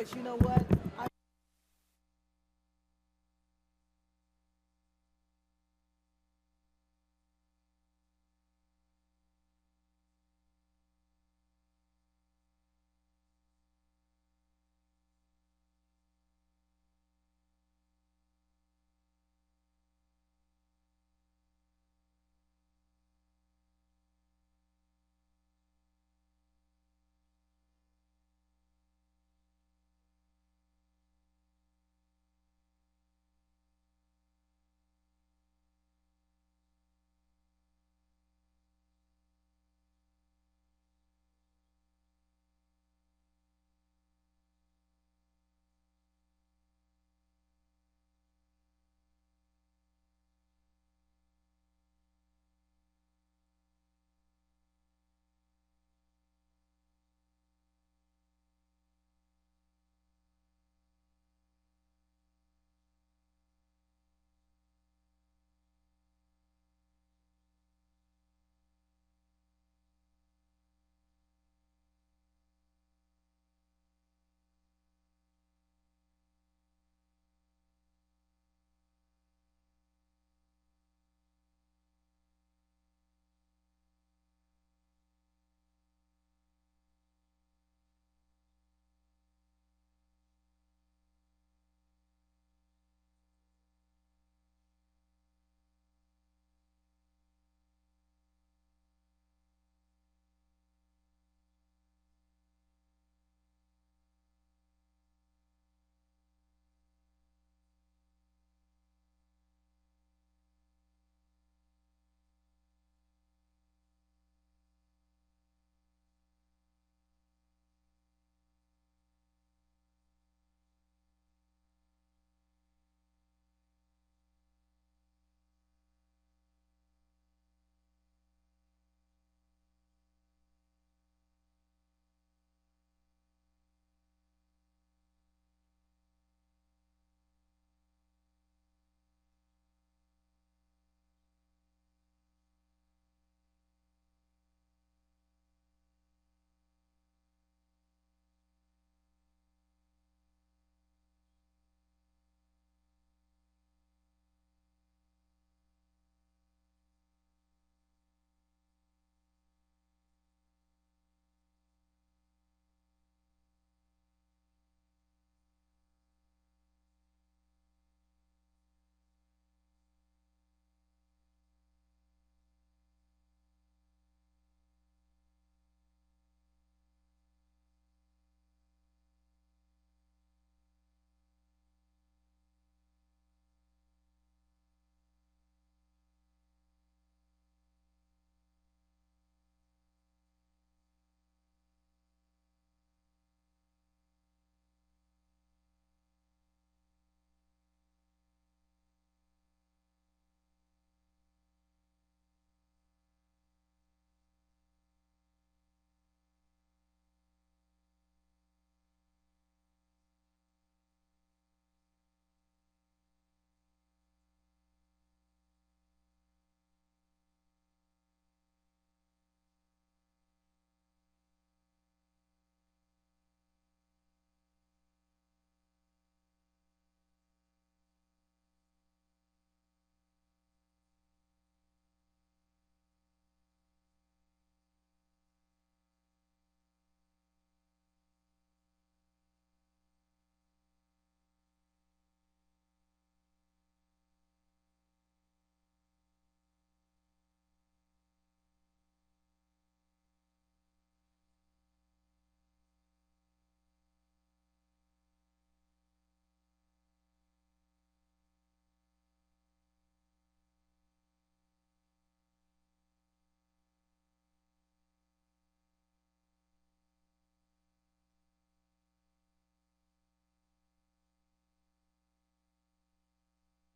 because you know what?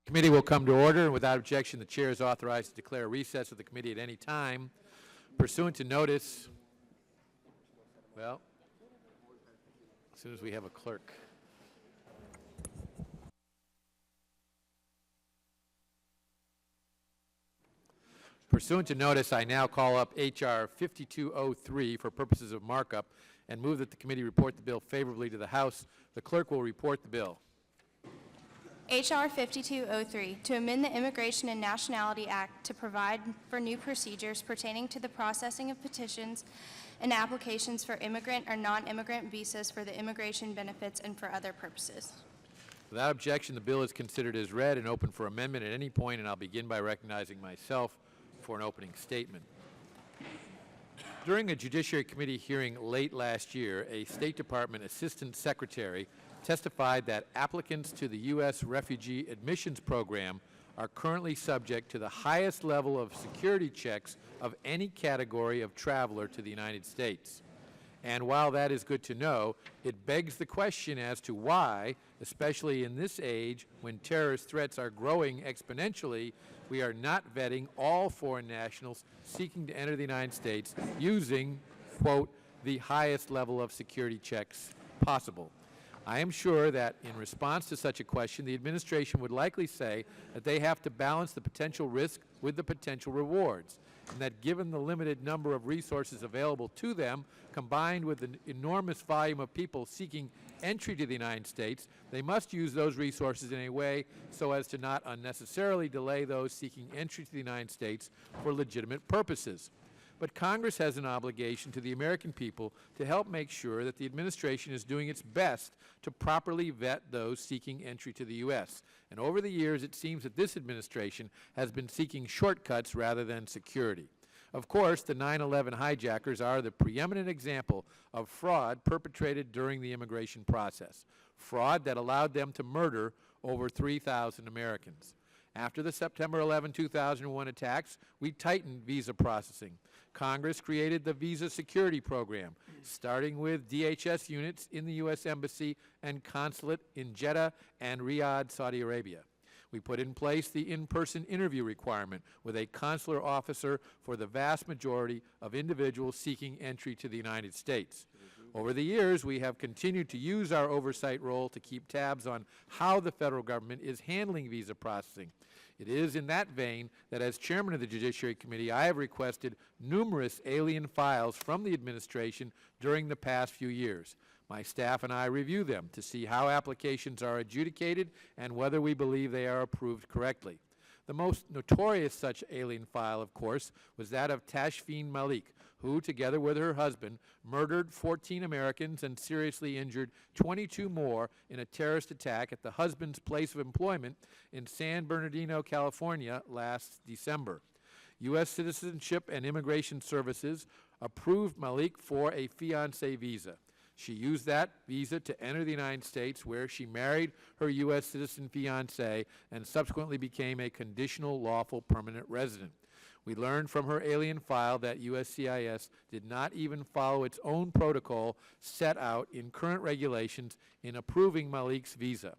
Committee will come to order, and without objection, the chair is authorized to declare a recess of the committee at any time pursuant to notice. Well, as soon as we have a clerk. Pursuant to notice, I now call up H.R. 5203 for purposes of markup and move that the committee report the bill favorably to the House. The clerk will report the bill. H.R. 5203, to amend the Immigration and Nationality Act to provide for new procedures pertaining to the processing of petitions and applications for immigrant or non-immigrant visas for the immigration benefits and for other purposes. Without objection, the bill is considered as read and open for amendment at any point, and I'll begin by recognizing myself for an opening statement. During a Judiciary Committee hearing late last year, a State Department Assistant Secretary testified that applicants to the U.S. Refugee Admissions Program are currently subject to the highest level of security checks of any category of traveler to the United States. And while that is good to know, it begs the question as to why, especially in this age when terrorist threats are growing exponentially, we are not vetting all foreign nationals seeking to enter the United States using, quote, the highest level of security checks possible. I am sure that in response to such a question, the administration would likely say that they have to balance the potential risk with the potential rewards, and that given the limited number of resources available to them, combined with the enormous volume of people seeking entry to the United States, they must use those resources in a way so as to not unnecessarily delay those seeking entry to the United States for legitimate purposes. But Congress has an obligation to the American people to help make sure that the administration is doing its best to properly vet those seeking entry to the U.S. And over the years, it seems that this administration has been seeking shortcuts rather than security. Of course, the 9/11 hijackers are the preeminent example of fraud perpetrated during the immigration process, fraud that allowed them to murder over 3,000 Americans. After the September 11, 2001 attacks, we tightened visa processing. Congress created the Visa Security Program, starting with DHS units in the U.S. Embassy and Consulate in Jeddah and Riyadh, Saudi Arabia. We put in place the in-person interview requirement with a consular officer for the vast majority of individuals seeking entry to the United States. Over the years, we have continued to use our oversight role to keep tabs on how the federal government is handling visa processing. It is in that vein that as chairman of the Judiciary Committee, I have requested numerous alien files from the administration during the past few years. My staff and I review them to see how applications are adjudicated and whether we believe they are approved correctly. The most notorious such alien file, of course, was that of Tashfeen Malik, who, together with her husband, murdered 14 Americans and seriously injured 22 more in a terrorist attack at the husband's place of employment in San Bernardino, California, last December. U.S. Citizenship and Immigration Services approved Malik for a fiancé visa. She used that visa to enter the United States, where she married her U.S. citizen fiancé and subsequently became a conditional lawful permanent resident. We learned from her alien file that USCIS did not even follow its own protocol set out in current regulations in approving Malik's visa.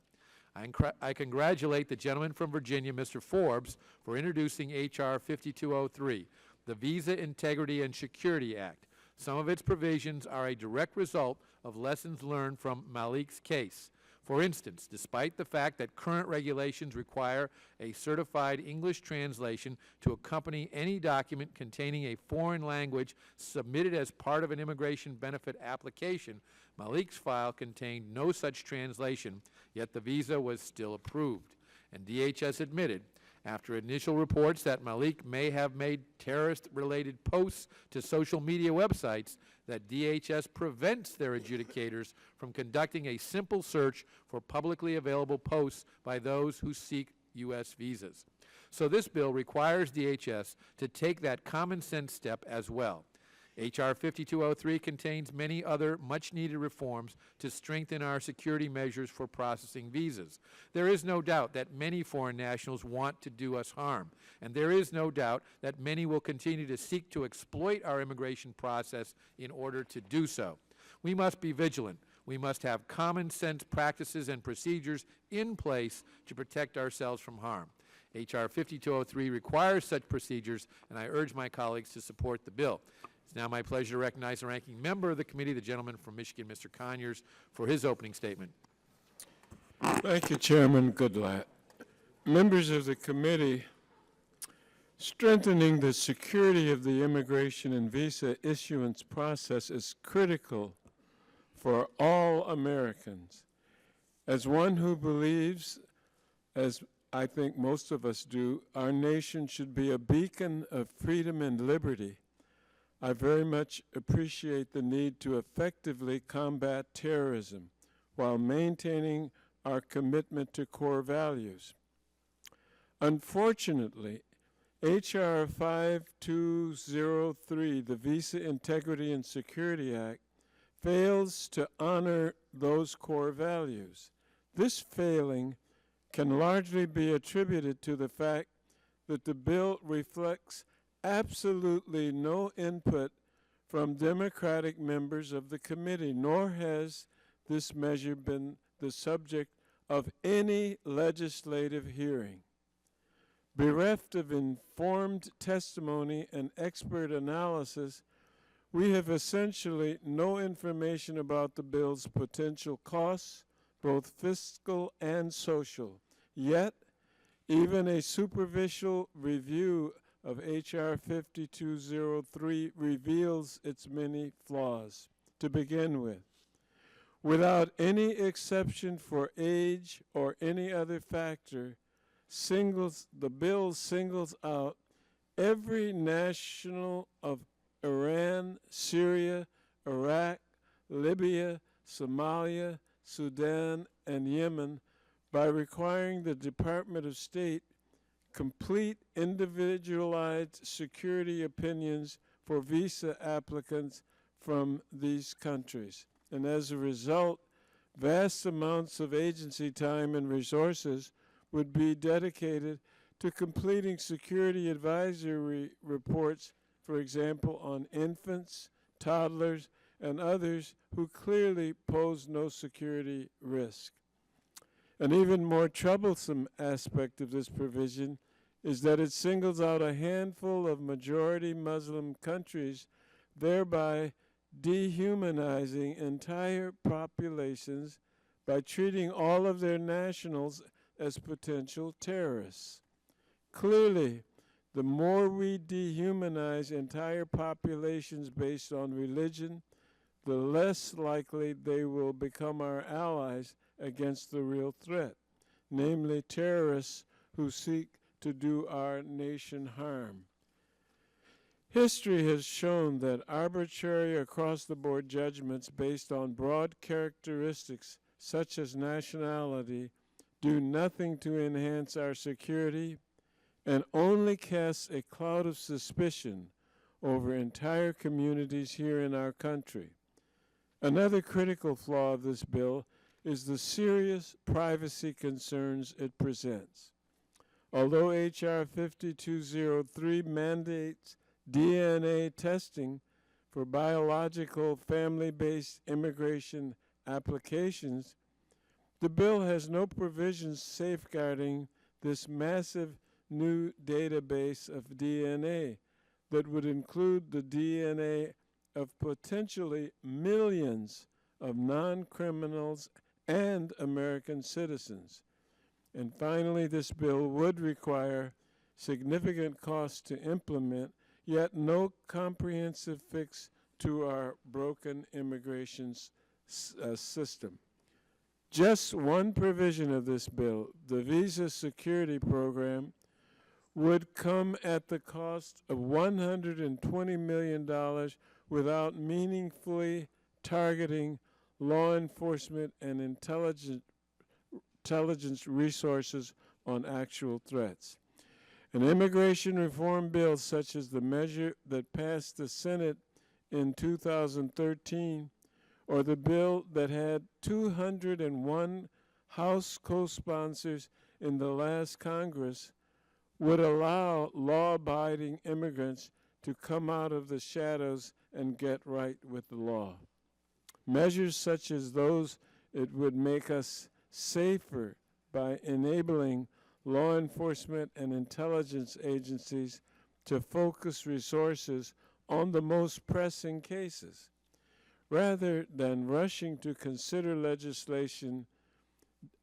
I congratulate the gentleman from Virginia, Mr. Forbes, for introducing H.R. 5203, the Visa Integrity and Security Act. Some of its provisions are a direct result of lessons learned from Malik's case. For instance, despite the fact that current regulations require a certified English translation to accompany any document containing a foreign language submitted as part of an immigration benefit application, Malik's file contained no such translation, yet the visa was still approved. And DHS admitted, after initial reports that Malik may have made terrorist-related posts to social media websites, that DHS prevents their adjudicators from conducting a simple search for publicly available posts by those who seek U.S. visas. So this bill requires DHS to take that common sense step as well. H.R. 5203 contains many other much-needed reforms to strengthen our security measures for processing visas. There is no doubt that many foreign nationals want to do us harm, and there is no doubt that many will continue to seek to exploit our immigration process in order to do so. We must be vigilant. We must have common sense practices and procedures in place to protect ourselves from harm. H.R. 5203 requires such procedures, and I urge my colleagues to support the bill. It's now my pleasure to recognize the ranking member of the committee, the gentleman from Michigan, Mr. Conyers, for his opening statement. Thank you, Chairman Goodlatte. Members of the committee, Strengthening the security of the immigration and visa issuance process is critical for all Americans. As one who believes, as I think most of us do, our nation should be a beacon of freedom and liberty, I very much appreciate the need to effectively combat terrorism while maintaining our commitment to core values. Unfortunately, H.R. 5203, the Visa Integrity and Security Act, fails to honor those core values. This failing can largely be attributed to the fact that the bill reflects absolutely no input from Democratic members of the committee, nor has this measure been the subject of any legislative hearing. Bereft of informed testimony and expert analysis, we have essentially no information about the bill's potential costs, both fiscal and social. Yet, even a superficial review of H.R. 5203 reveals its many flaws. To begin with, without any exception for age or any other factor, the bill singles out every national of Iran, Syria, Iraq, Libya, Somalia, Sudan, and Yemen by requiring the Department of State complete individualized security opinions for visa applicants from these countries. And as a result, vast amounts of agency time and resources would be dedicated to completing security advisory reports, for example, on infants, toddlers, and others who clearly pose no security risk. An even more troublesome aspect of this provision is that it singles out a handful of majority Muslim countries, thereby dehumanizing entire populations by treating all of their nationals as potential terrorists. Clearly, the more we dehumanize entire populations based on religion, the less likely they will become our allies against the real threat, namely terrorists who seek to do our nation harm. History has shown that arbitrary across-the-board judgments based on broad characteristics such as nationality do nothing to enhance our security and only cast a cloud of suspicion over entire communities here in our country. Another critical flaw of this bill is the serious privacy concerns it presents. Although H.R. 5203 mandates DNA testing for biological family-based immigration applications, the bill has no provisions safeguarding this massive new database of DNA that would include the DNA of potentially millions of non-criminals and American citizens. And finally, this bill would require significant costs to implement, yet no comprehensive fix to our broken immigration system. Just one provision of this bill, the Visa Security Program, would come at the cost of $120 million without meaningfully targeting law enforcement and intelligence resources on actual threats. An immigration reform bill such as the measure that passed the Senate in 2013, or the bill that had 201 House co-sponsors in the last Congress, would allow law-abiding immigrants to come out of the shadows and get right with the law. Measures such as those, it would make us safer by enabling law enforcement and intelligence agencies to focus resources on the most pressing cases, rather than rushing to consider legislation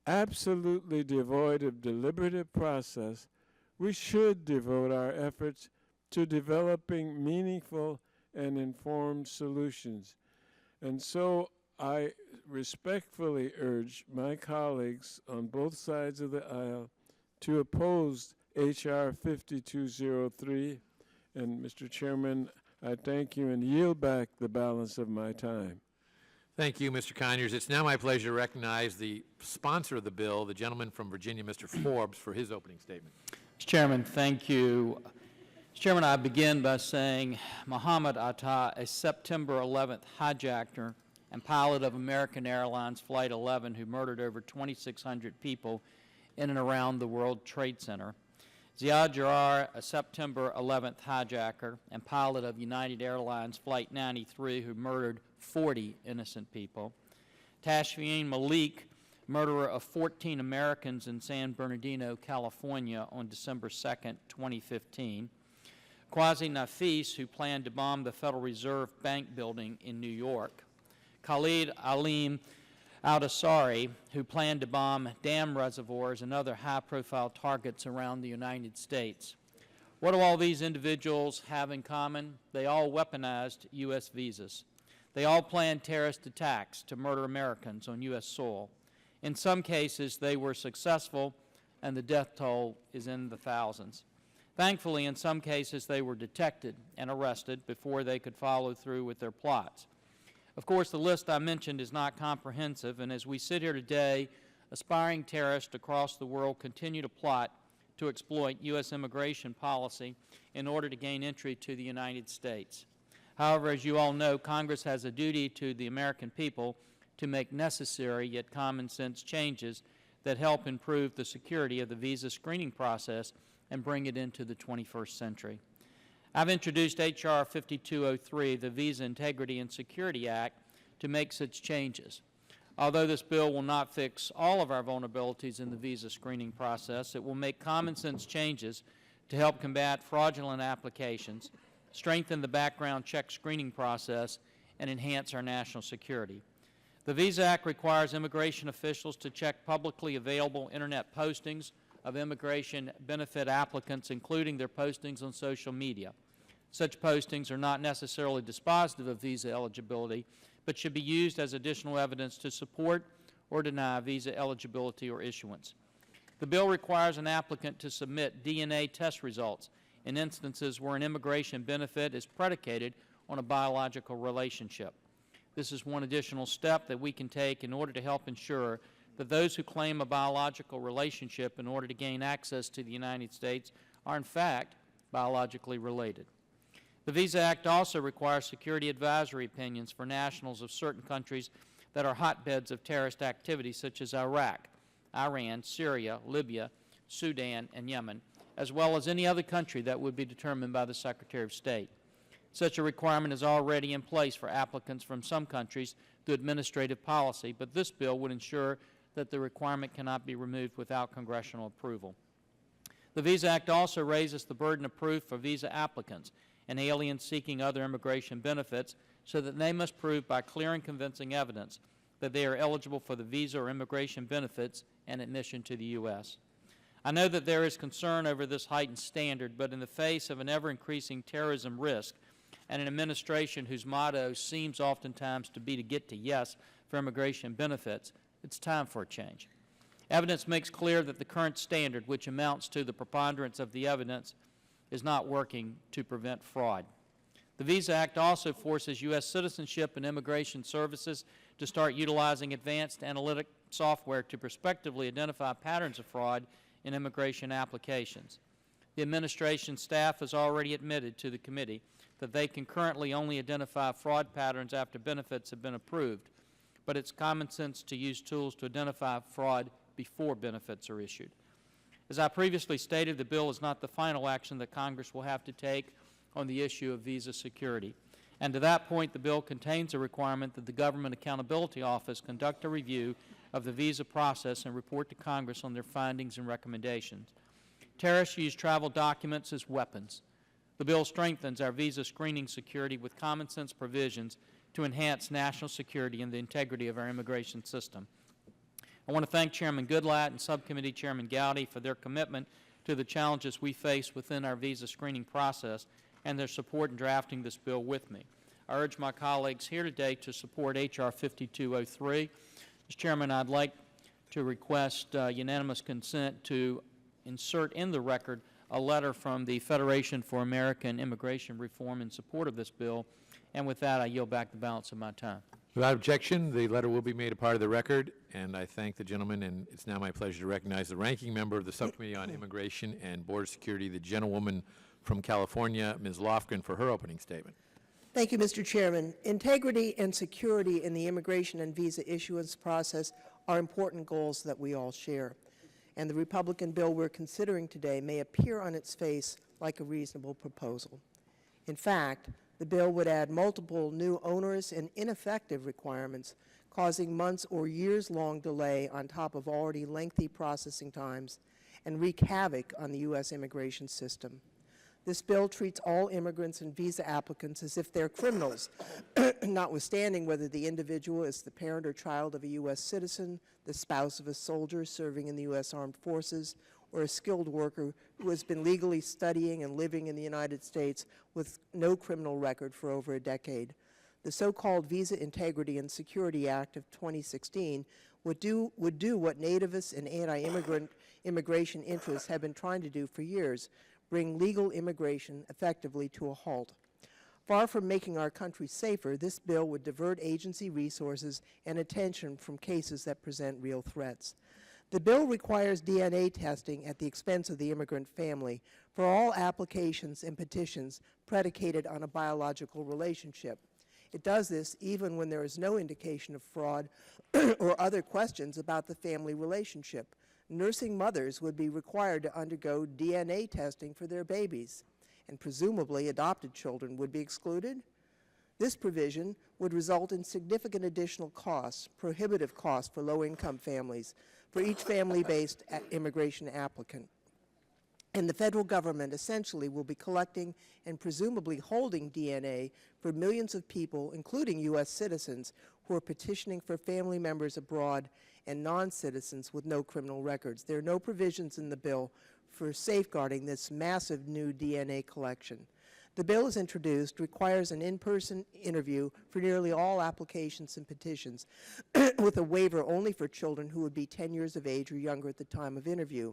absolutely devoid of deliberative process. we should devote our efforts to developing meaningful and informed solutions. And so I respectfully urge my colleagues on both sides of the aisle to oppose H.R. 5203. And Mr. Chairman, I thank you and yield back the balance of my time. Thank you, Mr. Conyers. It's now my pleasure to recognize the sponsor of the bill, the gentleman from Virginia, Mr. Forbes, for his opening statement. Mr. Chairman, thank you. Mr. Chairman, I begin by saying Muhammad Atta, a September 11th hijacker and pilot of American Airlines Flight 11 who murdered over 2,600 people in and around the World Trade Center. Ziad Jarrah, a September 11th hijacker and pilot of United Airlines Flight 93 who murdered 40 innocent people. Tashfeen Malik, murderer of 14 Americans in San Bernardino, California on December 2nd, 2015. Quasi Nafis, who planned to bomb the Federal Reserve Bank building in New York. Khalid Alim Al-Asari, who planned to bomb dam reservoirs and other high-profile targets around the United States. What do all these individuals have in common? They all weaponized U.S. visas. They all planned terrorist attacks to murder Americans on U.S. soil. In some cases, they were successful, and the death toll is in the thousands. Thankfully, in some cases, they were detected and arrested before they could follow through with their plots. Of course, the list I mentioned is not comprehensive, and as we sit here today, aspiring terrorists across the world continue to plot to exploit U.S. immigration policy in order to gain entry to the United States. However, as you all know, Congress has a duty to the American people to make necessary yet common sense changes that help improve the security of the visa screening process and bring it into the 21st century. I've introduced H.R. 5203, the Visa Integrity and Security Act, to make such changes. Although this bill will not fix all of our vulnerabilities in the visa screening process, it will make common sense changes to help combat fraudulent applications, strengthen the background check screening process, and enhance our national security. The Visa Act requires immigration officials to check publicly available Internet postings of immigration benefit applicants, including their postings on social media. Such postings are not necessarily dispositive of visa eligibility, but should be used as additional evidence to support or deny visa eligibility or issuance. The bill requires an applicant to submit DNA test results in instances where an immigration benefit is predicated on a biological relationship. This is one additional step that we can take in order to help ensure that those who claim a biological relationship in order to gain access to the United States are in fact biologically related. The Visa Act also requires security advisory opinions for nationals of certain countries that are hotbeds of terrorist activity such as Iraq, Iran, Syria, Libya, Sudan, and Yemen, as well as any other country that would be determined by the Secretary of State. Such a requirement is already in place for applicants from some countries through administrative policy, but this bill would ensure that the requirement cannot be removed without congressional approval. The Visa Act also raises the burden of proof for visa applicants and aliens seeking other immigration benefits so that they must prove by clear and convincing evidence that they are eligible for the visa or immigration benefits and admission to the U.S. I know that there is concern over this heightened standard, but in the face of an ever-increasing terrorism risk and an administration whose motto seems oftentimes to be to get to yes for immigration benefits, it's time for a change. Evidence makes clear that the current standard, which amounts to the preponderance of the evidence, is not working to prevent fraud. The Visa Act also forces U.S. Citizenship and Immigration Services to start utilizing advanced analytic software to prospectively identify patterns of fraud in immigration applications. The administration staff has already admitted to the committee that they can currently only identify fraud patterns after benefits have been approved, but it's common sense to use tools to identify fraud before benefits are issued. As I previously stated, the bill is not the final action that Congress will have to take on the issue of visa security. And to that point, the bill contains a requirement that the Government Accountability Office conduct a review of the visa process and report to Congress on their findings and recommendations. Terrorists use travel documents as weapons. The bill strengthens our visa screening security with common sense provisions to enhance national security and the integrity of our immigration system. I want to thank Chairman Goodlatte and Subcommittee Chairman Gowdy for their commitment to the challenges we face within our visa screening process and their support in drafting this bill with me. I urge my colleagues here today to support H.R. 5203. Mr. Chairman, I'd like to request unanimous consent to insert in the record a letter from the Federation for American Immigration Reform in support of this bill. And with that, I yield back the balance of my time. Without objection, the letter will be made a part of the record, and I thank the gentleman, and it's now my pleasure to recognize the ranking member of the Subcommittee on Immigration and Border Security, the gentlewoman from California, Ms. Lofgren, for her opening statement. Thank you, Mr. Chairman. Integrity and security in the immigration and visa issuance process are important goals that we all share. And the Republican bill we're considering today may appear on its face like a reasonable proposal. In fact, the bill would add multiple new onerous and ineffective requirements, causing months or years-long delay on top of already lengthy processing times, and wreak havoc on the U.S. immigration system. This bill treats all immigrants and visa applicants as if they're criminals, notwithstanding whether the individual is the parent or child of a U.S. citizen, the spouse of a soldier serving in the U.S. Armed Forces, or a skilled worker who has been legally studying and living in the United States with no criminal record for over a decade. The so-called Visa Integrity and Security Act of 2016 would do what nativists and anti-immigrant immigration interests have been trying to do for years: bring legal immigration effectively to a halt. Far from making our country safer, this bill would divert agency resources and attention from cases that present real threats. The bill requires DNA testing at the expense of the immigrant family for all applications and petitions predicated on a biological relationship. It does this even when there is no indication of fraud or other questions about the family relationship. Nursing mothers would be required to undergo DNA testing for their babies, and presumably adopted children would be excluded. This provision would result in significant additional costs, prohibitive costs for low-income families, for each family-based immigration applicant. And the federal government essentially will be collecting and presumably holding DNA for millions of people, including U.S. citizens, who are petitioning for family members abroad and non-citizens with no criminal records. There are no provisions in the bill for safeguarding this massive new DNA collection. The bill, as introduced, requires an in-person interview for nearly all applications and petitions, with a waiver only for children who would be 10 years of age or younger at the time of interview.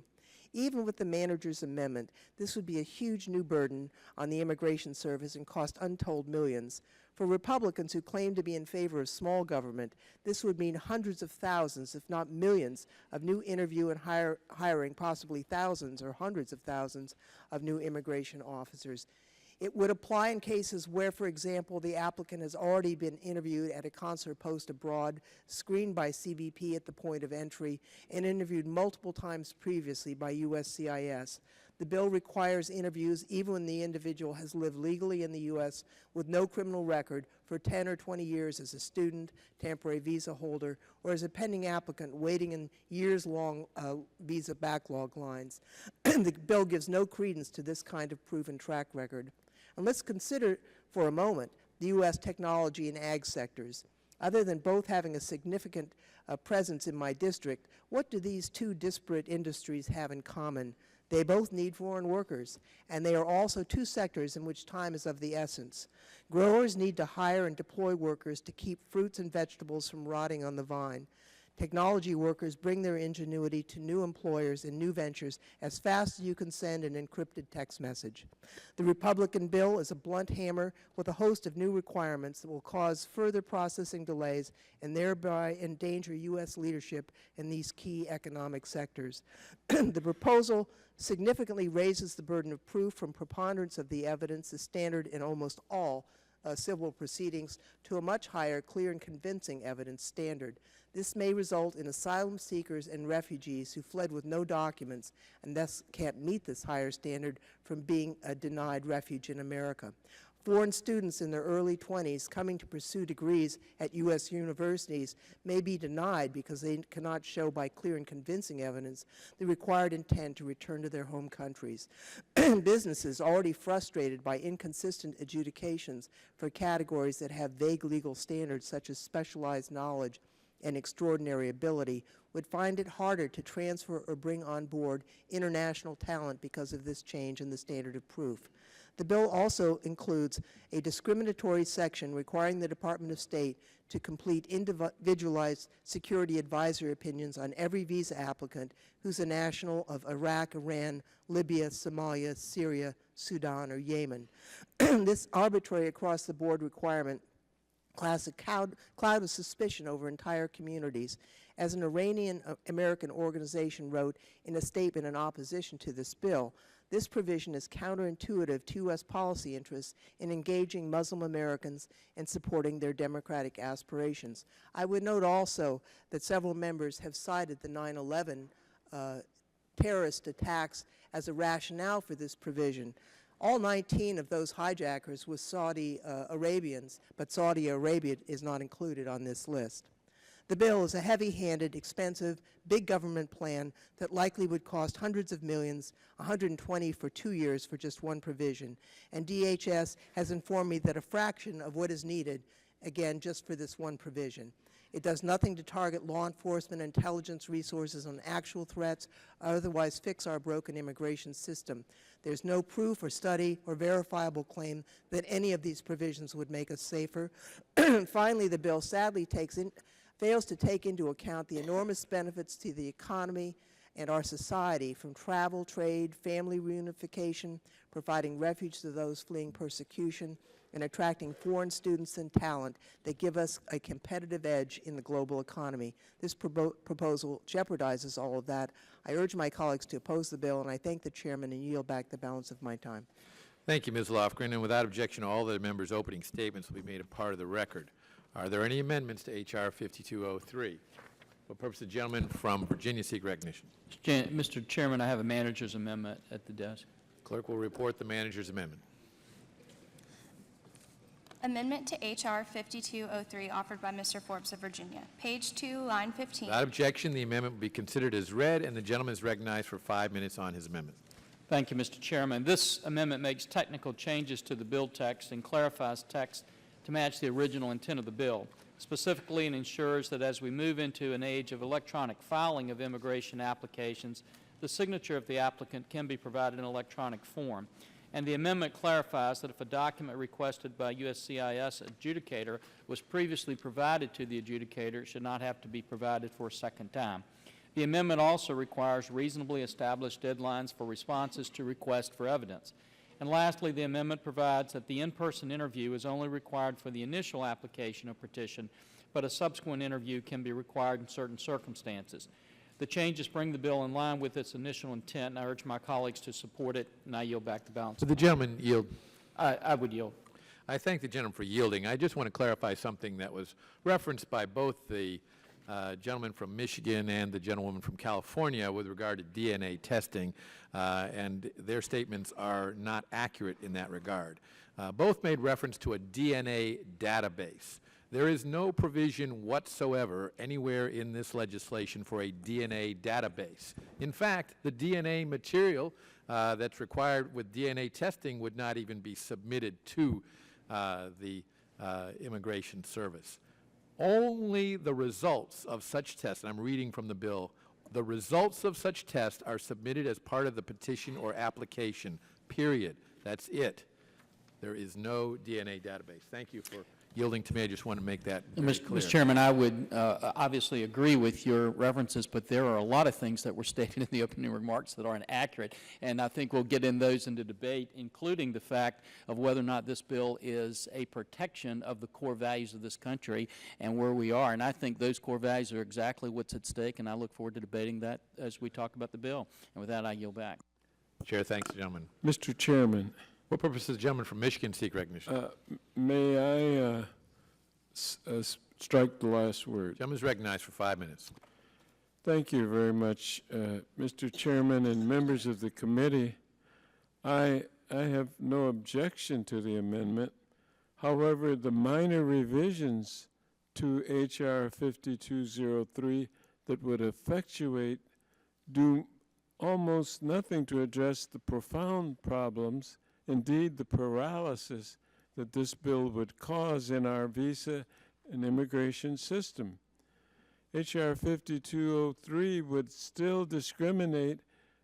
Even with the manager's amendment, this would be a huge new burden on the Immigration Service and cost untold millions. For Republicans who claim to be in favor of small government, this would mean hundreds of thousands, if not millions, of new interview and hiring, possibly thousands or hundreds of thousands of new immigration officers. It would apply in cases where, for example, the applicant has already been interviewed at a consular post abroad, screened by CBP at the point of entry, and interviewed multiple times previously by USCIS. The bill requires interviews even when the individual has lived legally in the U.S. with no criminal record for 10 or 20 years as a student, temporary visa holder, or as a pending applicant waiting in years-long visa backlog lines. The bill gives no credence to this kind of proven track record. And let's consider for a moment the U.S. technology and ag sectors. Other than both having a significant presence in my district, what do these two disparate industries have in common? They both need foreign workers, and they are also two sectors in which time is of the essence. Growers need to hire and deploy workers to keep fruits and vegetables from rotting on the vine. Technology workers bring their ingenuity to new employers and new ventures as fast as you can send an encrypted text message. The Republican bill is a blunt hammer with a host of new requirements that will cause further processing delays and thereby endanger U.S. leadership in these key economic sectors. The proposal significantly raises the burden of proof from preponderance of the evidence, the standard in almost all civil proceedings, to a much higher clear and convincing evidence standard. This may result in asylum seekers and refugees who fled with no documents and thus can't meet this higher standard from being denied refuge in America. Foreign students in their early 20s coming to pursue degrees at U.S. universities may be denied because they cannot show by clear and convincing evidence the required intent to return to their home countries. Businesses already frustrated by inconsistent adjudications for categories that have vague legal standards such as specialized knowledge and extraordinary ability would find it harder to transfer or bring on board international talent because of this change in the standard of proof. The bill also includes a discriminatory section requiring the Department of State to complete individualized security advisory opinions on every visa applicant who's a national of Iraq, Iran, Libya, Somalia, Syria, Sudan, or Yemen. This arbitrary across-the-board requirement casts a cloud of suspicion over entire communities. As an Iranian-American organization wrote in a statement in opposition to this bill, this provision is counterintuitive to U.S. policy interests in engaging Muslim Americans and supporting their democratic aspirations. I would note also that several members have cited the 9/11 terrorist attacks as a rationale for this provision. All 19 of those hijackers were Saudi Arabians, but Saudi Arabia is not included on this list. The bill is a heavy-handed, expensive, big government plan that likely would cost hundreds of millions, 120 for 2 years for just one provision. And DHS has informed me that a fraction of what is needed, again, just for this one provision. It does nothing to target law enforcement intelligence resources on actual threats or otherwise fix our broken immigration system. There's no proof or study or verifiable claim that any of these provisions would make us safer. Finally, the bill sadly fails to take into account the enormous benefits to the economy and our society from travel, trade, family reunification, providing refuge to those fleeing persecution, and attracting foreign students and talent that give us a competitive edge in the global economy. This proposal jeopardizes all of that. I urge my colleagues to oppose the bill, and I thank the chairman and yield back the balance of my time. Thank you, Ms. Lofgren. And without objection, all the members' opening statements will be made a part of the record. Are there any amendments to H.R. 5203? For purpose, the gentleman from Virginia seek recognition. Mr. Chairman, I have a manager's amendment at the desk. Clerk will report the manager's amendment. Amendment to H.R. 5203 offered by Mr. Forbes of Virginia. Page 2, line 15. Without objection, the amendment will be considered as read, and the gentleman is recognized for 5 minutes on his amendment. Thank you, Mr. Chairman. This amendment makes technical changes to the bill text and clarifies text to match the original intent of the bill. Specifically, it ensures that as we move into an age of electronic filing of immigration applications, the signature of the applicant can be provided in electronic form. And the amendment clarifies that if a document requested by USCIS adjudicator was previously provided to the adjudicator, it should not have to be provided for a second time. The amendment also requires reasonably established deadlines for responses to requests for evidence. And lastly, the amendment provides that the in-person interview is only required for the initial application of petition, but a subsequent interview can be required in certain circumstances. The changes bring the bill in line with its initial intent, and I urge my colleagues to support it, and I yield back the balance. Would the gentleman yield? I would yield. I thank the gentleman for yielding. I just want to clarify something that was referenced by both the gentleman from Michigan and the gentlewoman from California with regard to DNA testing, and their statements are not accurate in that regard. Both made reference to a DNA database. There is no provision whatsoever anywhere in this legislation for a DNA database. In fact, the DNA material that's required with DNA testing would not even be submitted to the Immigration Service. Only the results of such tests, and I'm reading from the bill, the results of such tests are submitted as part of the petition or application, period. That's it. There is no DNA database. Thank you for yielding to me. I just want to make that very clear. Mr. Chairman, I would obviously agree with your references, but there are a lot of things that were stated in the opening remarks that are inaccurate, and I think we'll get in those into debate, including the fact of whether or not this bill is a protection of the core values of this country and where we are. And I think those core values are exactly what's at stake, and I look forward to debating that as we talk about the bill. And with that, I yield back. Chair, thanks, gentlemen. Mr. Chairman, What purpose does the gentleman from Michigan seek recognition? may I strike the last word? Gentleman is recognized for 5 minutes. Thank you very much, Mr. Chairman and members of the committee. I have no objection to the amendment. However, the minor revisions to H.R. 5203 that would effectuate do almost nothing to address the profound problems, indeed the paralysis, that this bill would cause in our visa and immigration system. H.R. 5203 would still discriminate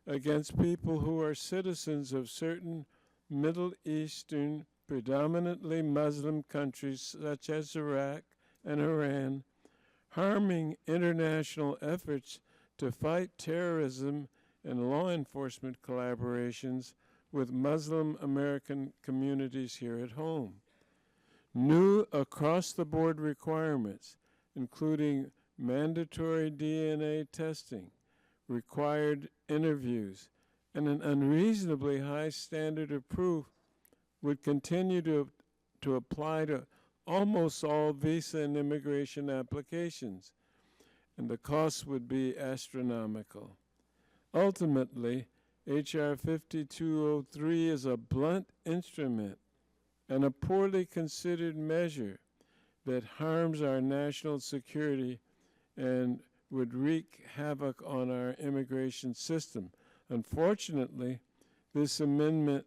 against people who are citizens of certain Middle Eastern, predominantly Muslim countries such as Iraq and Iran, harming international efforts to fight terrorism and law enforcement collaborations with Muslim American communities here at home. New across-the-board requirements, including mandatory DNA testing, required interviews, and an unreasonably high standard of proof would continue to apply to almost all visa and immigration applications, and the costs would be astronomical. Ultimately, H.R. 5203 is a blunt instrument and a poorly considered measure that harms our national security and would wreak havoc on our immigration system. Unfortunately, this amendment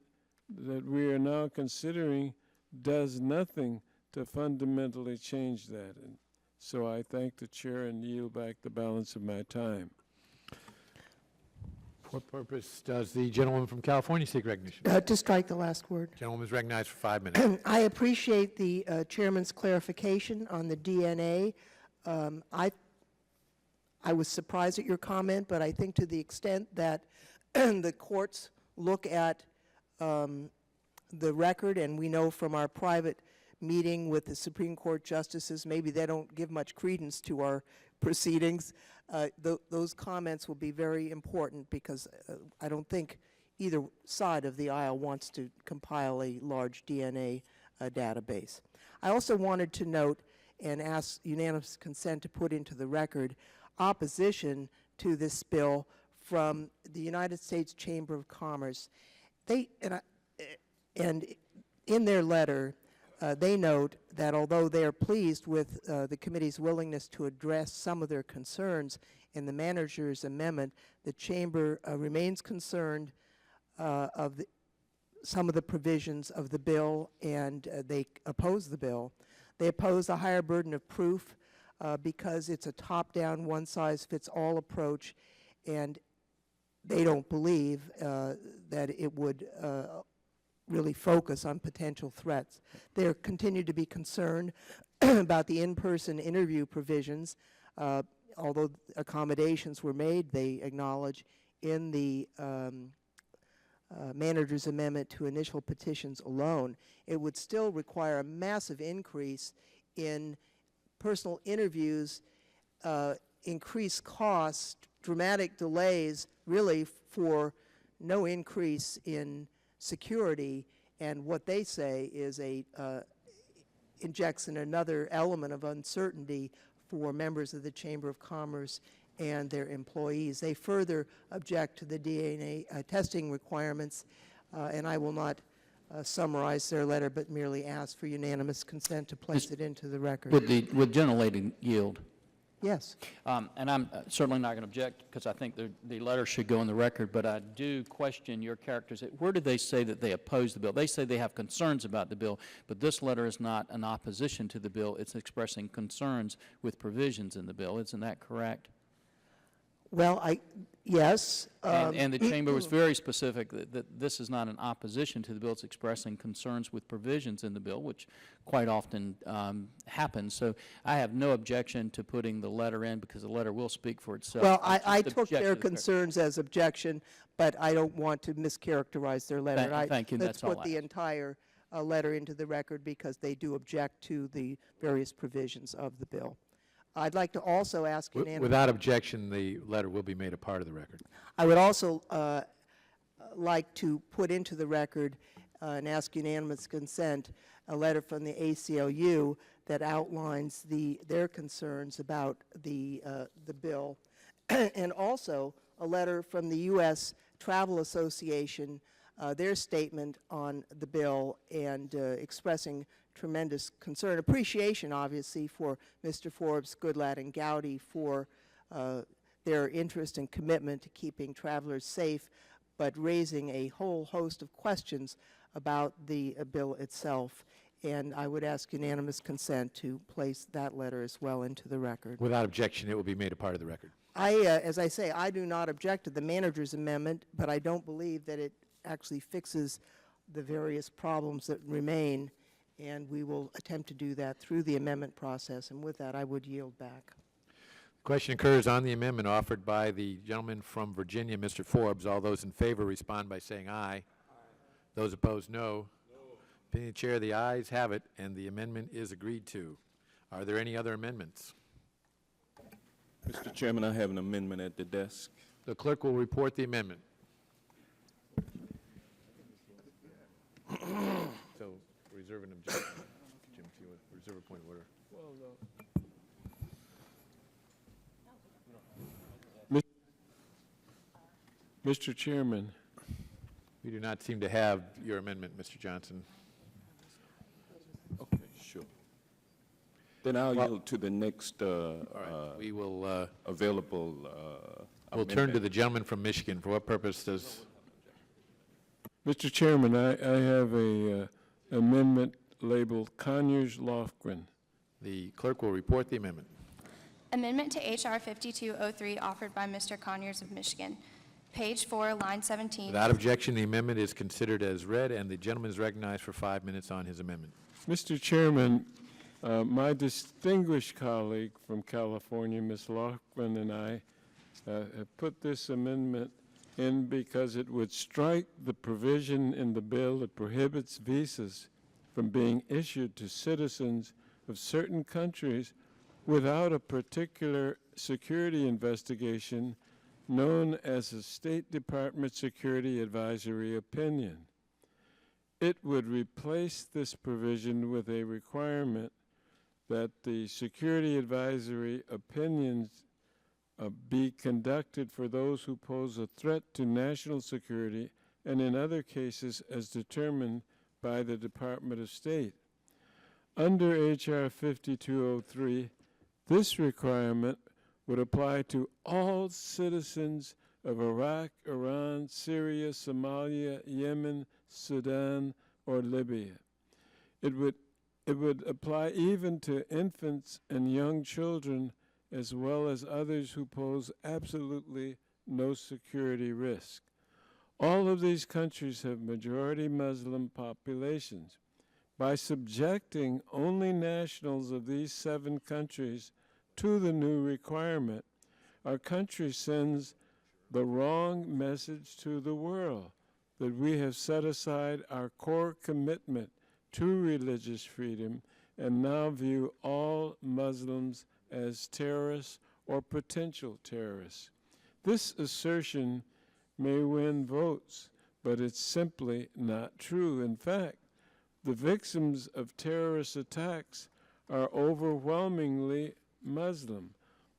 that we are now considering does nothing to fundamentally change that. And so I thank the chair and yield back the balance of my time. For what purpose does the gentleman from California seek recognition? To strike the last word. Gentleman is recognized for 5 minutes. I appreciate the chairman's clarification on the DNA. I was surprised at your comment, but I think to the extent that the courts look at the record, and we know from our private meeting with the Supreme Court justices, maybe they don't give much credence to our proceedings. Those comments will be very important because I don't think either side of the aisle wants to compile a large DNA database. I also wanted to note and ask unanimous consent to put into the record opposition to this bill from the United States Chamber of Commerce. And in their letter, they note that although they are pleased with the committee's willingness to address some of their concerns in the manager's amendment, the Chamber remains concerned of some of the provisions of the bill, and they oppose the bill. They oppose a higher burden of proof because it's a top-down, one-size-fits-all approach, and they don't believe that it would really focus on potential threats. They continue to be concerned about the in-person interview provisions. Although accommodations were made, they acknowledge in the manager's amendment to initial petitions alone, it would still require a massive increase in personal interviews, increased costs, dramatic delays, really for no increase in security, and what they say is injects in another element of uncertainty for members of the Chamber of Commerce and their employees. They further object to the DNA testing requirements, and I will not summarize their letter, but merely ask for unanimous consent to place it into the record. Would the gentlelady yield? Yes. And I'm certainly not going to object because I think the letter should go in the record, but I do question your characters. Where did they say that they oppose the bill? They say they have concerns about the bill, but this letter is not an opposition to the bill. It's expressing concerns with provisions in the bill. Isn't that correct? Well, yes. And the Chamber was very specific that this is not an opposition to the bill. It's expressing concerns with provisions in the bill, which quite often happens. So I have no objection to putting the letter in because the letter will speak for itself. Well, I took their concerns as objection, but I don't want to mischaracterize their letter. Thank you. Let's That's put the entire letter into the record because they do object to the various provisions of the bill. I'd like to also ask unanimous. Without objection, the letter will be made a part of the record. I would also like to put into the record and ask unanimous consent a letter from the ACLU that outlines their concerns about the bill, and also a letter from the U.S. Travel Association, their statement on the bill, and expressing tremendous concern, appreciation, obviously, for Mr. Forbes, Goodlatte, and Gowdy for their interest and commitment to keeping travelers safe, but raising a whole host of questions about the bill itself. and I would ask unanimous consent to place that letter as well into the record. Without objection, it will be made a part of the record. As I say, I do not object to the manager's amendment, but I don't believe that it actually fixes the various problems that remain, and we will attempt to do that through the amendment process. And with that, I would yield back. The question occurs on the amendment offered by the gentleman from Virginia, Mr. Forbes. All those in favor respond by saying aye. Those opposed, no. Opinion of the chair, the ayes have it, and the amendment is agreed to. Are there any other amendments? Mr. Chairman, I have an amendment at the desk. The clerk will report the amendment. So, reserve an objection. Jim, if you would, reserve a point of order. Mr. Chairman, We do not seem to have your amendment, Mr. Johnson. Okay, sure. Then I'll Well- yield to the next All right, we will available we'll turn to the gentleman from Michigan. For what purpose does, Mr. Chairman, I have a amendment labeled Conyers-Lofgren. the clerk will report the amendment. Amendment to H.R. 5203 offered by Mr. Conyers of Michigan. Page 4, line 17. Without objection, the amendment is considered as read, and the gentleman is recognized for 5 minutes on his amendment. Mr. Chairman, my distinguished colleague from California, Ms. Lofgren, and I have put this amendment in because it would strike the provision in the bill that prohibits visas from being issued to citizens of certain countries without a particular security investigation known as a State Department Security Advisory Opinion. It would replace this provision with a requirement that the security advisory opinions be conducted for those who pose a threat to national security and in other cases as determined by the Department of State. Under H.R. 5203, this requirement would apply to all citizens of Iraq, Iran, Syria, Somalia, Yemen, Sudan, or Libya. It would apply even to infants and young children as well as others who pose absolutely no security risk. All of these countries have majority Muslim populations. By subjecting only nationals of these 7 countries to the new requirement, our country sends the wrong message to the world that we have set aside our core commitment to religious freedom and now view all Muslims as terrorists or potential terrorists. This assertion may win votes, but it's simply not true. In fact, the victims of terrorist attacks are overwhelmingly Muslim.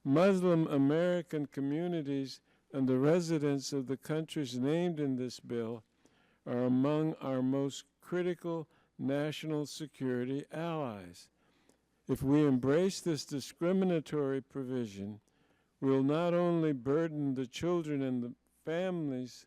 Muslim American communities and the residents of the countries named in this bill are among our most critical national security allies. If we embrace this discriminatory provision, we'll not only burden the children and the families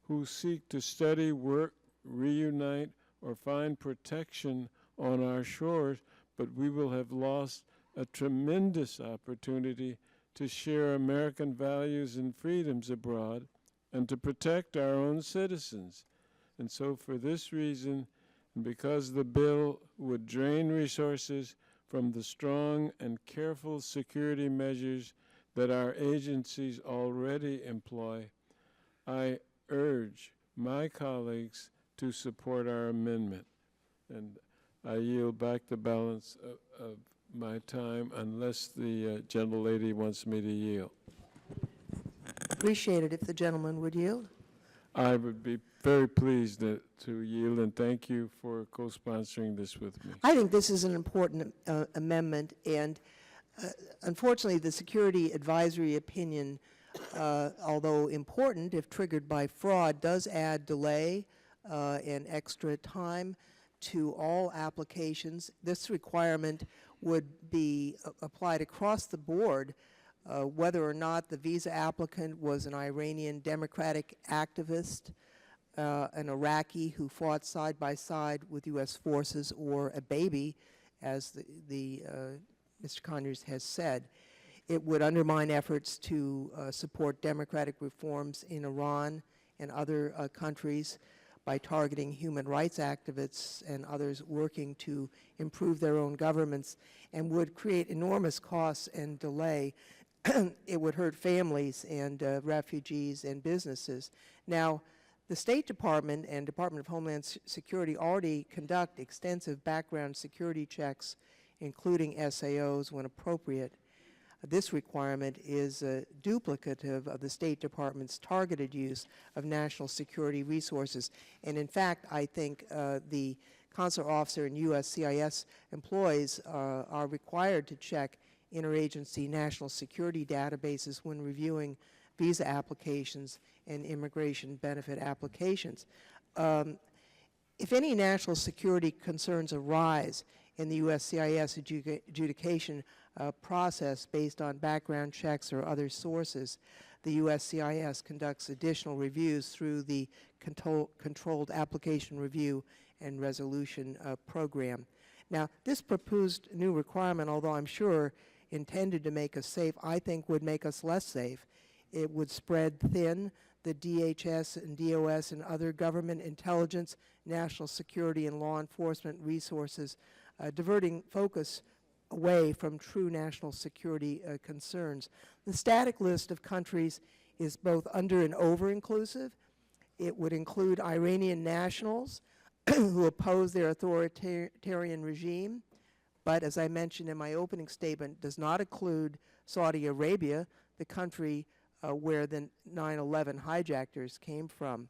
who seek to study, work, reunite, or find protection on our shores, but we will have lost a tremendous opportunity to share American values and freedoms abroad and to protect our own citizens. And so for this reason, and because the bill would drain resources from the strong and careful security measures that our agencies already employ, I urge my colleagues to support our amendment. And I yield back the balance of my time unless the gentlelady wants me to yield. Appreciate it if the gentleman would yield. I would be very pleased to yield, and thank you for co-sponsoring this with me. I think this is an important amendment, and unfortunately, the security advisory opinion, although important if triggered by fraud, does add delay and extra time to all applications. This requirement would be applied across the board, whether or not the visa applicant was an Iranian democratic activist, an Iraqi who fought side by side with U.S. forces, or a baby, as Mr. Conyers has said. It would undermine efforts to support democratic reforms in Iran and other countries by targeting human rights activists and others working to improve their own governments, and would create enormous costs and delay. It would hurt families and refugees and businesses. Now, the State Department and Department of Homeland Security already conduct extensive background security checks, including SAOs when appropriate. This requirement is duplicative of the State Department's targeted use of national security resources. And in fact, I think the consular officer and USCIS employees are required to check interagency national security databases when reviewing visa applications and immigration benefit applications. If any national security concerns arise in the USCIS adjudication process based on background checks or other sources, the USCIS conducts additional reviews through the Controlled Application Review and Resolution Program. Now, this proposed new requirement, although I'm sure intended to make us safe, I think would make us less safe. It would spread thin the DHS and DOS and other government intelligence, national security, and law enforcement resources, diverting focus away from true national security concerns. The static list of countries is both under and over-inclusive. It would include Iranian nationals who oppose their authoritarian regime, but as I mentioned in my opening statement, does not include Saudi Arabia, the country where the 9/11 hijackers came from.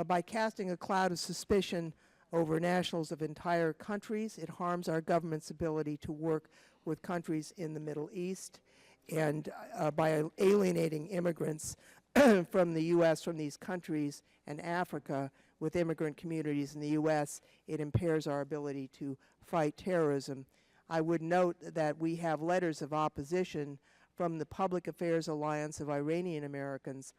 By casting a cloud of suspicion over nationals of entire countries, it harms our government's ability to work with countries in the Middle East, and by alienating immigrants from the U.S., from these countries, and Africa with immigrant communities in the U.S., it impairs our ability to fight terrorism. I would note that we have letters of opposition from the Public Affairs Alliance of Iranian Americans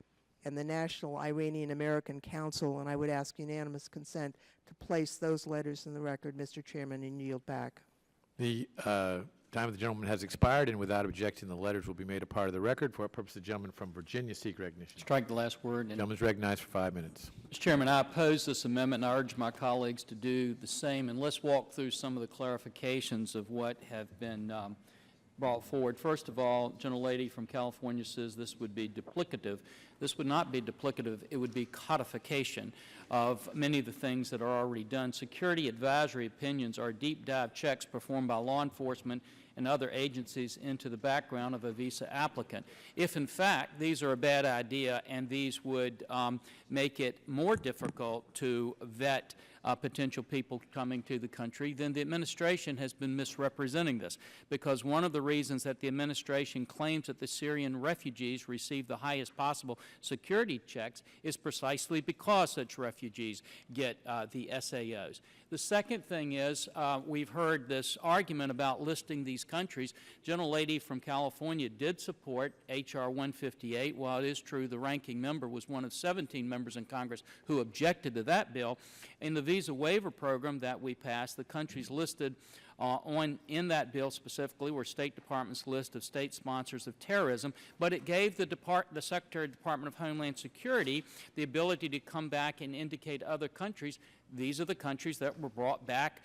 and the National Iranian American Council, and I would ask unanimous consent to place those letters in the record, Mr. Chairman, and yield back. The time of the gentleman has expired, and without objection, the letters will be made a part of the record. For our purpose, the gentleman from Virginia seek recognition. Strike the last word. The gentleman is recognized for 5 minutes. Mr. Chairman, I oppose this amendment, and I urge my colleagues to do the same. And let's walk through some of the clarifications of what have been brought forward. First of all, gentlelady from California says this would be duplicative. This would not be duplicative. It would be codification of many of the things that are already done. Security advisory opinions are deep dive checks performed by law enforcement and other agencies into the background of a visa applicant. If in fact these are a bad idea and these would make it more difficult to vet potential people coming to the country, then the administration has been misrepresenting this, because one of the reasons that the administration claims that the Syrian refugees receive the highest possible security checks is precisely because such refugees get the SAOs. The second thing is we've heard this argument about listing these countries. Gentlelady from California did support H.R. 158. While it is true the ranking member was one of 17 members in Congress who objected to that bill, in the visa waiver program that we passed, the countries listed in that bill specifically were State Department's list of state sponsors of terrorism, but it gave the Secretary of the Department of Homeland Security the ability to come back and indicate other countries. These are the countries that were brought back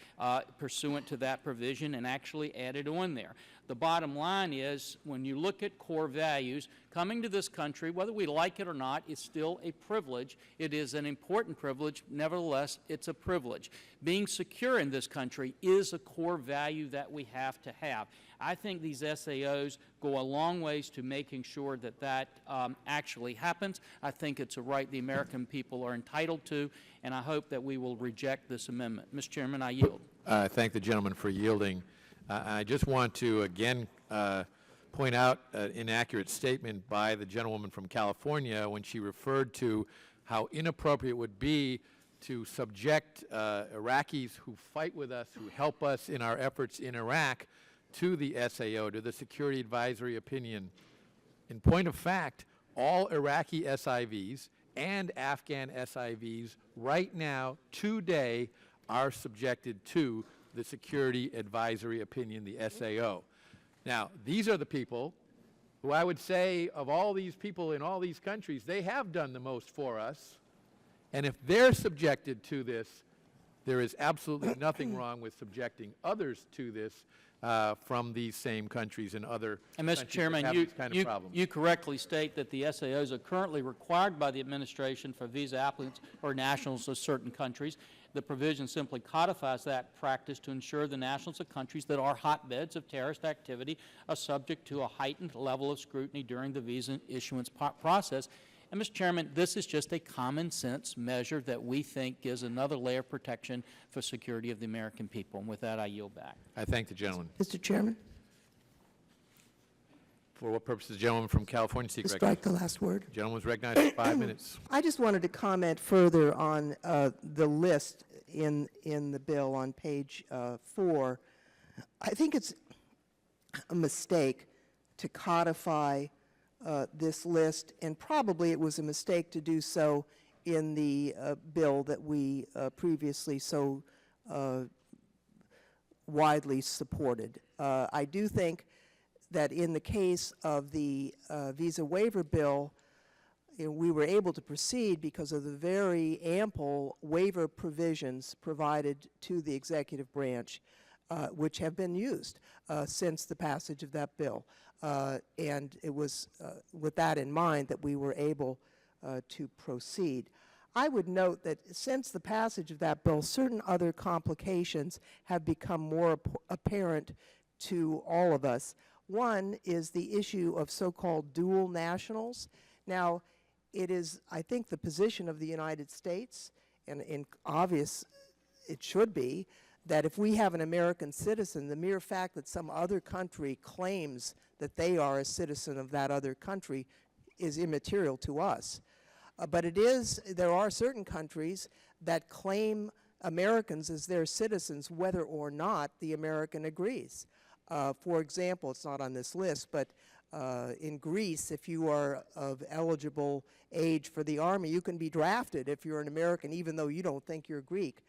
pursuant to that provision and actually added on there. The bottom line is, when you look at core values, coming to this country, whether we like it or not, is still a privilege. It is an important privilege. Nevertheless, it's a privilege. Being secure in this country is a core value that we have to have. I think these SAOs go a long ways to making sure that that actually happens. I think it's a right the American people are entitled to, and I hope that we will reject this amendment. Mr. Chairman, I yield. I thank the gentleman for yielding. I just want to again point out an inaccurate statement by the gentlewoman from California when she referred to how inappropriate it would be to subject Iraqis who fight with us, who help us in our efforts in Iraq, to the SAO, to the Security Advisory Opinion. In point of fact, all Iraqi SIVs and Afghan SIVs right now, today, are subjected to the Security Advisory Opinion, the SAO. Now, these are the people who I would say, of all these people in all these countries, they have done the most for us. And if they're subjected to this, there is absolutely nothing wrong with subjecting others to this from these same countries and other And countries Mr. Chairman, that have these kind of problems. you correctly state that the SAOs are currently required by the administration for visa applicants or nationals of certain countries. The provision simply codifies that practice to ensure the nationals of countries that are hotbeds of terrorist activity are subject to a heightened level of scrutiny during the visa issuance process. And, Mr. Chairman, this is just a common sense measure that we think gives another layer of protection for security of the American people. And with that, I yield back. I thank the gentleman. Mr. Chairman, For what purpose does the gentleman from California seek to strike the recognition? last word. The gentleman is recognized for 5 minutes. I just wanted to comment further on the list in the bill on page 4. I think it's a mistake to codify this list, and probably it was a mistake to do so in the bill that we previously so widely supported. I do think that in the case of the visa waiver bill, we were able to proceed because of the very ample waiver provisions provided to the executive branch, which have been used since the passage of that bill. And it was with that in mind that we were able to proceed. I would note that since the passage of that bill, certain other complications have become more apparent to all of us. One is the issue of so-called dual nationals. Now, it is, I think, the position of the United States, and obvious it should be, that if we have an American citizen, the mere fact that some other country claims that they are a citizen of that other country is immaterial to us. But there are certain countries that claim Americans as their citizens, whether or not the American agrees. For example, it's not on this list, but in Greece, if you are of eligible age for the Army, you can be drafted if you're an American, even though you don't think you're Greek.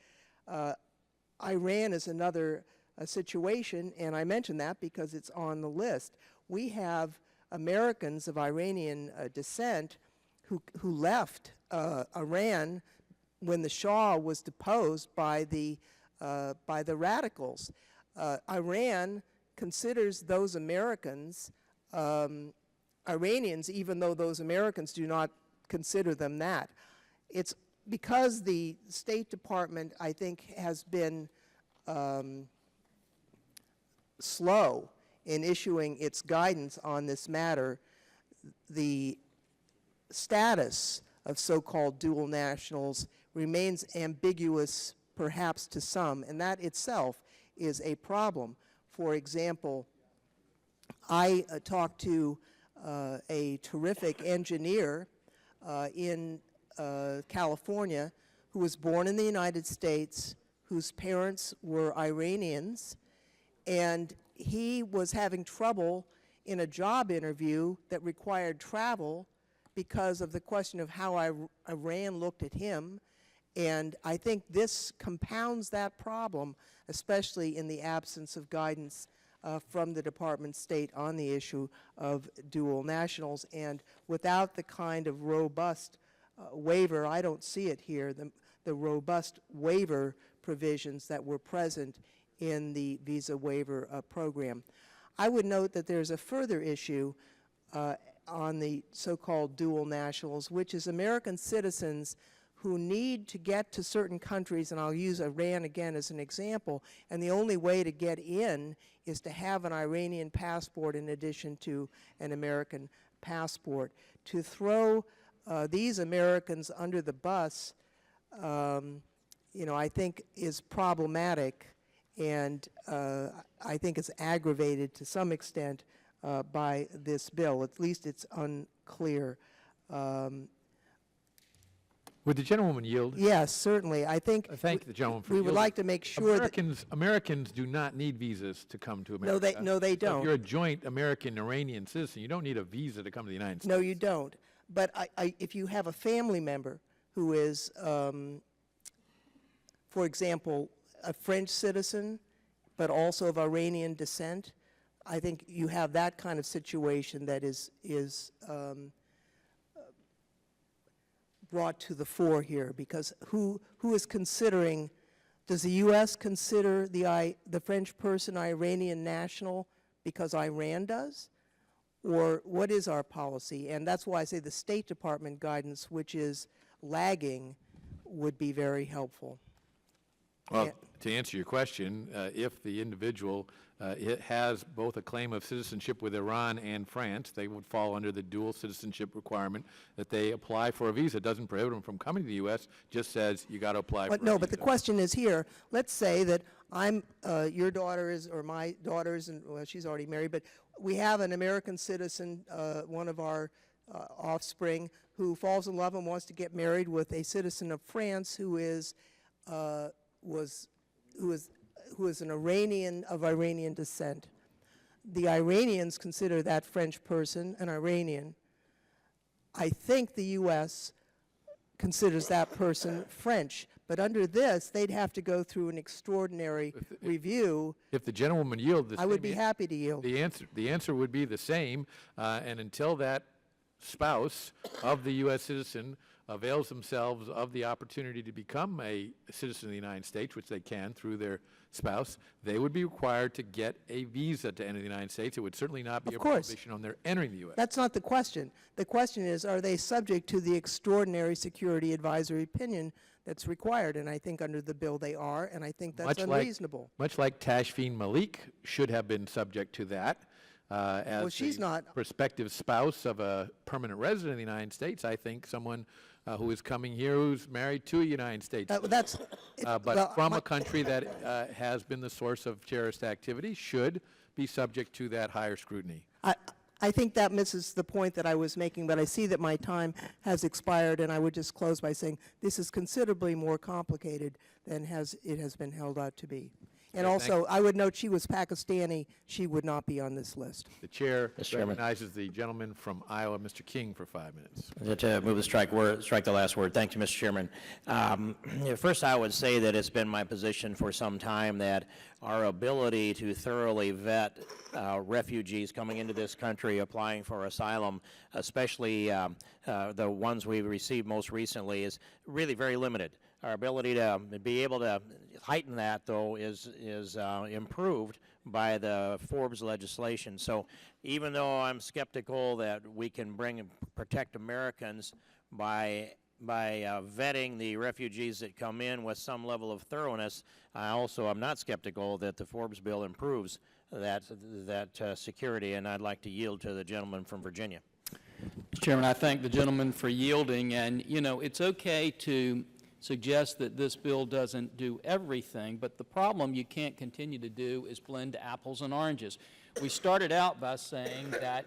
Iran is another situation, and I mention that because it's on the list. We have Americans of Iranian descent who left Iran when the Shah was deposed by the radicals. Iran considers those Americans Iranians, even though those Americans do not consider them that. It's because the State Department, I think, has been slow in issuing its guidance on this matter. The status of so-called dual nationals remains ambiguous, perhaps to some, and that itself is a problem. For example, I talked to a terrific engineer in California who was born in the United States, whose parents were Iranians, and he was having trouble in a job interview that required travel because of the question of how Iran looked at him. And I think this compounds that problem, especially in the absence of guidance from the Department of State on the issue of dual nationals. And without the kind of robust waiver, I don't see it here, the robust waiver provisions that were present in the visa waiver program. I would note that there's a further issue on the so-called dual nationals, which is American citizens who need to get to certain countries, and I'll use Iran again as an example, and the only way to get in is to have an Iranian passport in addition to an American passport. To throw these Americans under the bus, I think is problematic, and I think it's aggravated to some extent by this bill. At least it's unclear. Would the gentlewoman yield? Yes, certainly. I think Thank the gentleman for we would yielding. like to make sure that Americans do not need visas to come to America. no, they So don't. if you're a joint American-Iranian citizen, you don't need a visa to come to the United States. No, you don't. But if you have a family member who is, for example, a French citizen, but also of Iranian descent, I think you have that kind of situation that is brought to the fore here, because who is considering, does the U.S. consider the French person Iranian national because Iran does? Or what is our policy? And that's why I say the State Department guidance, which is lagging, would be very helpful. Well, to answer your question, if the individual it has both a claim of citizenship with Iran and France, they would fall under the dual citizenship requirement that they apply for a visa. It doesn't prohibit them from coming to the U.S., just says you got to apply for a visa. No, but the question is here, let's say that I'm, your daughter is, or my daughter's, and well, she's already married, but we have an American citizen, one of our offspring, who falls in love and wants to get married with a citizen of France who is an Iranian of Iranian descent. The Iranians consider that French person an Iranian. I think the U.S. considers that person French, but under this, they'd have to go through an extraordinary review. If the gentleman yield, I would be happy to yield. The answer would be the same, and until that spouse of the U.S. citizen avails themselves of the opportunity to become a citizen of the United States, which they can through their spouse, they would be required to get a visa to enter the United States. It would certainly not be a prohibition on their entering the U.S. That's not the question. The question is, are they subject to the extraordinary security advisory opinion that's required? And I think under the bill they are, and I think that's unreasonable. Much like Tashfeen Malik should have been subject to that. As she's not. Prospective spouse of a permanent resident of the United States, I think someone who is coming here who's married to a United States but from a country that has been the source of terrorist activity should be subject to that higher scrutiny. I think that misses the point that I was making, but I see that my time has expired, and I would just close by saying this is considerably more complicated than it has been held out to be. And also, I would note she was Pakistani. She would not be on this list. The chair recognizes the gentleman from Iowa, Mr. King, for 5 minutes. To move to strike the last word. Thank you, Mr. Chairman. First, I would say that it's been my position for some time that our ability to thoroughly vet refugees coming into this country applying for asylum, especially the ones we've received most recently, is really very limited. Our ability to be able to heighten that, though, is improved by the Forbes legislation. So even though I'm skeptical that we can bring and protect Americans by vetting the refugees that come in with some level of thoroughness, I also am not skeptical that the Forbes bill improves that security, and I'd like to yield to the gentleman from Virginia. Mr. Chairman, I thank the gentleman for yielding, and it's okay to suggest that this bill doesn't do everything, but the problem you can't continue to do is blend apples and oranges. We started out by saying that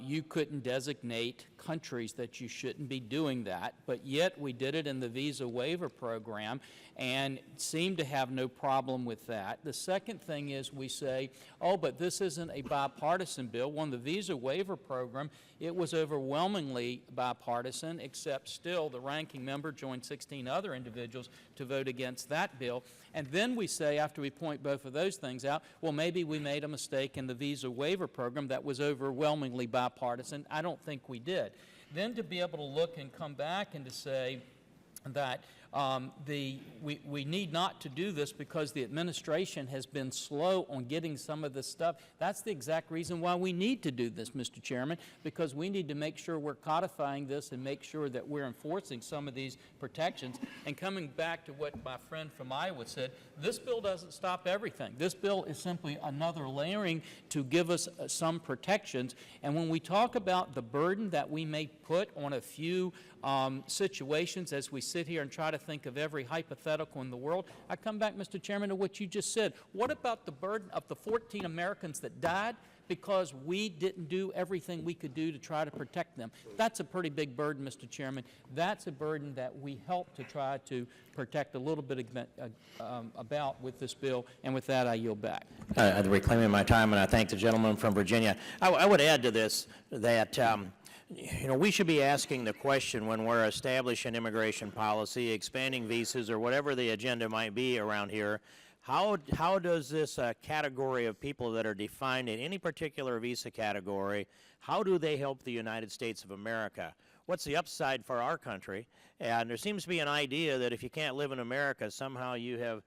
you couldn't designate countries that you shouldn't be doing that, but yet we did it in the visa waiver program and seemed to have no problem with that. The second thing is we say, oh, but this isn't a bipartisan bill. Well, in the visa waiver program, it was overwhelmingly bipartisan, except still the ranking member joined 16 other individuals to vote against that bill. And then we say, after we point both of those things out, well, maybe we made a mistake in the visa waiver program that was overwhelmingly bipartisan. I don't think we did. Then to be able to look and come back and to say that we need not to do this because the administration has been slow on getting some of this stuff. That's the exact reason why we need to do this, Mr. Chairman, because we need to make sure we're codifying this and make sure that we're enforcing some of these protections. And coming back to what my friend from Iowa said, this bill doesn't stop everything. This bill is simply another layering to give us some protections. And when we talk about the burden that we may put on a few situations as we sit here and try to think of every hypothetical in the world, I come back, Mr. Chairman, to what you just said. What about the burden of the 14 Americans that died because we didn't do everything we could do to try to protect them? That's a pretty big burden, Mr. Chairman. That's a burden that we help to try to protect a little bit about with this bill. And with that, I yield back. I'm reclaiming my time, and I thank the gentleman from Virginia. I would add to this that You know, we should be asking the question when we're establishing immigration policy, expanding visas, or whatever the agenda might be around here, how does this category of people that are defined in any particular visa category, how do they help the United States of America? What's the upside for our country? And there seems to be an idea that if you can't live in America, somehow you have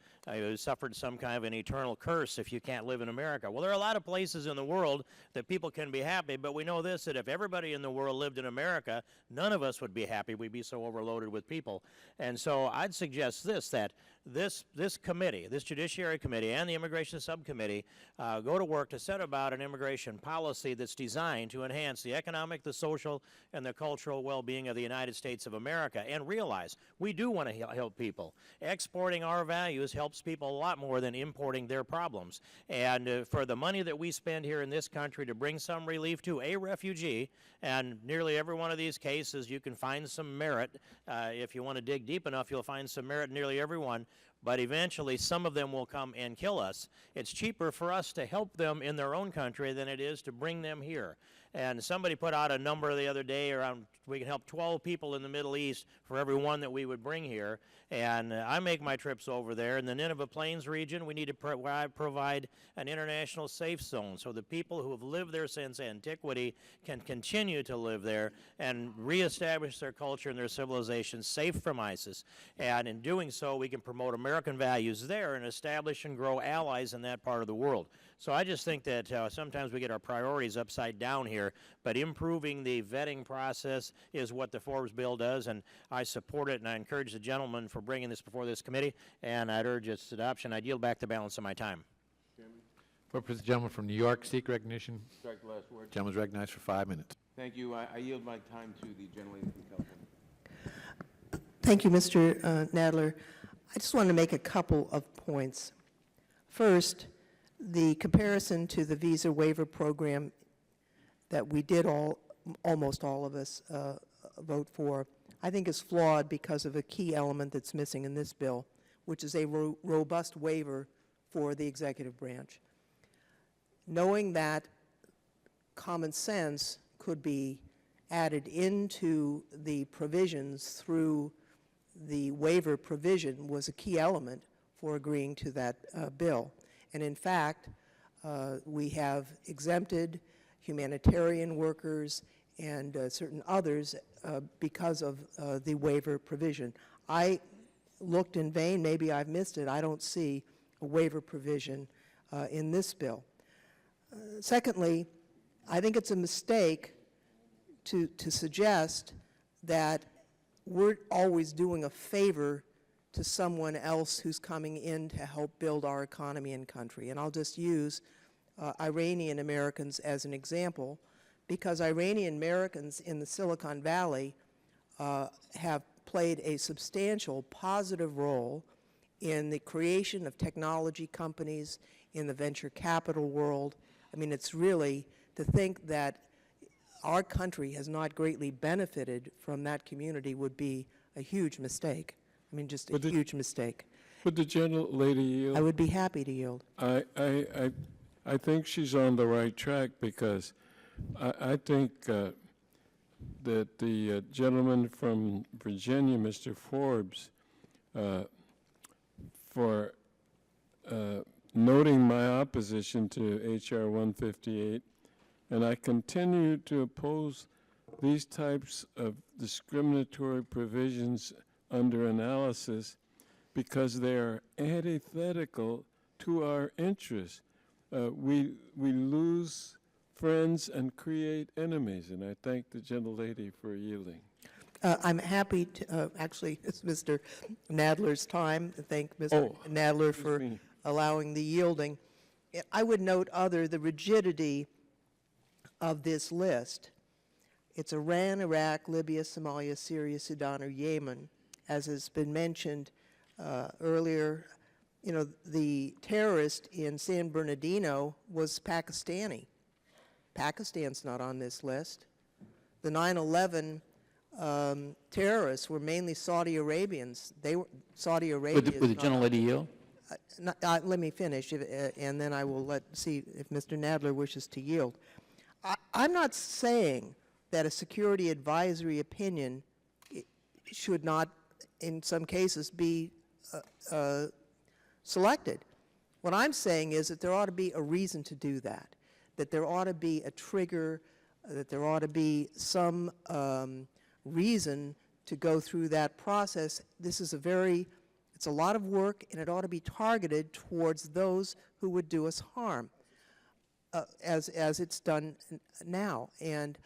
suffered some kind of an eternal curse if you can't live in America. Well, there are a lot of places in the world that people can be happy, but we know this, that if everybody in the world lived in America, none of us would be happy. We'd be so overloaded with people. And so I'd suggest this, that this committee, this Judiciary Committee and the Immigration Subcommittee go to work to set about an immigration policy that's designed to enhance the economic, the social, and the cultural well-being of the United States of America, and realize we do want to help people. Exporting our values helps people a lot more than importing their problems. And for the money that we spend here in this country to bring some relief to a refugee, and nearly every one of these cases you can find some merit. If you want to dig deep enough, you'll find some merit in nearly every one. But eventually some of them will come and kill us. It's cheaper for us to help them in their own country than it is to bring them here. And somebody put out a number the other day around we can help 12 people in the Middle East for every one that we would bring here. And I make my trips over there. In the Nineveh Plains region, we need to provide an international safe zone so the people who have lived there since antiquity can continue to live there and reestablish their culture and their civilization safe from ISIS. And in doing so, we can promote American values there and establish and grow allies in that part of the world. So I just think that sometimes we get our priorities upside down here, but improving the vetting process is what the Forbes bill does, and I support it, and I encourage the gentleman for bringing this before this committee, and I'd urge its adoption. I'd yield back the balance of my time. Purpose, the gentleman from New York, seek recognition. Strike the last word. Gentleman is recognized for 5 minutes. Thank you. I yield my time to the gentlelady from California. Thank you, Mr. Nadler. I just wanted to make a couple of points. First, the comparison to the visa waiver program that we did almost all of us vote for, I think is flawed because of a key element that's missing in this bill, which is a robust waiver for the executive branch. Knowing that common sense could be added into the provisions through the waiver provision was a key element for agreeing to that bill. And in fact, we have exempted humanitarian workers and certain others because of the waiver provision. I looked in vain, maybe I've missed it, I don't see a waiver provision in this bill. Secondly, I think it's a mistake to suggest that we're always doing a favor to someone else who's coming in to help build our economy and country. And I'll just use Iranian Americans as an example, because Iranian Americans in the Silicon Valley have played a substantial positive role in the creation of technology companies, in the venture capital world. I mean, it's really to think that our country has not greatly benefited from that community would be a huge mistake. I mean, just a huge mistake. Would the gentlelady yield? I would be happy to yield. I think she's on the right track, because I think that the gentleman from Virginia, Mr. Forbes, for noting my opposition to H.R. 158, and I continue to oppose these types of discriminatory provisions under analysis because they are antithetical to our interests. We lose friends and create enemies, and I thank the gentlelady for yielding. I'm happy to, actually, it's Mr. Nadler's time to thank Mr. Nadler for allowing the yielding. I would note the rigidity of this list. It's Iran, Iraq, Libya, Somalia, Syria, Sudan, or Yemen. As has been mentioned earlier, you know, the terrorist in San Bernardino was Pakistani. Pakistan's not on this list. The 9/11 terrorists were mainly Saudi Arabians. Saudi Arabia. Would the gentlelady yield? Let me finish, and then I will see if Mr. Nadler wishes to yield. I'm not saying that a security advisory opinion should not, in some cases, be selected. What I'm saying is that there ought to be a reason to do that, that there ought to be a trigger, that there ought to be some reason to go through that process. This is it's a lot of work, and it ought to be targeted towards those who would do us harm, as it's done now. And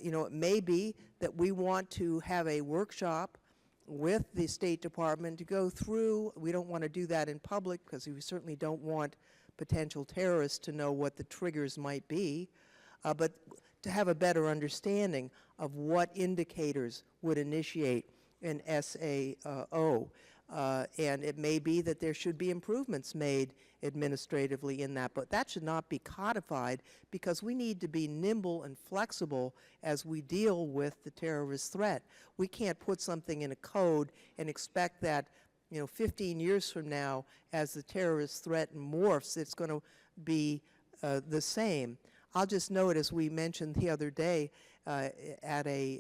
you know, it may be that we want to have a workshop with the State Department to go through. We don't want to do that in public because we certainly don't want potential terrorists to know what the triggers might be, but to have a better understanding of what indicators would initiate an SAO. And it may be that there should be improvements made administratively in that, but that should not be codified, because we need to be nimble and flexible as we deal with the terrorist threat. We can't put something in a code and expect that, you know, 15 years from now, as the terrorist threat morphs, it's going to be the same. I'll just note, as we mentioned the other day at a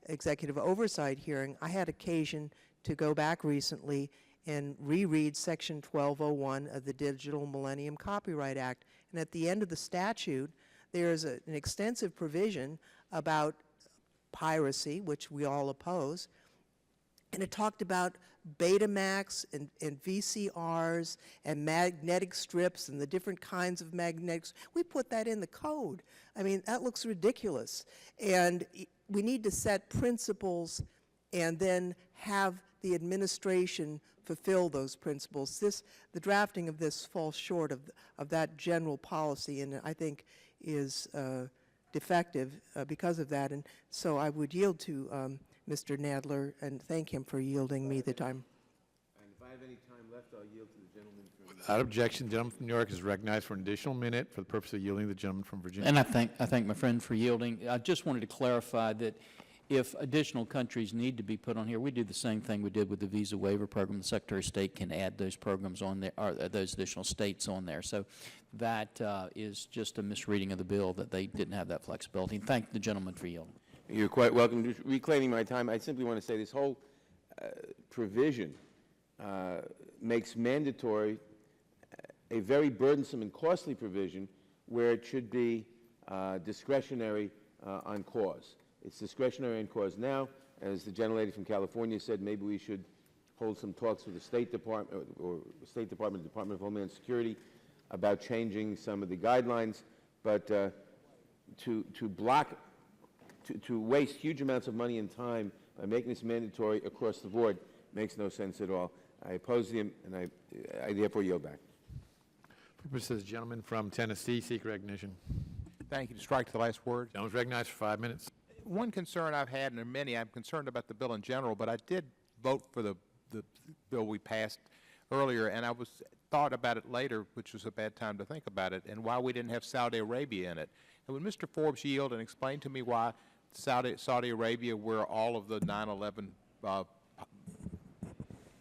executive oversight hearing, I had occasion to go back recently and reread Section 1201 of the Digital Millennium Copyright Act. And at the end of the statute, there's an extensive provision about piracy, which we all oppose, and it talked about Betamax and VCRs and magnetic strips and the different kinds of magnetics. We put that in the code. I mean, that looks ridiculous. And we need to set principles and then have the administration fulfill those principles. The drafting of this falls short of that general policy, and I think is defective because of that. And so I would yield to Mr. Nadler and thank him for yielding me the time. And if I have any time left, I'll yield to the gentleman from... Without objection, the gentleman from New York is recognized for an additional minute for the purpose of yielding to the gentleman from Virginia. And I thank my friend for yielding. I just wanted to clarify that if additional countries need to be put on here, we do the same thing we did with the visa waiver program. The Secretary of State can add those programs on there, or those additional states on there. So that is just a misreading of the bill, that they didn't have that flexibility. And thank the gentleman for yielding. You're quite welcome. Just reclaiming my time, I simply want to say this whole provision makes mandatory a very burdensome and costly provision where it should be discretionary on cause. It's discretionary on cause now. As the gentlelady from California said, maybe we should hold some talks with the State Department or State Department, Department of Homeland Security about changing some of the guidelines, but to waste huge amounts of money and time by making this mandatory across the board makes no sense at all. I oppose the, and I therefore yield back. Purposes, gentleman from Tennessee, seek recognition. Thank you. To strike the last word. Gentleman's recognized for 5 minutes. One concern I've had, and there are many, I'm concerned about the bill in general, but I did vote for the bill we passed earlier, and I thought about it later, which was a bad time to think about it, and why we didn't have Saudi Arabia in it. And when Mr. Forbes yield and explain to me why Saudi Arabia, where all of the 9/11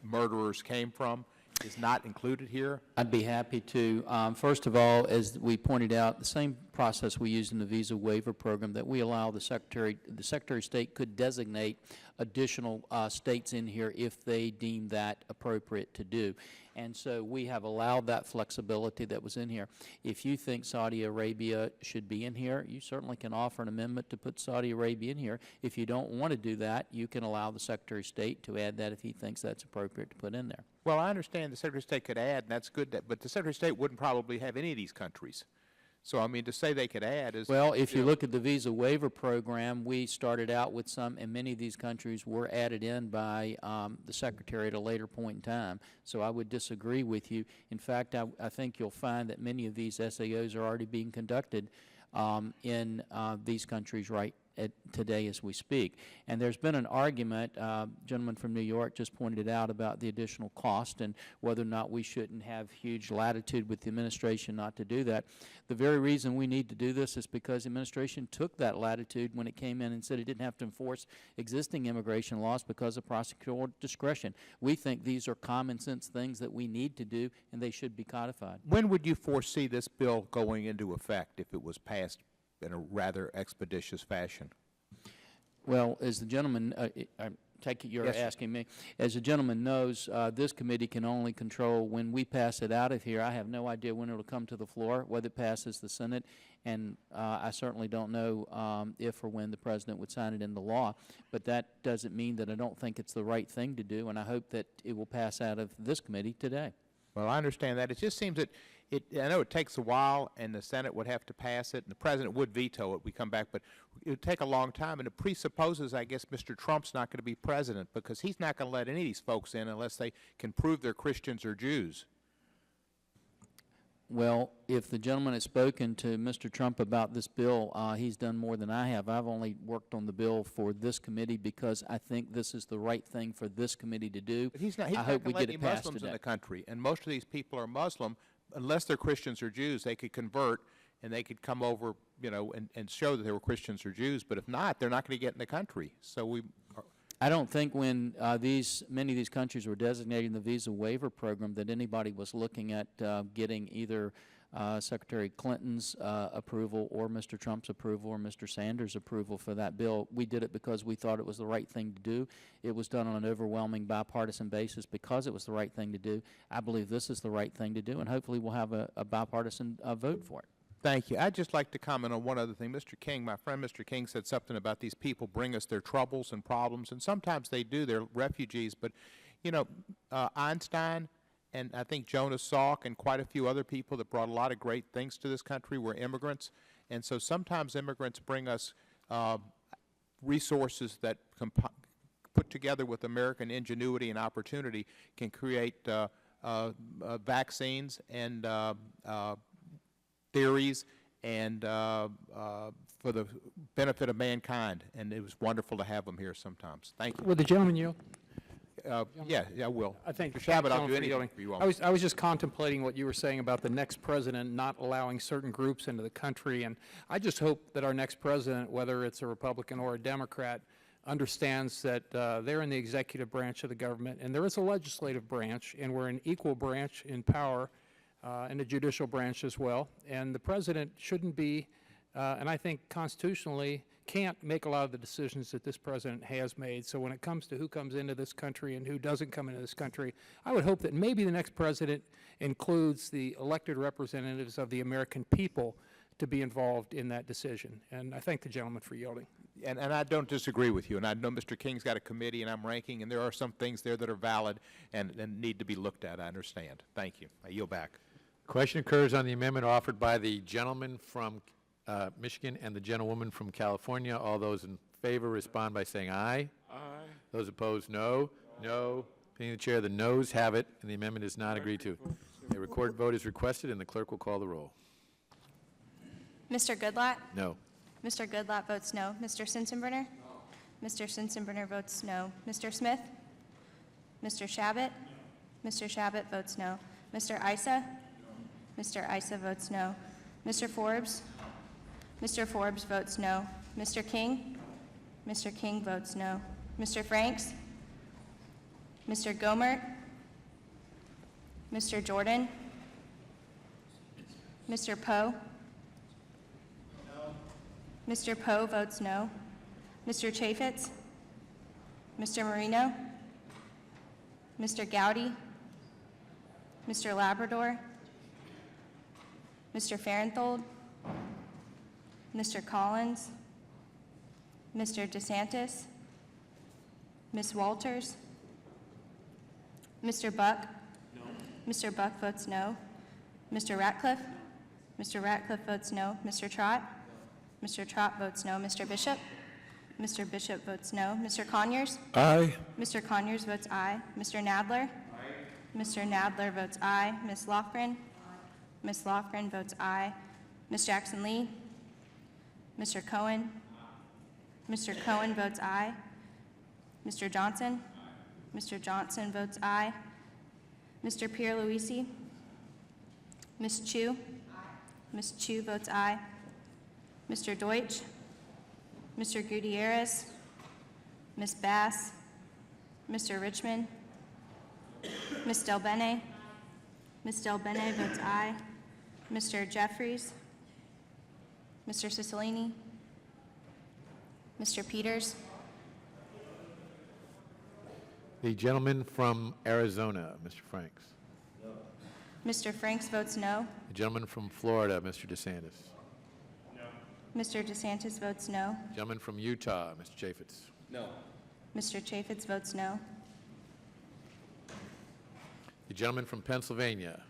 murderers came from, is not included here? I'd be happy to. First of all, as we pointed out, the same process we used in the visa waiver program, that we allow the Secretary of State could designate additional states in here if they deem that appropriate to do. And so we have allowed that flexibility that was in here. If you think Saudi Arabia should be in here, you certainly can offer an amendment to put Saudi Arabia in here. If you don't want to do that, you can allow the Secretary of State to add that if he thinks that's appropriate to put in there. Well, I understand the Secretary of State could add, and that's good, but the Secretary of State wouldn't probably have any of these countries. So, I mean, to say they could add is... Well, if you look at the visa waiver program, we started out with some, and many of these countries were added in by the Secretary at a later point in time. So I would disagree with you. In fact, I think you'll find that many of these SAOs are already being conducted in these countries right today as we speak. And there's been an argument, gentleman from New York just pointed it out, about the additional cost and whether or not we shouldn't have huge latitude with the administration not to do that. The very reason we need to do this is because the administration took that latitude when it came in and said it didn't have to enforce existing immigration laws because of prosecutorial discretion. We think these are common sense things that we need to do, and they should be codified. When would you foresee this bill going into effect if it was passed in a rather expeditious fashion. Well, as the gentleman, I take it you're Yes, sir. asking me, as the gentleman knows, this committee can only control when we pass it out of here. I have no idea when it'll come to the floor, whether it passes the Senate, and I certainly don't know if or when the president would sign it into law. But that doesn't mean that I don't think it's the right thing to do, and I hope that it will pass out of this committee today. Well, I understand that. It just seems that I know it takes a while, and the Senate would have to pass it, and the president would veto it. We come back, but it would take a long time, and it presupposes, I guess, Mr. Trump's not going to be president because he's not going to let any of these folks in unless they can prove they're Christians or Jews. Well, if the gentleman has spoken to Mr. Trump about this bill, he's done more than I have. I've only worked on the bill for this committee because I think this is the right thing for this committee to do. But he's not I going hope to we let get any it passed Muslims in today. the country, and most of these people are Muslim. Unless they're Christians or Jews, they could convert, and they could come over, you know, and show that they were Christians or Jews. But if not, they're not going to get in the country. So I don't think when many of these countries were designating the visa waiver program that anybody was looking at getting either Secretary Clinton's approval or Mr. Trump's approval or Mr. Sanders' approval for that bill. We did it because we thought it was the right thing to do. It was done on an overwhelming bipartisan basis because it was the right thing to do. I believe this is the right thing to do, and hopefully we'll have a bipartisan vote for it. thank you. I'd just like to comment on one other thing. Mr. King, my friend Mr. King said something about these people bring us their troubles and problems, and sometimes they do. They're refugees. But, you know, Einstein and I think Jonas Salk and quite a few other people that brought a lot of great things to this country were immigrants. And so sometimes immigrants bring us resources that put together with American ingenuity and opportunity can create vaccines and theories and for the benefit of mankind. And it was wonderful to have them here sometimes. Thank you. Would the gentleman yield? Yeah, I will. I think Mr. Shabbat, I'll do anything for you all. I was just contemplating what you were saying about the next president not allowing certain groups into the country, and I just hope that our next president, whether it's a Republican or a Democrat, understands that they're in the executive branch of the government, and there is a legislative branch, and we're an equal branch in power, and the judicial branch as well. And the president shouldn't be, and I think constitutionally, can't make a lot of the decisions that this president has made. So when it comes to who comes into this country and who doesn't come into this country, I would hope that maybe the next president includes the elected representatives of the American people to be involved in that decision. And I thank the gentleman for yielding. And I don't disagree with you. And I know Mr. King's got a committee and I'm ranking, and there are some things there that are valid and need to be looked at. I understand. Thank you. I yield back. Question occurs on the amendment offered by the gentleman from Michigan and the gentlewoman from California. All those in favor respond by saying aye. Aye. Those opposed, no. No. Being the chair, the noes have it, and the amendment is not agreed to. A recorded vote is requested, and the clerk will call the roll. Mr. Goodlatte? No. Mr. Goodlatte votes no. Mr. Sensenbrenner? No. Mr. Sensenbrenner votes no. Mr. Smith? Mr. Shabbat? No. Mr. Shabbat votes no. Mr. Issa? No. Mr. Issa votes no. Mr. Forbes? Mr. Forbes votes no. Mr. King? Mr. King votes no. Mr. Franks? Mr. Gomert? Mr. Jordan? Mr. Poe? Mr. Poe votes no. Mr. Chaffetz? Mr. Marino? Mr. Gowdy? Mr. Labrador? Mr. Farenthold? Mr. Collins? Mr. DeSantis? Ms. Walters? Mr. Buck? No. Mr. Buck votes no. Mr. Ratcliffe? Mr. Ratcliffe votes no. Mr. Trott? No. Mr. Trott votes no. Mr. Bishop? Mr. Bishop votes no. Mr. Conyers? Aye. Mr. Conyers votes aye. Mr. Nadler? Aye. Mr. Nadler votes aye. Ms. Lofgren? Aye. Ms. Lofgren votes aye. Ms. Jackson Lee? Mr. Cohen? Aye. Mr. Cohen votes aye. Mr. Johnson? Aye. Mr. Johnson votes aye. Mr. Pierluisi? Ms. Chu? Aye. Ms. Chu votes aye. Mr. Deutsch? Mr. Gutierrez? Ms. Bass? Mr. Richmond? Ms. Del Bene? Ms. Del Bene votes aye. Mr. Jeffries? Mr. Cicilline? Mr. Peters? The gentleman from Arizona, Mr. Franks. Mr. Franks votes no. The gentleman from Florida, Mr. DeSantis. Mr. DeSantis votes no. Gentleman from Utah, Mr. Chaffetz. Mr. Chaffetz votes no. The gentleman from Pennsylvania.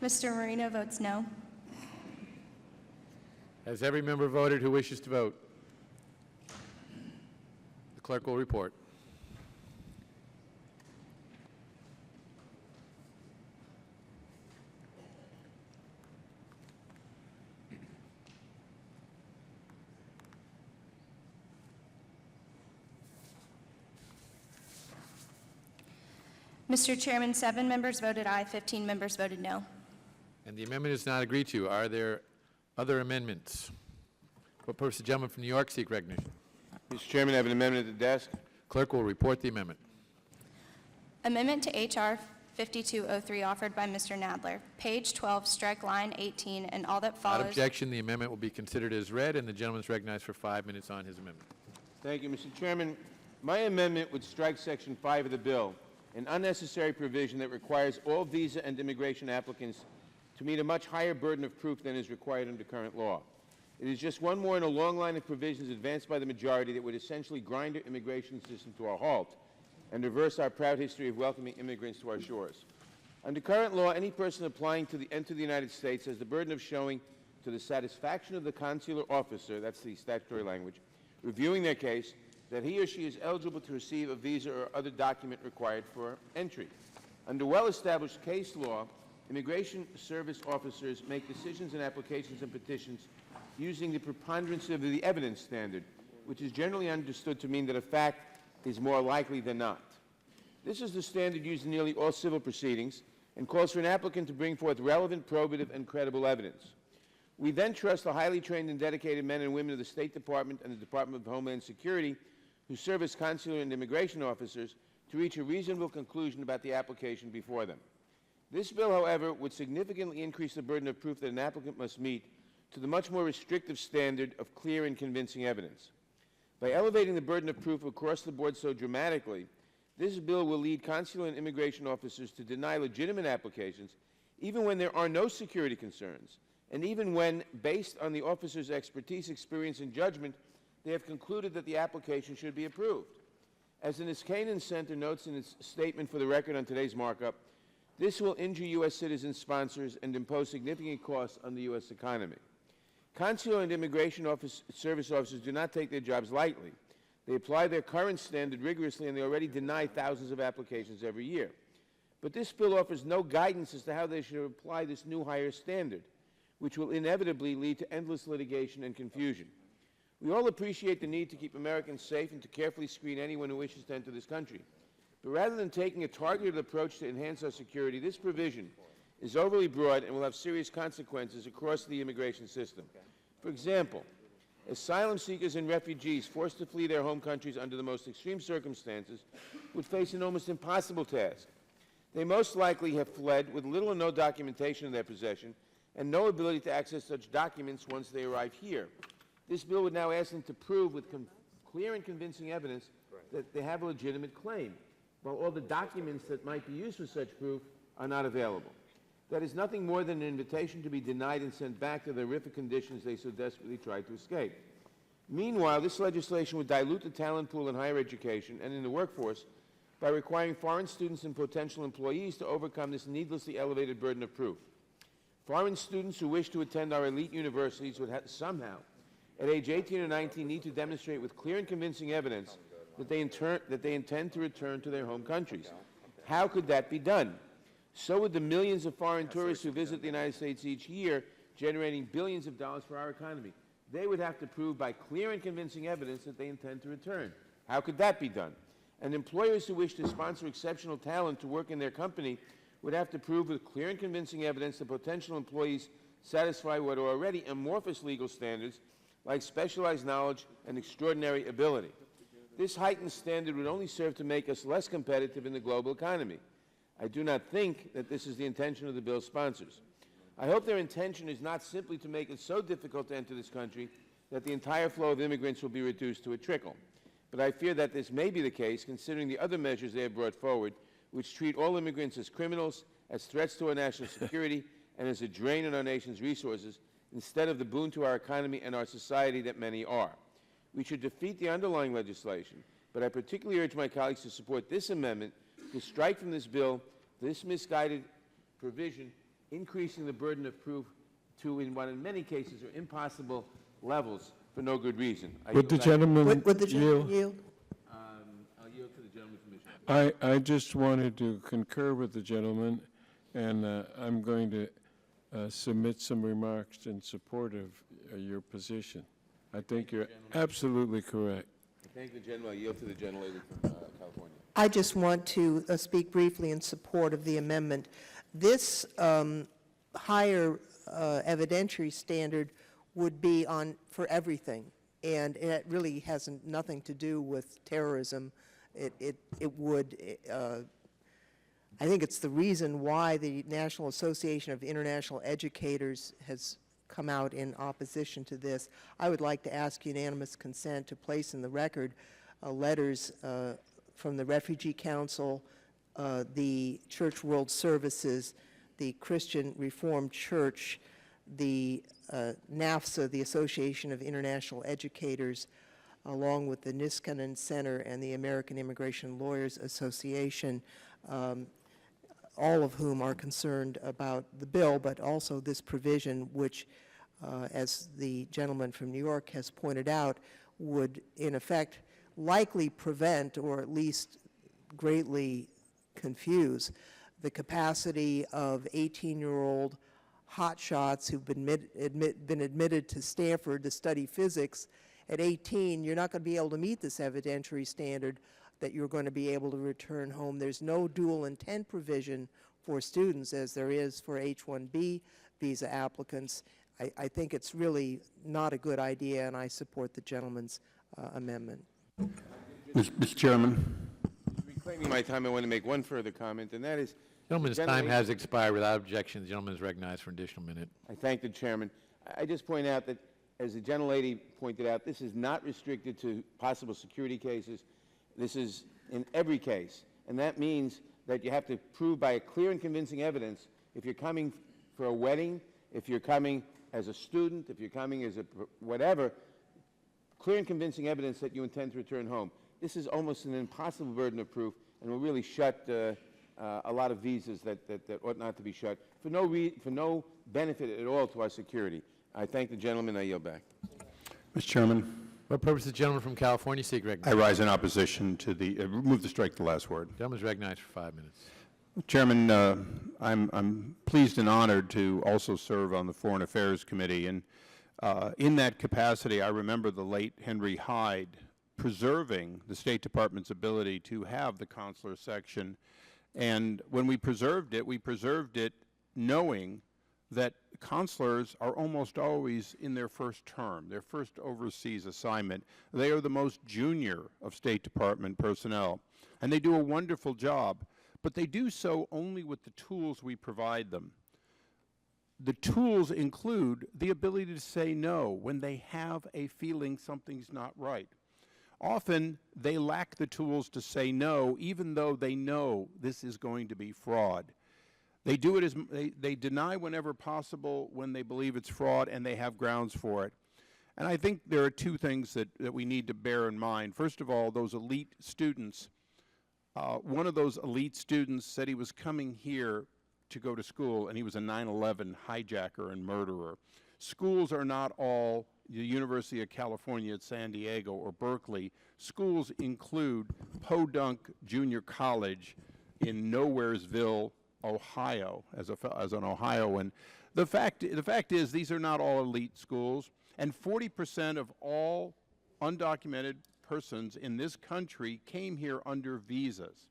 Mr. Marino votes no. Has every member voted who wishes to vote? The clerk will report. Mr. Chairman, 7 members voted aye, 15 members voted no. And the amendment is not agreed to. Are there other amendments? For purpose, the gentleman from New York seek recognition. Mr. Chairman, I have an amendment at the desk. Clerk will report the amendment. Amendment to H.R. 5203 offered by Mr. Nadler. Page 12, strike line 18, and all that Without follows. objection, the amendment will be considered as read, and the gentleman is recognized for 5 minutes on his amendment. Thank you, Mr. Chairman. My amendment would strike Section 5 of the bill, an unnecessary provision that requires all visa and immigration applicants to meet a much higher burden of proof than is required under current law. It is just one more in a long line of provisions advanced by the majority that would essentially grind our immigration system to a halt and reverse our proud history of welcoming immigrants to our shores. Under current law, any person applying to enter the United States has the burden of showing to the satisfaction of the consular officer, that's the statutory language, reviewing their case, that he or she is eligible to receive a visa or other document required for entry. Under well-established case law, immigration service officers make decisions and applications and petitions using the preponderance of the evidence standard, which is generally understood to mean that a fact is more likely than not. This is the standard used in nearly all civil proceedings and calls for an applicant to bring forth relevant, probative, and credible evidence. We then trust the highly trained and dedicated men and women of the State Department and the Department of Homeland Security who serve as consular and immigration officers to reach a reasonable conclusion about the application before them. This bill, however, would significantly increase the burden of proof that an applicant must meet to the much more restrictive standard of clear and convincing evidence. By elevating the burden of proof across the board so dramatically, this bill will lead consular and immigration officers to deny legitimate applications even when there are no security concerns, and even when, based on the officer's expertise, experience, and judgment, they have concluded that the application should be approved. As the Niskanen Center notes in its statement for the record on today's markup, this will injure U.S. citizen sponsors and impose significant costs on the U.S. economy. Consular and immigration service officers do not take their jobs lightly. They apply their current standard rigorously, and they already deny thousands of applications every year. But this bill offers no guidance as to how they should apply this new higher standard, which will inevitably lead to endless litigation and confusion. We all appreciate the need to keep Americans safe and to carefully screen anyone who wishes to enter this country. But rather than taking a targeted approach to enhance our security, this provision is overly broad and will have serious consequences across the immigration system. For example, asylum seekers and refugees forced to flee their home countries under the most extreme circumstances would face an almost impossible task. They most likely have fled with little or no documentation in their possession and no ability to access such documents once they arrive here. This bill would now ask them to prove with clear and convincing evidence that they have a legitimate claim, while all the documents that might be used for such proof are not available. That is nothing more than an invitation to be denied and sent back to the horrific conditions they so desperately tried to escape. Meanwhile, this legislation would dilute the talent pool in higher education and in the workforce by requiring foreign students and potential employees to overcome this needlessly elevated burden of proof. Foreign students who wish to attend our elite universities would somehow, at age 18 or 19, need to demonstrate with clear and convincing evidence that they intend to return to their home countries. How could that be done? So would the millions of foreign tourists who visit the United States each year, generating billions of dollars for our economy. They would have to prove by clear and convincing evidence that they intend to return. How could that be done? And employers who wish to sponsor exceptional talent to work in their company would have to prove with clear and convincing evidence that potential employees satisfy what are already amorphous legal standards like specialized knowledge and extraordinary ability. This heightened standard would only serve to make us less competitive in the global economy. I do not think that this is the intention of the bill's sponsors. I hope their intention is not simply to make it so difficult to enter this country that the entire flow of immigrants will be reduced to a trickle. But I fear that this may be the case, considering the other measures they have brought forward, which treat all immigrants as criminals, as threats to our national security, and as a drain on our nation's resources, instead of the boon to our economy and our society that many are. We should defeat the underlying legislation, but I particularly urge my colleagues to support this amendment to strike from this bill this misguided provision, increasing the burden of proof to, in what in many cases are impossible levels for no good reason. Would the gentleman Would the gentleman yield? yield? I'll yield to the gentleman's permission. I just wanted to concur with the gentleman, and I'm going to submit some remarks in support of your position. I think you're absolutely correct. I thank the gentleman. I yield to the gentlelady from California. I just want to speak briefly in support of the amendment. This higher evidentiary standard would be on for everything, and it really has nothing to do with terrorism. It would, I think it's the reason why the National Association of International Educators has come out in opposition to this. I would like to ask unanimous consent to place in the record letters from the Refugee Council, the Church World Services, the Christian Reformed Church, the NAFSA, the Association of International Educators, along with the Niskanen Center and the American Immigration Lawyers Association, all of whom are concerned about the bill, but also this provision, which, as the gentleman from New York has pointed out, would in effect likely prevent, or at least greatly confuse, the capacity of 18-year-old hotshots who've been admitted to Stanford to study physics. At 18, you're not going to be able to meet this evidentiary standard that you're going to be able to return home. There's no dual intent provision for students as there is for H-1B visa applicants. I think it's really not a good idea, and I support the gentleman's amendment. Mr. Chairman. Reclaiming my time, I want to make one further comment, and that is... Gentleman's time has expired. Without objection, the gentleman is recognized for an additional minute. I thank the chairman. I just point out that, as the gentlelady pointed out, this is not restricted to possible security cases. This is in every case, and that means that you have to prove by a clear and convincing evidence if you're coming for a wedding, if you're coming as a student, if you're coming as a whatever, clear and convincing evidence that you intend to return home. This is almost an impossible burden of proof, and will really shut a lot of visas that ought not to be shut for no benefit at all to our security. I thank the gentleman. I yield back. Mr. Chairman. What purpose does the gentleman from California seek I recognition? rise in opposition to the, move to strike the last word. The gentleman is recognized for 5 minutes. Chairman, I'm pleased and honored to also serve on the Foreign Affairs Committee, and in that capacity, I remember the late Henry Hyde preserving the State Department's ability to have the consular section. And when we preserved it knowing that consulars are almost always in their first term, their first overseas assignment. They are the most junior of State Department personnel, and they do a wonderful job, but they do so only with the tools we provide them. The tools include the ability to say no when they have a feeling something's not right. Often, they lack the tools to say no, even though they know this is going to be fraud. They do it as they deny whenever possible when they believe it's fraud, and they have grounds for it. And I think there are two things that we need to bear in mind. First of all, those elite students. One of those elite students said he was coming here to go to school, and he was a 9/11 hijacker and murderer. Schools are not all the University of California at San Diego or Berkeley. Schools include Podunk Junior College in Nowheresville, Ohio, as an Ohioan. The fact is, these are not all elite schools, and 40% of all undocumented persons in this country came here under visas.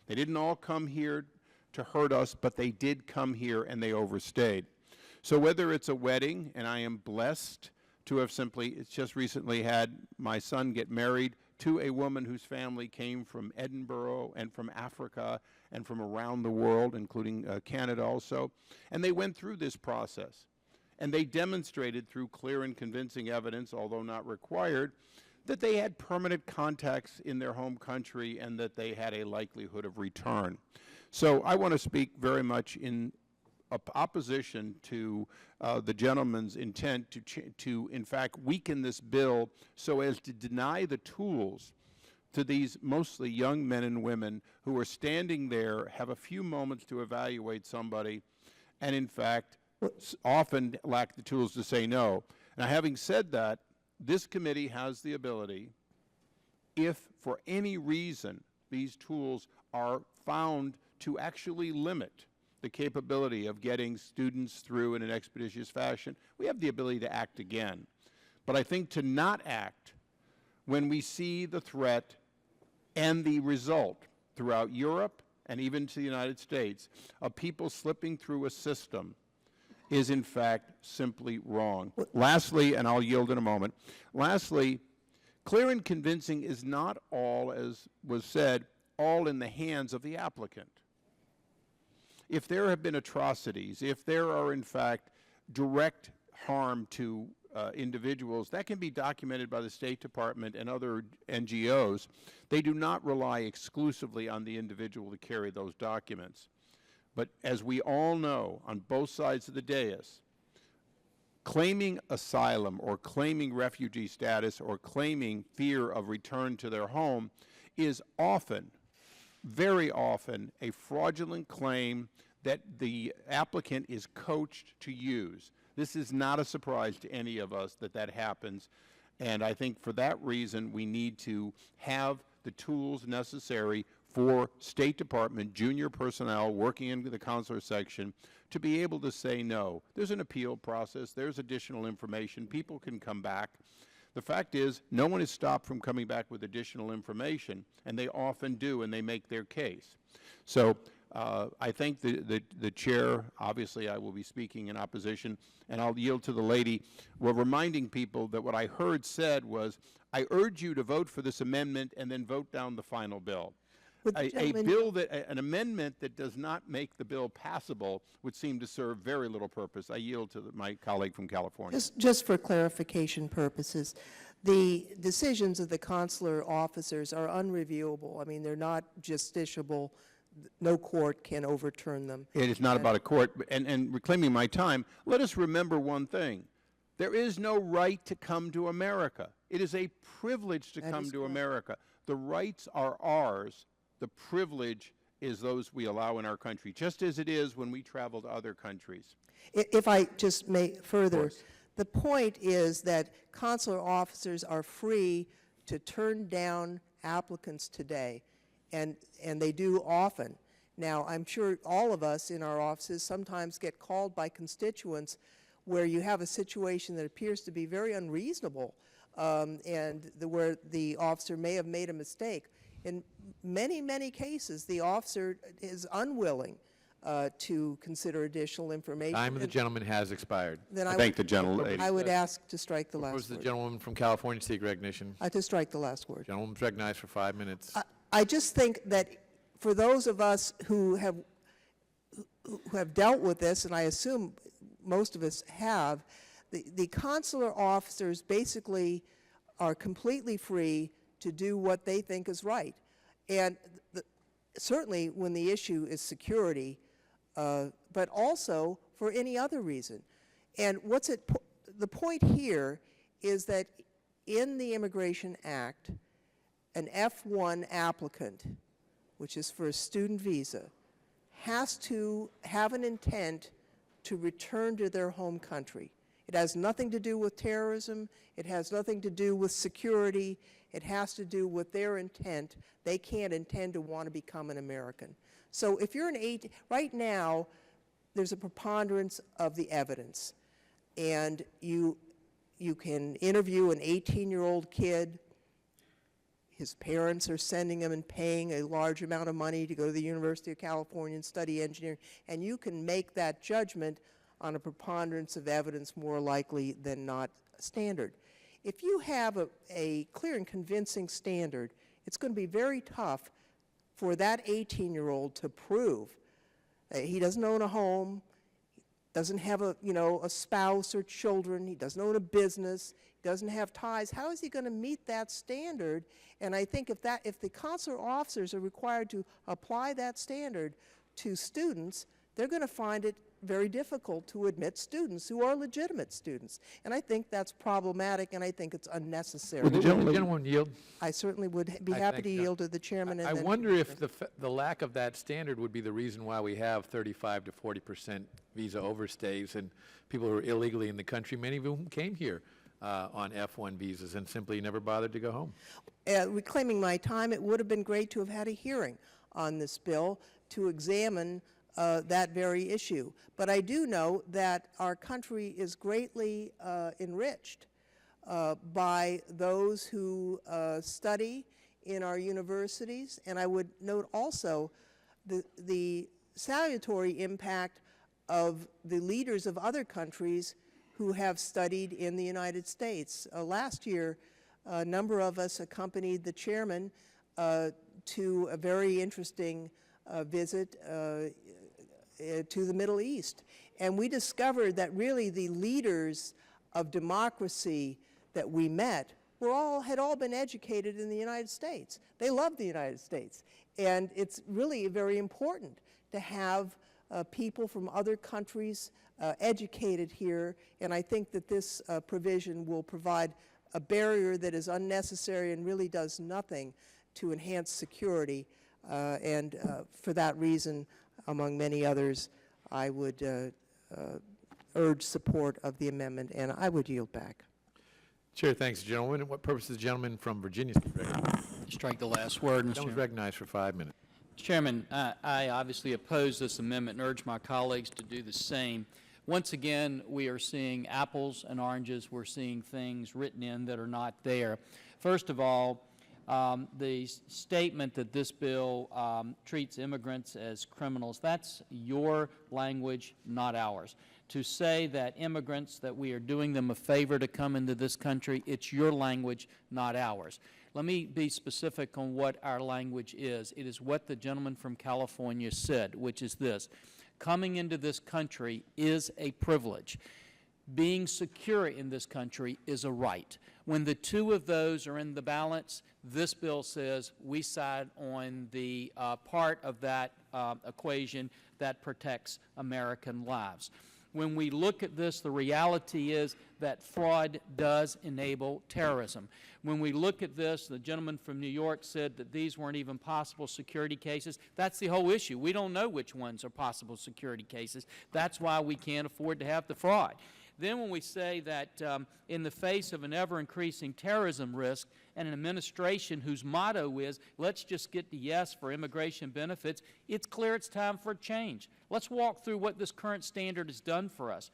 They didn't all come here to hurt us, but they did come here and they overstayed. So whether it's a wedding, and I am blessed to have just recently had my son get married to a woman whose family came from Edinburgh and from Africa and from around the world, including Canada also. And they went through this process. And they demonstrated through clear and convincing evidence, although not required, that they had permanent contacts in their home country and that they had a likelihood of return. So I want to speak very much in opposition to the gentleman's intent to in fact weaken this bill so as to deny the tools to these mostly young men and women who are standing there, have a few moments to evaluate somebody, and in fact often lack the tools to say no. Now, having said that, this committee has the ability, if for any reason these tools are found to actually limit the capability of getting students through in an expeditious fashion, we have the ability to act again. But I think to not act when we see the threat and the result throughout Europe and even to the United States of people slipping through a system is in fact simply wrong. Lastly, and I'll yield in a moment, lastly, clear and convincing is not all, as was said, all in the hands of the applicant. If there have been atrocities, if there are in fact direct harm to individuals, that can be documented by the State Department and other NGOs. They do not rely exclusively on the individual to carry those documents. But as we all know, on both sides of the dais, claiming asylum or claiming refugee status or claiming fear of return to their home is often, very often, a fraudulent claim that the applicant is coached to use. This is not a surprise to any of us that that happens, and I think for that reason we need to have the tools necessary for State Department junior personnel working in the consular section to be able to say no. There's an appeal process, there's additional information, people can come back. The fact is, no one is stopped from coming back with additional information, and they often do, and they make their case. So I think the chair, obviously I will be speaking in opposition, and I'll yield to the lady, while reminding people that what I heard said was, I urge you to vote for this amendment and then vote down the final bill. An amendment that does not make the bill passable would seem to serve very little purpose. I yield to my colleague from California. Just for clarification purposes, the decisions of the consular officers are unreviewable. I mean, they're not justiciable. No court can overturn them. It is not about a court. And reclaiming my time, let us remember one thing. There is no right to come to America. It is a privilege to come to America. The rights are ours. The privilege is those we allow in our country, just as it is when we travel to other countries. If I just may further, the point is that consular officers are free to turn down applicants today, and they do often. Now, I'm sure all of us in our offices sometimes get called by constituents where you have a situation that appears to be very unreasonable, where the officer may have made a mistake. In many, many cases, the officer is unwilling to consider additional information. Time of the gentleman has expired. Then I thank the gentlelady. I would ask to strike the last word. Was the gentlewoman from California seek recognition? To strike the last word. Gentlewoman's recognized for 5 minutes. I just think that for those of us who have dealt with this, and I assume most of us have, the consular officers basically are completely free to do what they think is right. And certainly when the issue is security, but also for any other reason. And the point here is that in the Immigration Act, an F1 applicant, which is for a student visa, has to have an intent to return to their home country. It has nothing to do with terrorism. It has nothing to do with security. It has to do with their intent. They can't intend to want to become an American. So if you're right now, there's a preponderance of the evidence. And you can interview an 18-year-old kid. His parents are sending him and paying a large amount of money to go to the University of California and study engineering. And you can make that judgment on a preponderance of evidence more likely than not standard. If you have a clear and convincing standard, it's going to be very tough for that 18-year-old to prove that he doesn't own a home, doesn't have a spouse or children, he doesn't own a business, he doesn't have ties. How is he going to meet that standard? And I think if the consular officers are required to apply that standard to students, they're going to find it very difficult to admit students who are legitimate students. And I think that's problematic, and I think it's unnecessary. Would the gentleman yield? I certainly would be happy to yield to the chairman. I wonder if the lack of that standard would be the reason why we have 35 to 40% visa overstays and people who are illegally in the country, many of whom came here on F-1 visas and simply never bothered to go home. Reclaiming my time, it would have been great to have had a hearing on this bill to examine that very issue. But I do know that our country is greatly enriched by those who study in our universities, and I would note also the salutary impact of the leaders of other countries who have studied in the United States. Last year, a number of us accompanied the chairman to a very interesting visit to the Middle East. And we discovered that really the leaders of democracy that we met had all been educated in the United States. They loved the United States. And it's really very important to have people from other countries educated here. And I think that this provision will provide a barrier that is unnecessary and really does nothing to enhance security. And for that reason, among many others, I would urge support of the amendment, and I would yield back. Chair thanks the gentleman. What purpose is the gentleman from Virginia speak? Strike the last word, Mr. The gentleman is recognized for 5 minutes. Mr. Chairman, I obviously oppose this amendment and urge my colleagues to do the same. Once again, we are seeing apples and oranges. We're seeing things written in that are not there. First of all, the statement that this bill treats immigrants as criminals, that's your language, not ours. To say that immigrants, that we are doing them a favor to come into this country, it's your language, not ours. Let me be specific on what our language is. It is what the gentleman from California said, which is this: coming into this country is a privilege. Being secure in this country is a right. When the two of those are in the balance, this bill says we side on the part of that equation that protects American lives. When we look at this, the reality is that fraud does enable terrorism. When we look at this, the gentleman from New York said that these weren't even possible security cases. That's the whole issue. We don't know which ones are possible security cases. That's why we can't afford to have the fraud. Then when we say that in the face of an ever-increasing terrorism risk and an administration whose motto is, let's just get to yes for immigration benefits, it's clear it's time for a change. Let's walk through what this current standard has done for us.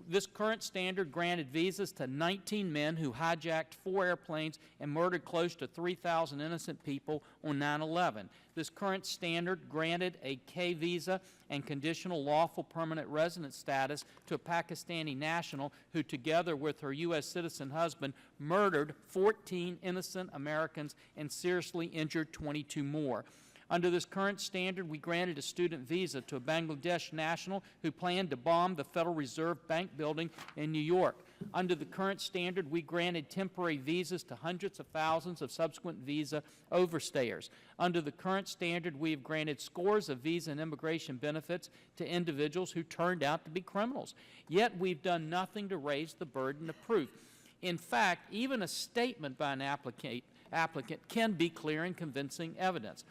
This current standard granted visas to 19 men who hijacked 4 airplanes and murdered close to 3,000 innocent people on 9/11. This current standard granted a K visa and conditional lawful permanent resident status to a Pakistani national who, together with her U.S. citizen husband, murdered 14 innocent Americans and seriously injured 22 more. Under this current standard, we granted a student visa to a Bangladesh national who planned to bomb the Federal Reserve Bank building in New York. Under the current standard, we granted temporary visas to hundreds of thousands of subsequent visa overstayers. Under the current standard, we have granted scores of visa and immigration benefits to individuals who turned out to be criminals. Yet we've done nothing to raise the burden of proof. In fact, even a statement by an applicant can be clear and convincing evidence.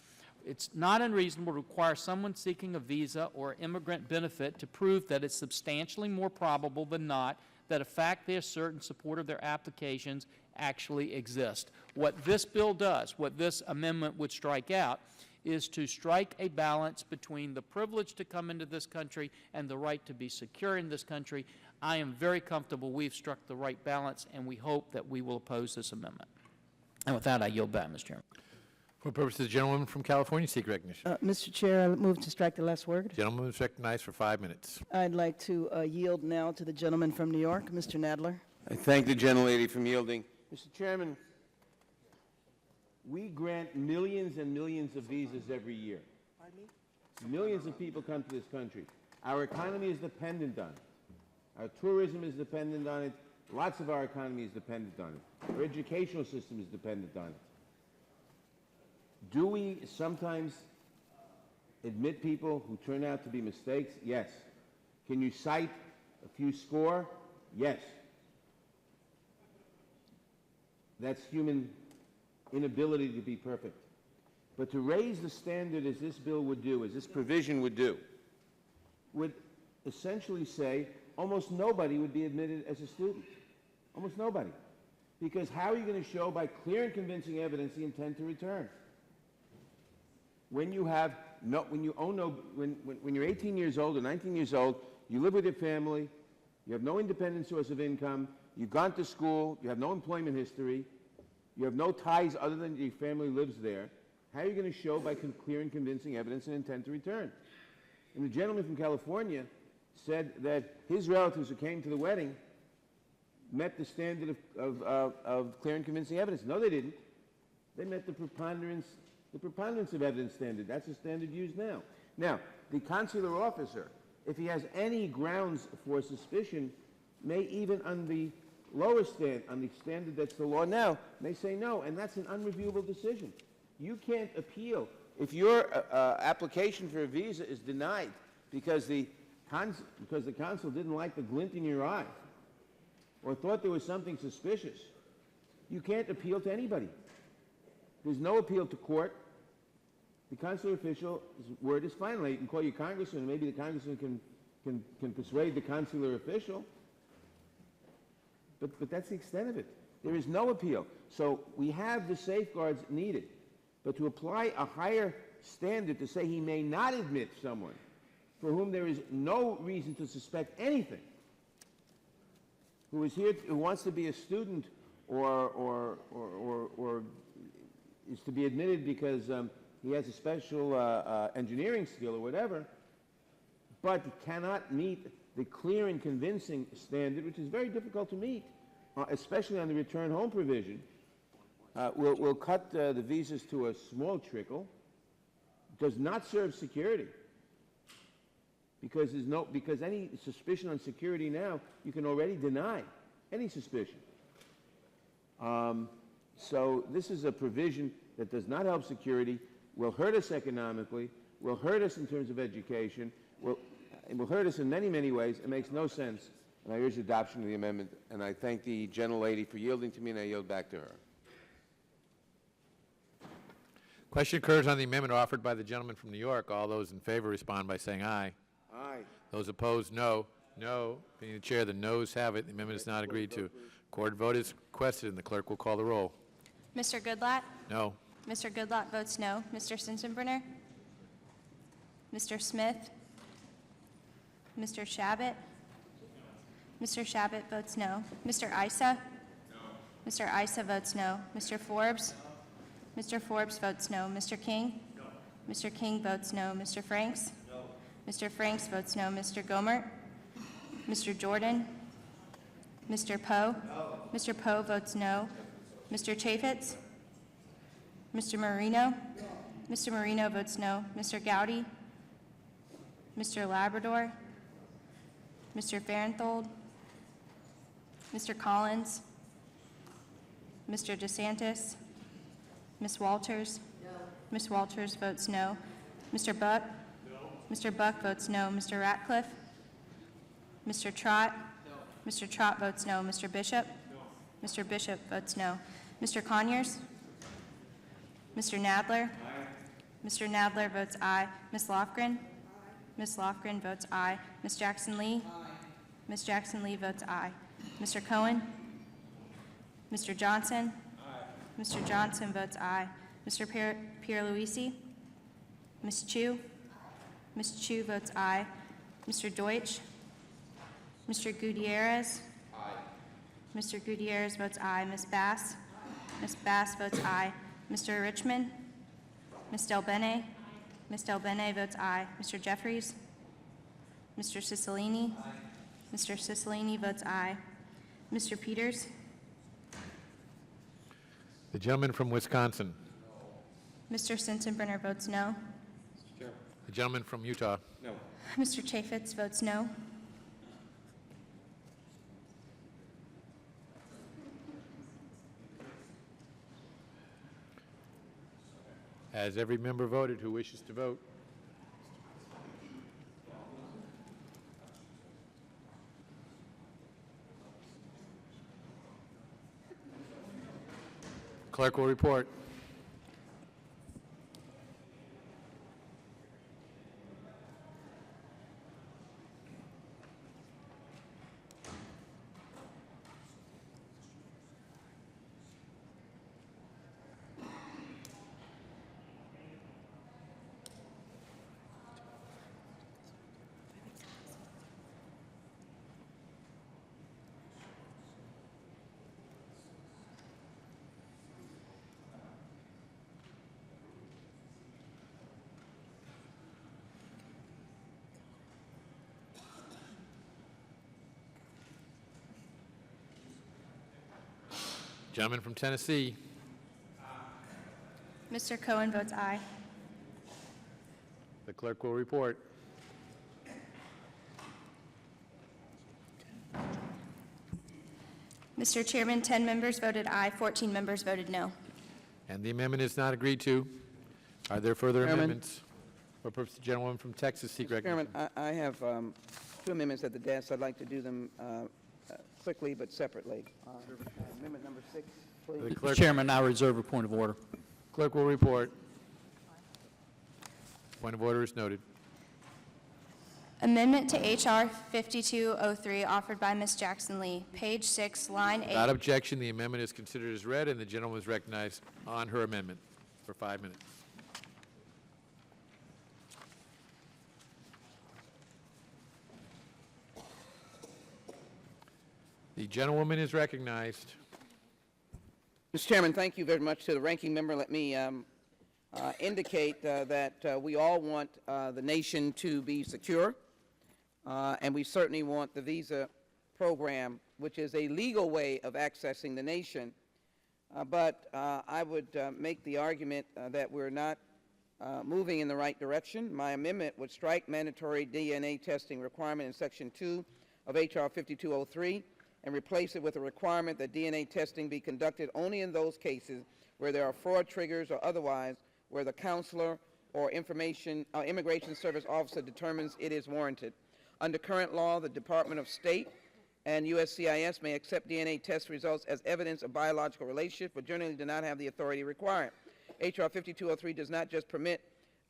It's not unreasonable to require someone seeking a visa or immigrant benefit to prove that it's substantially more probable than not that a fact they assert in support of their applications actually exists. What this bill does, what this amendment would strike out, is to strike a balance between the privilege to come into this country and the right to be secure in this country. I am very comfortable we've struck the right balance, and we hope that we will oppose this amendment. And with that, I yield back, Mr. Chairman. For the purpose of the gentleman from California seek recognition. Mr. Chair, I move to strike the last word. Gentleman is recognized for 5 minutes. I'd like to yield now to the gentleman from New York, Mr. Nadler. I thank the gentlelady from yielding. Mr. Chairman, we grant millions and millions of visas every year. Millions of people come to this country. Our economy is dependent on it. Our tourism is dependent on it. Lots of our economy is dependent on it. Our educational system is dependent on it. Do we sometimes admit people who turn out to be mistakes? Yes. Can you cite a few score? Yes. That's human inability to be perfect. But to raise the standard as this bill would do, as this provision would do, would essentially say almost nobody would be admitted as a student. Almost nobody. Because how are you going to show by clear and convincing evidence the intent to return? When you have no, when you own no, when you're 18 years old or 19 years old, you live with your family, you have no independent source of income, you've gone to school, you have no employment history, you have no ties other than your family lives there, how are you going to show by clear and convincing evidence an intent to return? And the gentleman from California said that his relatives who came to the wedding met the standard of clear and convincing evidence. No, they didn't. They met the preponderance of evidence standard. That's the standard used now. Now, the consular officer, if he has any grounds for suspicion, may even on the lower standard, on the standard that's the law now, may say no, and that's an unreviewable decision. You can't appeal. If your application for a visa is denied because the consul didn't like the glint in your eye or thought there was something suspicious, you can't appeal to anybody. There's no appeal to court. The consular official's word is final. You can call your congressman, and maybe the congressman can persuade the consular official, but that's the extent of it. There is no appeal. So we have the safeguards needed, but to apply a higher standard to say he may not admit someone for whom there is no reason to suspect anything, who is here, who wants to be a student or is to be admitted because he has a special engineering skill or whatever, but cannot meet the clear and convincing standard, which is very difficult to meet, especially on the return home provision. We'll cut the visas to a small trickle. Does not serve security, because any suspicion on security now you can already deny any suspicion. So this is a provision that does not help security, will hurt us economically, will hurt us in terms of education, it will hurt us in many, many ways. It makes no sense, and I urge adoption of the amendment, and I thank the gentlelady for yielding to me, and I yield back to her. Question occurs on the amendment offered by the gentleman from New York. All those in favor respond by saying aye. Aye. Those opposed, no. No. Being the chair, the noes have it. The amendment is not agreed to. Recorded vote is requested, and the clerk will call the roll. Mr. Goodlatte? No. Mr. Goodlatte votes no. Mr. Sensenbrenner? Mr. Smith? Mr. Shabbat? Mr. Shabbat votes no. Mr. Issa? No. Mr. Issa votes no. Mr. Forbes? Mr. Forbes votes no. Mr. King? No. Mr. King votes no. Mr. Franks? No. Mr. Franks votes no. Mr. Gomert? Mr. Jordan? Mr. Poe? No. Mr. Poe votes no. Mr. Chaffetz? Mr. Marino? No. Mr. Marino votes no. Mr. Gowdy? Mr. Labrador? Mr. Farenthold? Mr. Collins? Mr. DeSantis? Ms. Walters? No. Ms. Walters votes no. Mr. Buck? No. Mr. Buck votes no. Mr. Ratcliffe? Mr. Trott? No. Mr. Trott votes no. Mr. Bishop? No. Mr. Bishop votes no. Mr. Conyers? Mr. Nadler? Aye. Mr. Nadler votes aye. Ms. Lofgren? Aye. Ms. Lofgren votes aye. Ms. Jackson Lee? Aye. Ms. Jackson Lee votes aye. Mr. Cohen? Mr. Johnson? Aye. Mr. Johnson votes aye. Mr. Pierluisi? Ms. Chu? Ms. Chu votes aye. Mr. Deutsch? Mr. Gutierrez? Aye. Mr. Gutierrez votes aye. Ms. Bass? Ms. Bass votes aye. Mr. Richmond? Ms. Del Bene? Ms. Del Bene votes aye. Mr. Jeffries? Mr. Cicilline? Mr. Cicilline votes aye. Mr. Peters? The gentleman from Wisconsin. Mr. Sensenbrenner votes no. The gentleman from Utah. Mr. Chaffetz votes no. Has every member voted who wishes to vote? Clerk will report. Gentleman from Tennessee. Mr. Cohen votes aye. The clerk will report. Mr. Chairman, 10 members voted aye, 14 members voted no. And the amendment is not agreed to. Are there further Chairman. amendments? Or perhaps the gentleman from Texas seek recognition? Chairman, I have two amendments at the desk. I'd like to do them quickly but separately. Amendment number 6, please. The Mr. clerk, Chairman, I reserve a point of order. clerk will report. Point of order is noted. Amendment to H.R. 5203 offered by Ms. Jackson Lee, page 6, line 8. Without objection, the amendment is considered as read, and the gentleman is recognized on her amendment for 5 minutes. The gentlewoman is recognized. Mr. Chairman, thank you very much to the ranking member. Let me indicate that we all want the nation to be secure, and we certainly want the visa program, which is a legal way of accessing the nation. But I would make the argument that we're not moving in the right direction. My amendment would strike mandatory DNA testing requirement in Section 2 of H.R. 5203 and replace it with a requirement that DNA testing be conducted only in those cases where there are fraud triggers or otherwise where the counselor or immigration service officer determines it is warranted. Under current law, the Department of State and USCIS may accept DNA test results as evidence of biological relationship, but generally do not have the authority required. H.R. 5203 does not just permit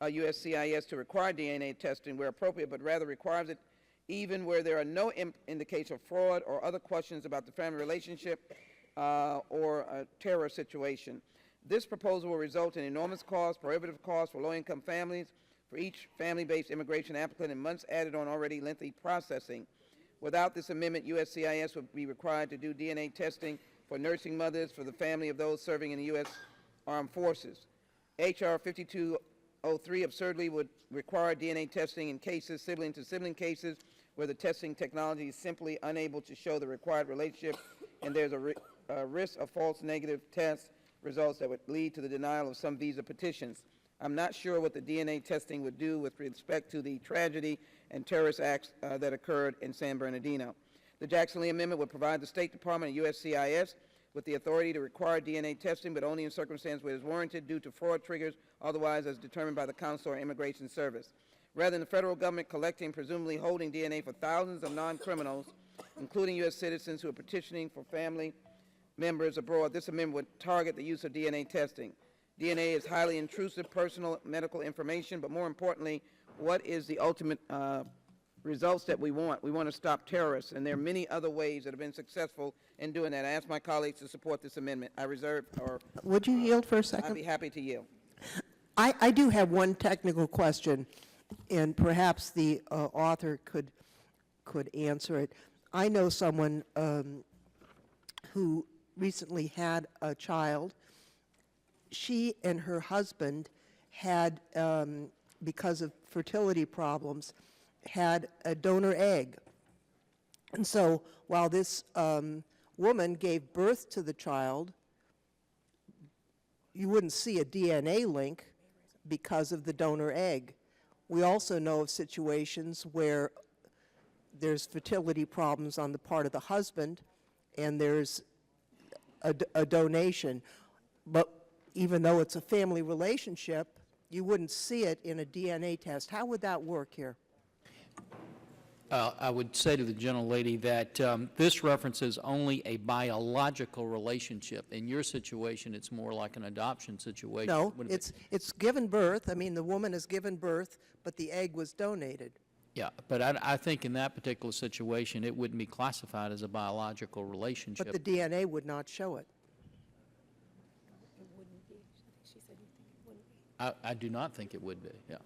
USCIS to require DNA testing where appropriate, but rather requires it even where there are no indication of fraud or other questions about the family relationship or a terror situation. This proposal will result in enormous costs, prohibitive costs for low-income families, for each family-based immigration applicant, and months added on already lengthy processing. Without this amendment, USCIS would be required to do DNA testing for nursing mothers, for the family of those serving in the U.S. Armed Forces. H.R. 5203 absurdly would require DNA testing in cases, sibling-to-sibling cases, where the testing technology is simply unable to show the required relationship, and there's a risk of false negative test results that would lead to the denial of some visa petitions. I'm not sure what the DNA testing would do with respect to the tragedy and terrorist acts that occurred in San Bernardino. The Jackson Lee Amendment would provide the State Department and USCIS with the authority to require DNA testing, but only in circumstances where it is warranted due to fraud triggers, otherwise as determined by the Consular or Immigration Service. Rather than the federal government collecting, presumably holding DNA for thousands of non-criminals, including U.S. citizens who are petitioning for family members abroad, this amendment would target the use of DNA testing. DNA is highly intrusive personal medical information, but more importantly, what is the ultimate results that we want? We want to stop terrorists, and there are many other ways that have been successful in doing that. I ask my colleagues to support this amendment. I reserve, or Would you yield for a second? I'd be happy to yield. I do have one technical question, and perhaps the author could answer it. I know someone who recently had a child. She and her husband had, because of fertility problems, had a donor egg. And so while this woman gave birth to the child, you wouldn't see a DNA link because of the donor egg. We also know of situations where there's fertility problems on the part of the husband, and there's a donation. But even though it's a family relationship, you wouldn't see it in a DNA test. How would that work here? I would say to the gentlelady that this references only a biological relationship. In your situation, it's more like an adoption situation. No, Would it be? it's given birth. I mean, the woman has given birth, but the egg was donated. Yeah, but I think in that particular situation, it wouldn't be classified as a biological relationship. But the DNA would not show it. I do not think it would be, yeah.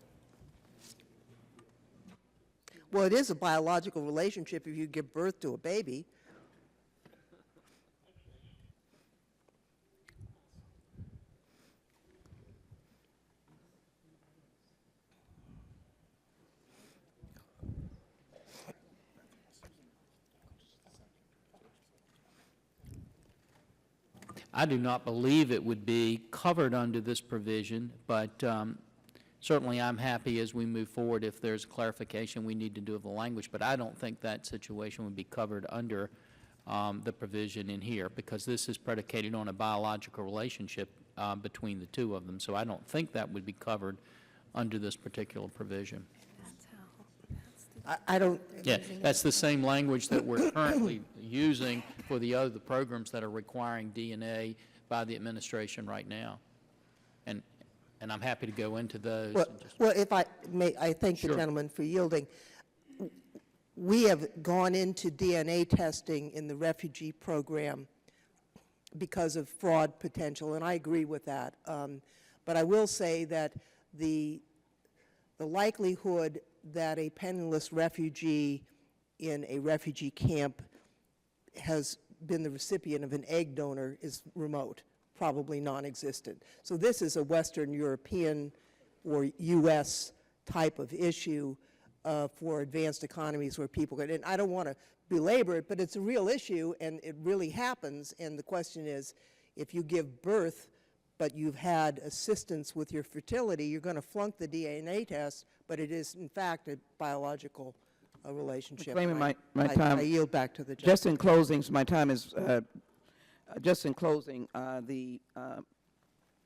Well, it is a biological relationship if you give birth to a baby. I do not believe it would be covered under this provision, but certainly I'm happy as we move forward if there's clarification we need to do of the language, but I don't think that situation would be covered under the provision in here, because this is predicated on a biological relationship between the two of them, so I don't think that would be covered under this particular provision. I don't. Yeah, that's the same language that we're currently using for the other programs that are requiring DNA by the administration right now. And I'm happy to go into those. Well, if I may, I thank the Sure. gentleman for yielding. We have gone into DNA testing in the refugee program because of fraud potential, and I agree with that. But I will say that the likelihood that a penniless refugee in a refugee camp has been the recipient of an egg donor is remote, probably non-existent. So this is a Western European or U.S. type of issue for advanced economies where people get, and I don't want to belabor it, but it's a real issue and it really happens. And the question is, if you give birth but you've had assistance with your fertility, you're going to flunk the DNA test, but it is in fact a biological relationship. Claiming my time. I yield back to the judge. Just in closing, so my time is, just in closing, the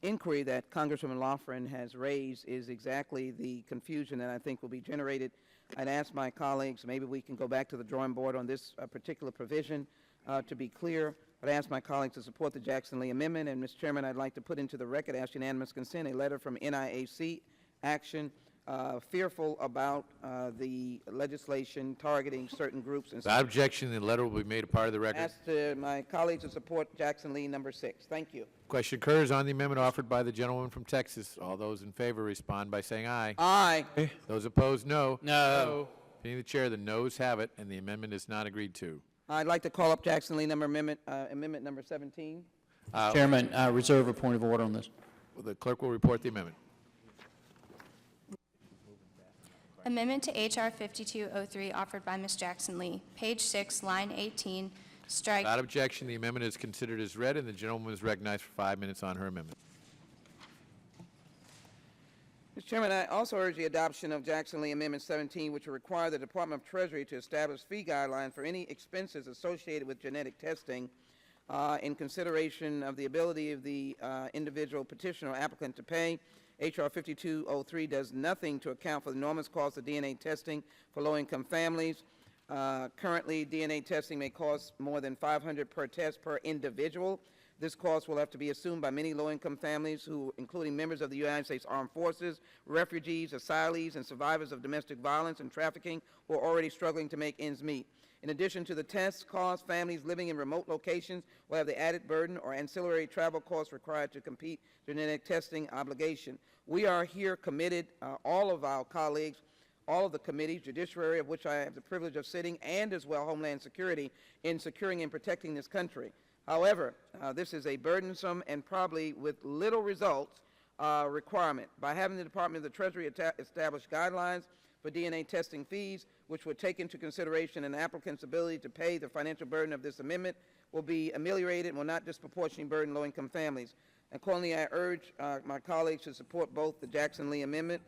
inquiry that Congresswoman Loughran has raised is exactly the confusion that I think will be generated. I'd ask my colleagues, maybe we can go back to the drawing board on this particular provision to be clear. But I ask my colleagues to support the Jackson-Lee Amendment. And, Mr. Chairman, I'd like to put into the record, ask unanimous consent, a letter from NIAC Action, fearful about the legislation targeting certain groups. And Without objection, the letter will be made a part of the record. ask my colleagues to support Jackson-Lee number 6. Thank you. Question occurs on the amendment offered by the gentleman from Texas. All those in favor respond by saying aye. Aye. Those opposed, no. No. Being the chair, the noes have it, and the amendment is not agreed to. I'd like to call up Jackson-Lee amendment number 17. Chairman, reserve a point of order on this. The clerk will report the amendment. Amendment to H.R. 5203 offered by Ms. Jackson-Lee. Page 6, line 18, strike. Without objection, the amendment is considered as read, and the gentlewoman is recognized for 5 minutes on her amendment. Mr. Chairman, I also urge the adoption of Jackson-Lee Amendment 17, which will require the Department of Treasury to establish fee guidelines for any expenses associated with genetic testing in consideration of the ability of the individual petitioner or applicant to pay. H.R. 5203 does nothing to account for the enormous cost of DNA testing for low-income families. Currently, DNA testing may cost more than $500 per test per individual. This cost will have to be assumed by many low-income families, including members of the United States Armed Forces, refugees, asylees, and survivors of domestic violence and trafficking who are already struggling to make ends meet. In addition to the test costs, families living in remote locations will have the added burden or ancillary travel costs required to complete genetic testing obligation. We are here committed, all of our colleagues, all of the committees, Judiciary, of which I have the privilege of sitting, and as well Homeland Security, in securing and protecting this country. However, this is a burdensome and probably with little results requirement. By having the Department of the Treasury establish guidelines for DNA testing fees, which would take into consideration an applicant's ability to pay, the financial burden of this amendment will be ameliorated and will not disproportionately burden low-income families. Accordingly, I urge my colleagues to support both the Jackson-Lee Amendment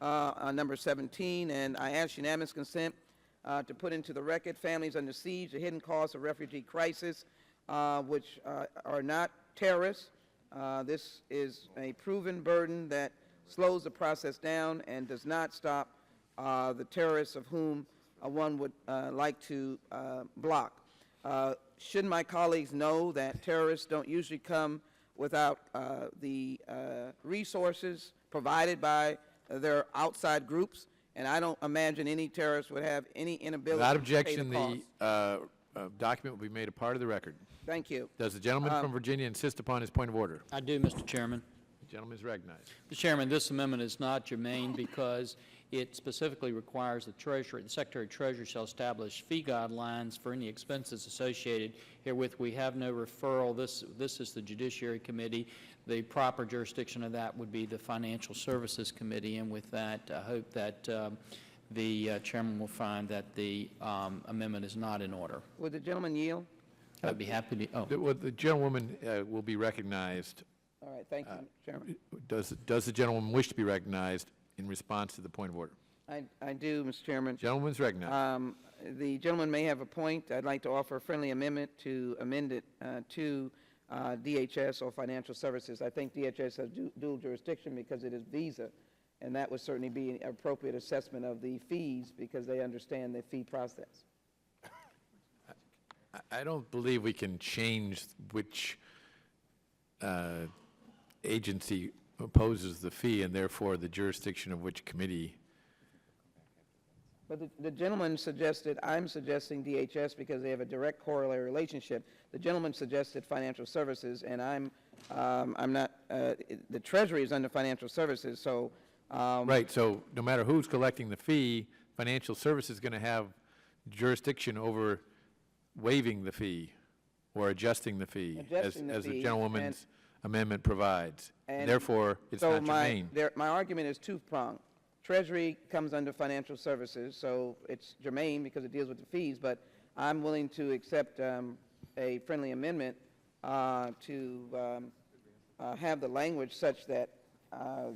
on number 17, and I ask unanimous consent to put into the record families under siege, the hidden cause of refugee crisis, which are not terrorists. This is a proven burden that slows the process down and does not stop the terrorists of whom one would like to block. Should my colleagues know that terrorists don't usually come without the resources provided by their outside groups, and I don't imagine any terrorist would have any inability Without to pay objection, the cost. the document will be made a part of the record. Thank you. Does the gentleman from Virginia insist upon his point of order? I do, Mr. Chairman. The gentleman is recognized. Mr. Chairman, this amendment is not germane because it specifically requires the Treasurer, the Secretary of Treasury shall establish fee guidelines for any expenses associated herewith. We have no referral. This is the Judiciary Committee. The proper jurisdiction of that would be the Financial Services Committee, and with that, I hope that the Chairman will find that the amendment is not in order. Would the gentleman yield? I'd be happy to. Oh. The gentlewoman will be recognized. All right, thank you, Mr. Chairman. Does the gentleman wish to be recognized in response to the point of order? I do, Mr. Chairman. Gentleman's recognized. The gentleman may have a point. I'd like to offer a friendly amendment to amend it to DHS or Financial Services. I think DHS has dual jurisdiction because it is Visa, and that would certainly be an appropriate assessment of the fees because they understand the fee process. I don't believe we can change which agency opposes the fee and therefore the jurisdiction of which committee. But the gentleman suggested, I'm suggesting DHS because they have a direct corollary relationship. The gentleman suggested Financial Services, and I'm not, the Treasury is under Financial Services, so. Right, so no matter who's collecting the fee, Financial Services is going to have jurisdiction over waiving the fee or adjusting the fee, as the gentleman's amendment provides. And therefore, it's not germane. My argument is two-pronged. Treasury comes under Financial Services, so it's germane because it deals with the fees, but I'm willing to accept a friendly amendment to have the language such that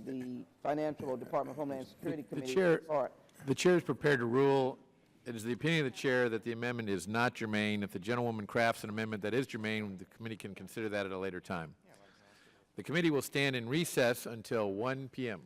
the Financial or Department of Homeland Security Committee takes part. The chair is prepared to rule. It is the opinion of the chair that the amendment is not germane. If the gentlewoman crafts an amendment that is germane, the committee can consider that at a later time. The committee will stand in recess until 1 p.m.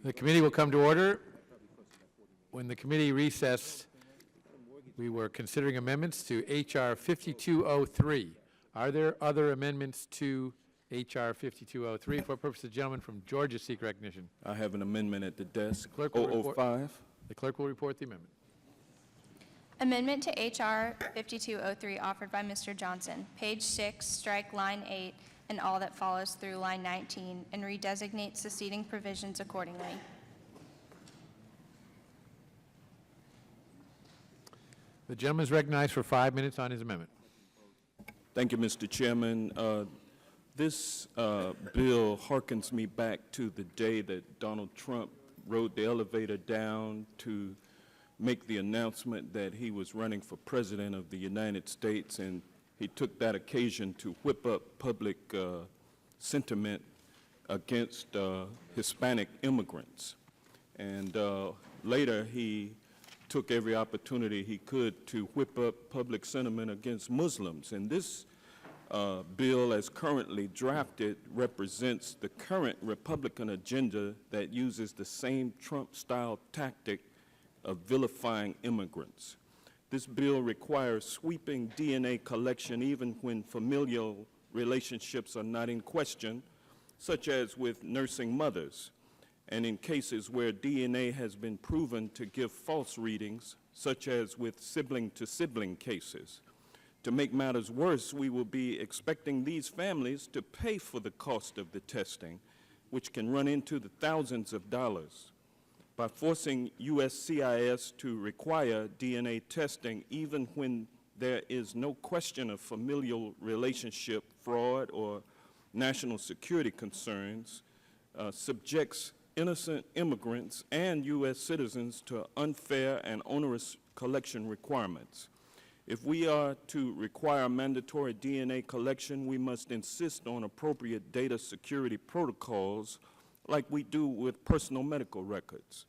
The committee will come to order. When the committee recessed, we were considering amendments to H.R. 5203. Are there other amendments to H.R. 5203? For purpose, the gentleman from Georgia seek recognition. I have an amendment at the desk, Clerk will report- 005. The clerk will report the amendment. Amendment to H.R. 5203 offered by Mr. Johnson. Page 6, strike line 8 and all that follows through line 19 and redesignates the seating provisions accordingly. The gentleman is recognized for 5 minutes on his amendment. Thank you, Mr. Chairman. This bill harkens me back to the day that Donald Trump rode the elevator down to make the announcement that he was running for president of the United States, and he took that occasion to whip up public sentiment against Hispanic immigrants. And later he took every opportunity he could to whip up public sentiment against Muslims. And this bill, as currently drafted, represents the current Republican agenda that uses the same Trump-style tactic of vilifying immigrants. This bill requires sweeping DNA collection even when familial relationships are not in question, such as with nursing mothers, and in cases where DNA has been proven to give false readings, such as with sibling-to-sibling cases. To make matters worse, we will be expecting these families to pay for the cost of the testing, which can run into the thousands of dollars. By forcing USCIS to require DNA testing even when there is no question of familial relationship fraud or national security concerns, subjects innocent immigrants and U.S. citizens to unfair and onerous collection requirements. If we are to require mandatory DNA collection, we must insist on appropriate data security protocols like we do with personal medical records.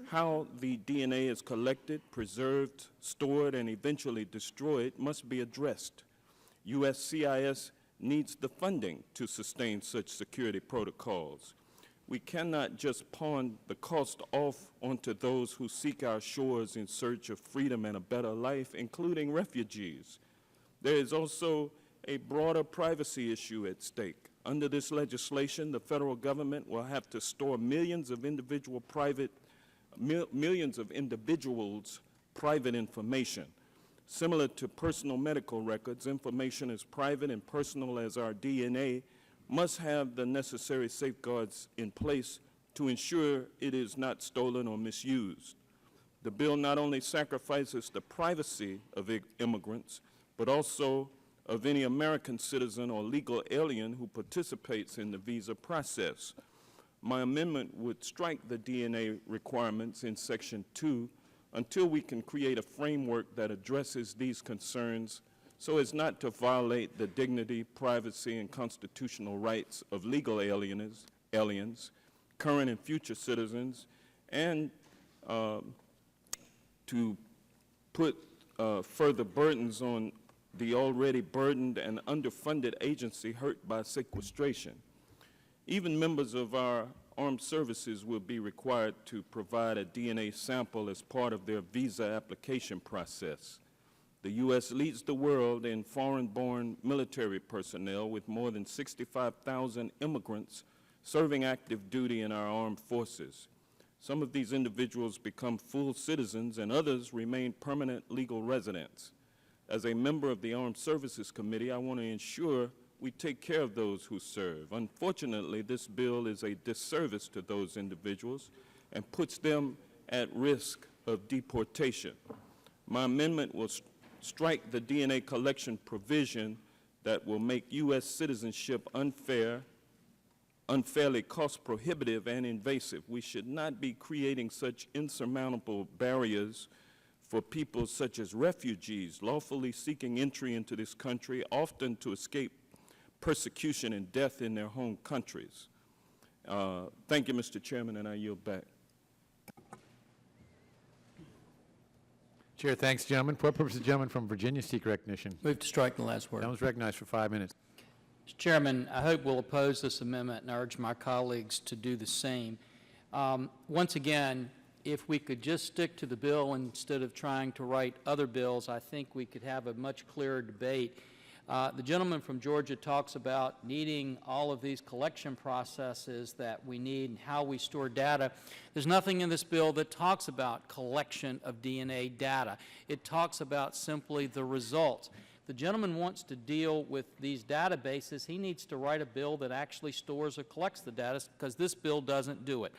How the DNA is collected, preserved, stored, and eventually destroyed must be addressed. USCIS needs the funding to sustain such security protocols. We cannot just pawn the cost off onto those who seek our shores in search of freedom and a better life, including refugees. There is also a broader privacy issue at stake. Under this legislation, the federal government will have to store millions of individuals' private information. Similar to personal medical records, information as private and personal as our DNA must have the necessary safeguards in place to ensure it is not stolen or misused. The bill not only sacrifices the privacy of immigrants, but also of any American citizen or legal alien who participates in the visa process. My amendment would strike the DNA requirements in Section 2 until we can create a framework that addresses these concerns so as not to violate the dignity, privacy, and constitutional rights of legal aliens, current and future citizens, and to put further burdens on the already burdened and underfunded agency hurt by sequestration. Even members of our armed services will be required to provide a DNA sample as part of their visa application process. The U.S. leads the world in foreign-born military personnel, with more than 65,000 immigrants serving active duty in our armed forces. Some of these individuals become full citizens, and others remain permanent legal residents. As a member of the Armed Services Committee, I want to ensure we take care of those who serve. Unfortunately, this bill is a disservice to those individuals and puts them at risk of deportation. My amendment will strike the DNA collection provision that will make U.S. citizenship unfairly cost-prohibitive and invasive. We should not be creating such insurmountable barriers for people such as refugees lawfully seeking entry into this country, often to escape persecution and death in their home countries. Thank you, Mr. Chairman, and I yield back. Chair thanks, gentlemen. For what purpose, the gentleman from Virginia seek recognition. Move to strike the last word. Gentleman is recognized for 5 minutes. Mr. Chairman, I hope we'll oppose this amendment and urge my colleagues to do the same. Once again, if we could just stick to the bill instead of trying to write other bills, I think we could have a much clearer debate. The gentleman from Georgia talks about needing all of these collection processes that we need and how we store data. There's nothing in this bill that talks about collection of DNA data. It talks about simply the results. The gentleman wants to deal with these databases. He needs to write a bill that actually stores or collects the data, because this bill doesn't do it.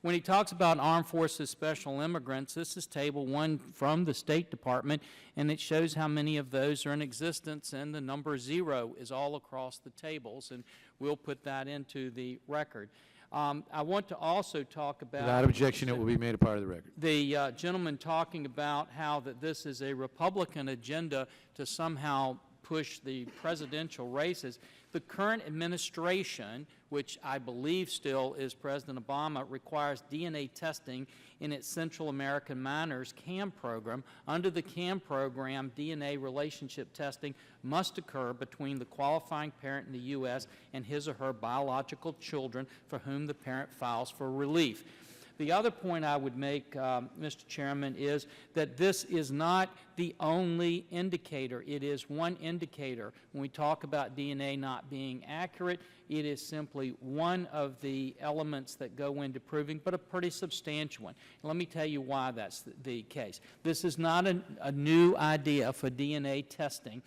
When he talks about Armed Forces Special Immigrants, this is Table 1 from the State Department, and it shows how many of those are in existence, and the number 0 is all across the tables, and we'll put that into the record. I want to also talk about— Without objection, it will be made a part of the record. The gentleman talking about how that this is a Republican agenda to somehow push the presidential races. The current administration, which I believe still is President Obama, requires DNA testing in its Central American Minors CAM program. Under the CAM program, DNA relationship testing must occur between the qualifying parent in the U.S. and his or her biological children for whom the parent files for relief. The other point I would make, Mr. Chairman, is that this is not the only indicator. It is one indicator. When we talk about DNA not being accurate, it is simply one of the elements that go into proving, but a pretty substantial one. And let me tell you why that's the case. This is not a new idea for DNA testing.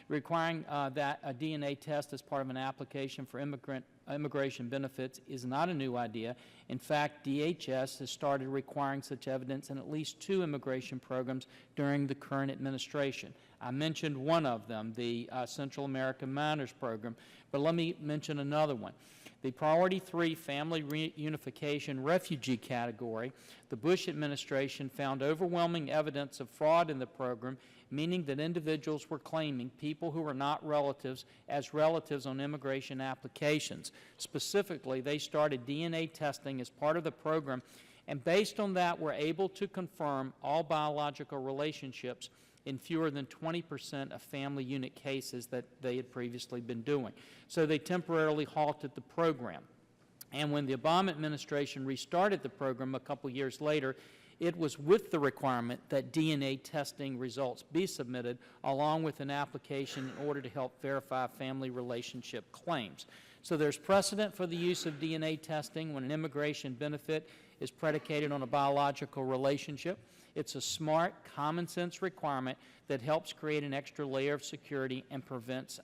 Requiring that a DNA test as part of an application for immigration benefits is not a new idea. In fact, DHS has started requiring such evidence in at least 2 immigration programs during the current administration. I mentioned one of them, the Central American Minors Program, but let me mention another one. The Priority 3 Family Reunification Refugee category, the Bush administration found overwhelming evidence of fraud in the program, meaning that individuals were claiming people who were not relatives as relatives on immigration applications. Specifically, they started DNA testing as part of the program, and based on that were able to confirm all biological relationships in fewer than 20% of family unit cases that they had previously been doing. So they temporarily halted the program. And when the Obama administration restarted the program a couple years later, it was with the requirement that DNA testing results be submitted along with an application in order to help verify family relationship claims. So there's precedent for the use of DNA testing when an immigration benefit is predicated on a biological relationship. It's a smart, common-sense requirement that helps create an extra layer of security and prevents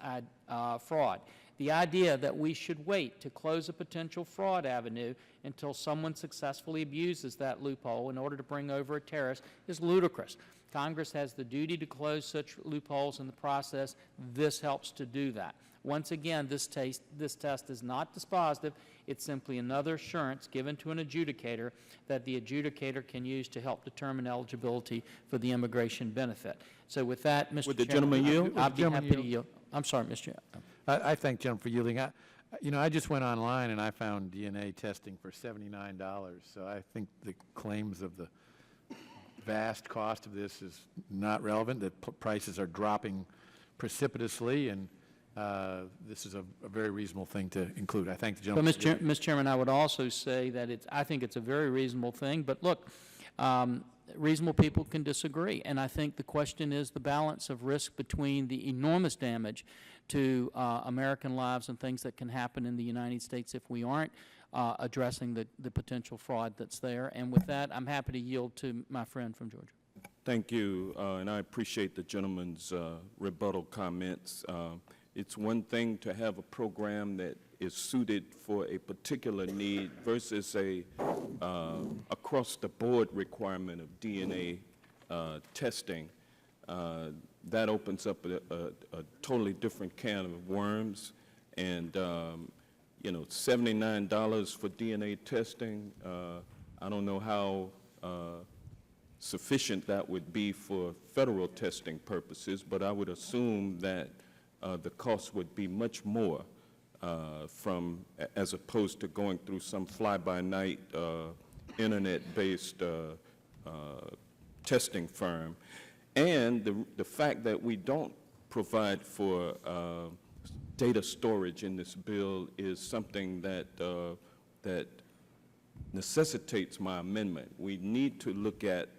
fraud. The idea that we should wait to close a potential fraud avenue until someone successfully abuses that loophole in order to bring over a terrorist is ludicrous. Congress has the duty to close such loopholes in the process. This helps to do that. Once again, this test is not dispositive. It's simply another assurance given to an adjudicator that the adjudicator can use to help determine eligibility for the immigration benefit. So with that, Mr. Would the Chairman, gentleman yield? I'd be happy to yield. I'm sorry, Mr. Chairman. I thank the gentleman for yielding. I just went online and I found DNA testing for $79. So I think the claims of the vast cost of this is not relevant. That prices are dropping precipitously, and this is a very reasonable thing to include. I thank the gentleman. But Mr. Chairman, I would also say that I think it's a very reasonable thing. But look, reasonable people can disagree, and I think the question is the balance of risk between the enormous damage to American lives and things that can happen in the United States if we aren't addressing the potential fraud that's there. And with that, I'm happy to yield to my friend from Georgia. Thank you, and I appreciate the gentleman's rebuttal comments. It's one thing to have a program that is suited for a particular need versus a across-the-board requirement of DNA testing. That opens up a totally different can of worms, and you know, $79 for DNA testing. I don't know how sufficient that would be for federal testing purposes, but I would assume that the cost would be much more as opposed to going through some fly-by-night internet-based testing firm. And the fact that we don't provide for data storage in this bill is something that necessitates my amendment. We need to look at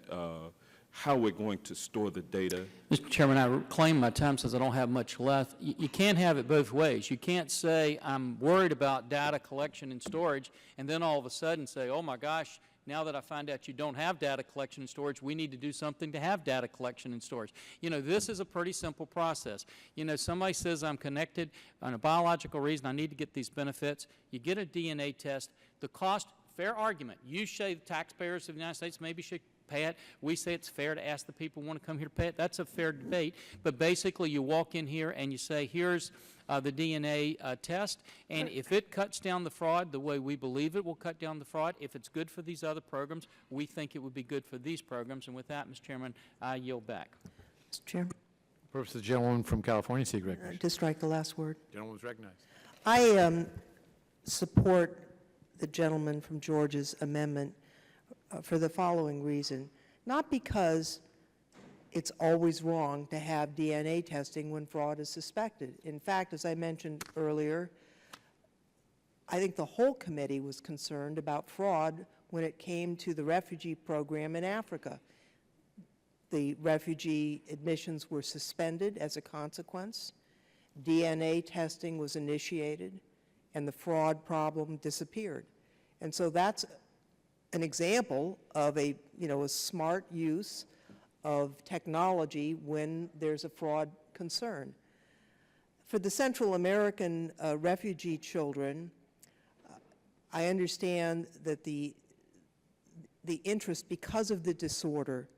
how we're going to store the data. Mr. Chairman, I claim my time since I don't have much left. You can't have it both ways. You can't say, I'm worried about data collection and storage, and then all of a sudden say, oh my gosh, now that I find out you don't have data collection and storage, we need to do something to have data collection and storage. You know, this is a pretty simple process. You know, somebody says I'm connected on a biological reason, I need to get these benefits. You get a DNA test. The cost, fair argument. You say the taxpayers of the United States maybe should pay it. We say it's fair to ask the people who want to come here to pay it. That's a fair debate. But basically, you walk in here and you say, here's the DNA test, and if it cuts down the fraud the way we believe it will cut down the fraud, if it's good for these other programs, we think it would be good for these programs. And with that, Mr. Chairman, I yield back. Mr. Chairman, Purpose of the gentleman from California, seek recognition. to strike the last word. Gentleman is recognized. I support the gentleman from Georgia's amendment for the following reason. Not because it's always wrong to have DNA testing when fraud is suspected. In fact, as I mentioned earlier, I think the whole committee was concerned about fraud when it came to the refugee program in Africa. The refugee admissions were suspended as a consequence. DNA testing was initiated, and the fraud problem disappeared. And so that's an example of a smart use of technology when there's a fraud concern. For the Central American refugee children, I understand that the interest, because of the disorder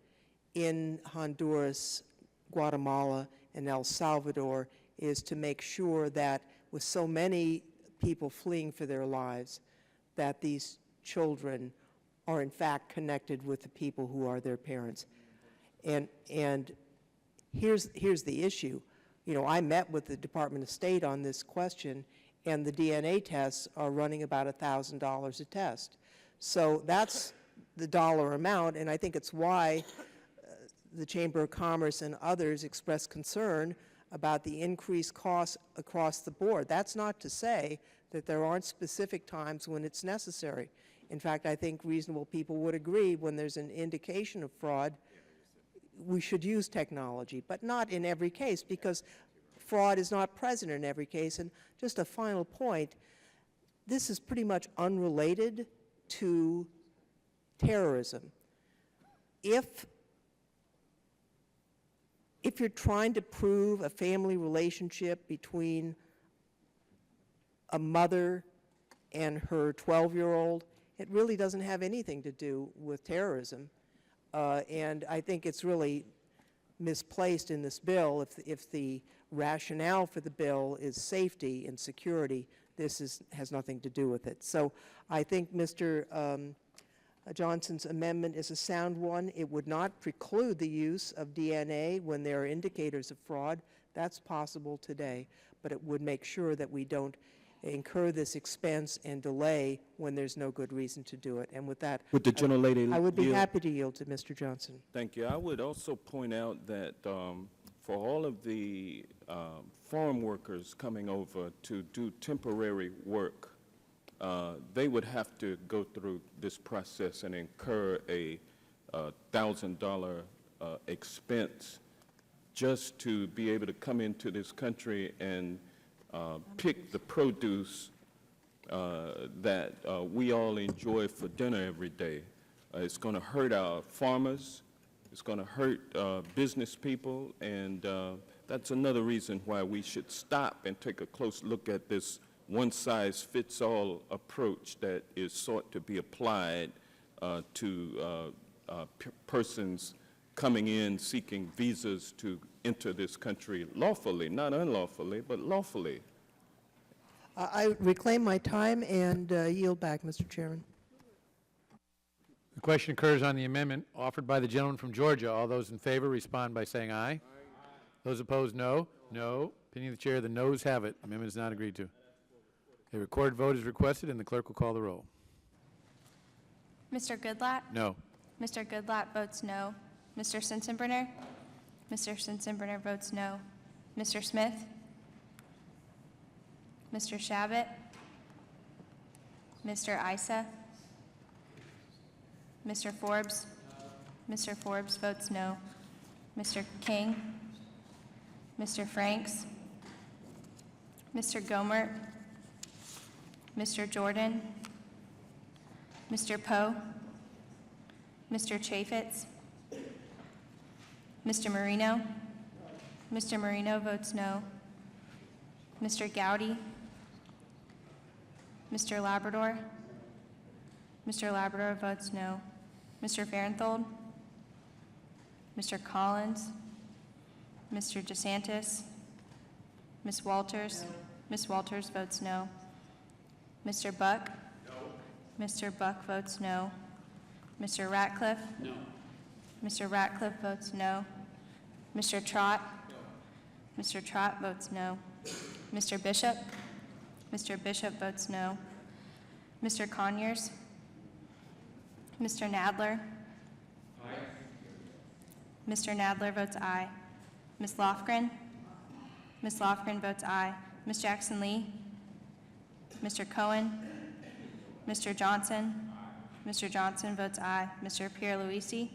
in Honduras, Guatemala, and El Salvador, is to make sure that with so many people fleeing for their lives, that these children are in fact connected with the people who are their parents. And here's the issue. You know, I met with the Department of State on this question, and the DNA tests are running about $1,000 a test. So that's the dollar amount, and I think it's why the Chamber of Commerce and others express concern about the increased costs across the board. That's not to say that there aren't specific times when it's necessary. In fact, I think reasonable people would agree when there's an indication of fraud, we should use technology, but not in every case, because fraud is not present in every case. And just a final point, this is pretty much unrelated to terrorism. If you're trying to prove a family relationship between a mother and her 12-year-old, it really doesn't have anything to do with terrorism. And I think it's really misplaced in this bill. If the rationale for the bill is safety and security, this has nothing to do with it. So I think Mr. Johnson's amendment is a sound one. It would not preclude the use of DNA when there are indicators of fraud. That's possible today, but it would make sure that we don't incur this expense and delay when there's no good reason to do it. And with that, Would the gentlelady I would be yield? happy to yield to Mr. Johnson. Thank you. I would also point out that for all of the farm workers coming over to do temporary work, they would have to go through this process and incur a $1,000 expense just to be able to come into this country and pick the produce that we all enjoy for dinner every day. It's going to hurt our farmers. It's going to hurt business people, and that's another reason why we should stop and take a close look at this one-size-fits-all approach that is sought to be applied to persons coming in seeking visas to enter this country lawfully, not unlawfully, but lawfully. I reclaim my time and yield back, Mr. Chairman. The question occurs on the amendment offered by the gentleman from Georgia. All those in favor respond by saying aye. Aye. Those opposed, no. No. Opinion of the chair, the noes have it. Amendment is not agreed to. A recorded vote is requested, and the clerk will call the roll. Mr. Goodlatte? No. Mr. Goodlatte votes no. Mr. Sensenbrenner? Mr. Sensenbrenner votes no. Mr. Smith? Mr. Shabbat? Mr. Issa? Mr. Forbes? Mr. Forbes votes no. Mr. King? Mr. Franks? Mr. Gomer? Mr. Jordan? Mr. Poe? Mr. Chaffetz? Mr. Marino? Mr. Marino votes no. Mr. Gowdy? Mr. Labrador? Mr. Labrador votes no. Mr. Farenthold? Mr. Collins? Mr. DeSantis? Ms. Walters? Ms. Walters votes no. Mr. Buck? No. Mr. Buck votes no. Mr. Ratcliffe? No. Mr. Ratcliffe votes no. Mr. Trott? No. Mr. Trott votes no. Mr. Bishop? Mr. Bishop votes no. Mr. Conyers? Mr. Nadler? Aye. Mr. Nadler votes aye. Ms. Lofgren? Ms. Lofgren votes aye. Ms. Jackson Lee? Mr. Cohen? Mr. Johnson? Mr. Johnson votes aye. Mr. Pierluisi?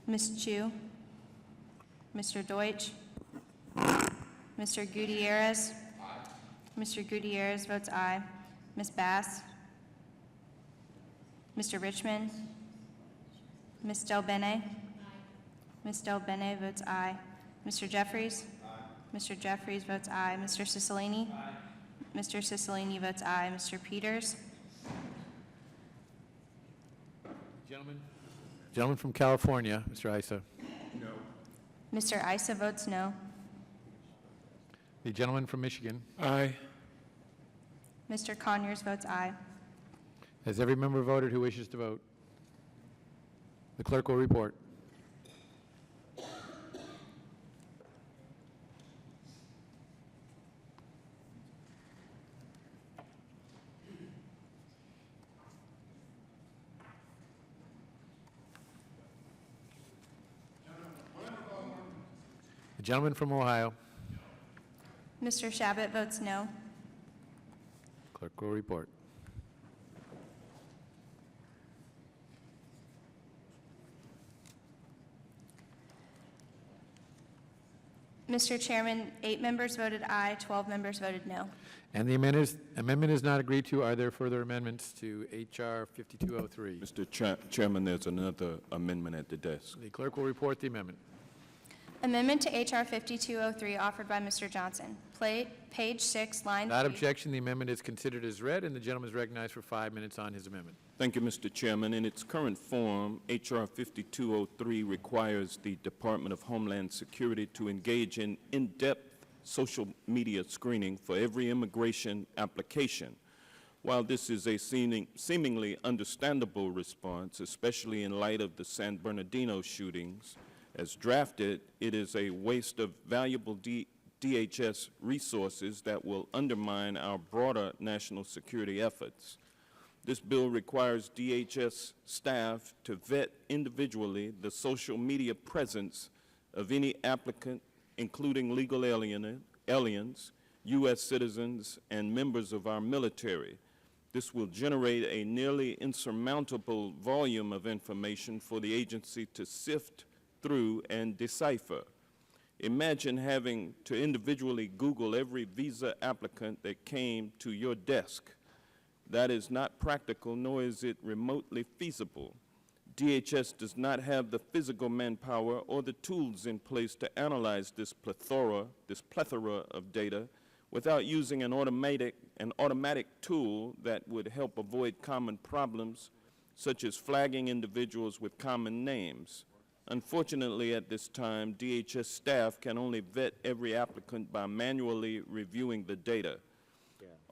Ms. Chu? Mr. Deutsch? Mr. Gutierrez? Mr. Gutierrez votes aye. Ms. Bass? Mr. Richmond? Ms. Del Bene? Ms. Del Bene votes aye. Mr. Jeffries? Mr. Jeffries votes aye. Mr. Cicilline? Mr. Cicilline votes aye. Mr. Peters? Gentleman from California, Mr. Issa. No. Mr. Issa votes no. The gentleman from Michigan. Aye. Mr. Conyers votes aye. Has every member voted who wishes to vote? The clerk will report. The gentleman from Ohio. Mr. Shabbat votes no. Clerk will report. Mr. Chairman, 8 members voted aye, 12 members voted no. And the amendment is not agreed to. Are there further amendments to H.R. 5203? Mr. Chairman, there's another amendment at the desk. The clerk will report the amendment. Amendment to H.R. 5203 offered by Mr. Johnson. Page 6, line 3. Without objection, the amendment is considered as read, and the gentleman is recognized for 5 minutes on his amendment. Thank you, Mr. Chairman. In its current form, H.R. 5203 requires the Department of Homeland Security to engage in in-depth social media screening for every immigration application. While this is a seemingly understandable response, especially in light of the San Bernardino shootings, as drafted, it is a waste of valuable DHS resources that will undermine our broader national security efforts. This bill requires DHS staff to vet individually the social media presence of any applicant, including legal aliens, U.S. citizens, and members of our military. This will generate a nearly insurmountable volume of information for the agency to sift through and decipher. Imagine having to individually Google every visa applicant that came to your desk. That is not practical, nor is it remotely feasible. DHS does not have the physical manpower or the tools in place to analyze this plethora of data without using an automatic tool that would help avoid common problems, such as flagging individuals with common names. Unfortunately, at this time, DHS staff can only vet every applicant by manually reviewing the data.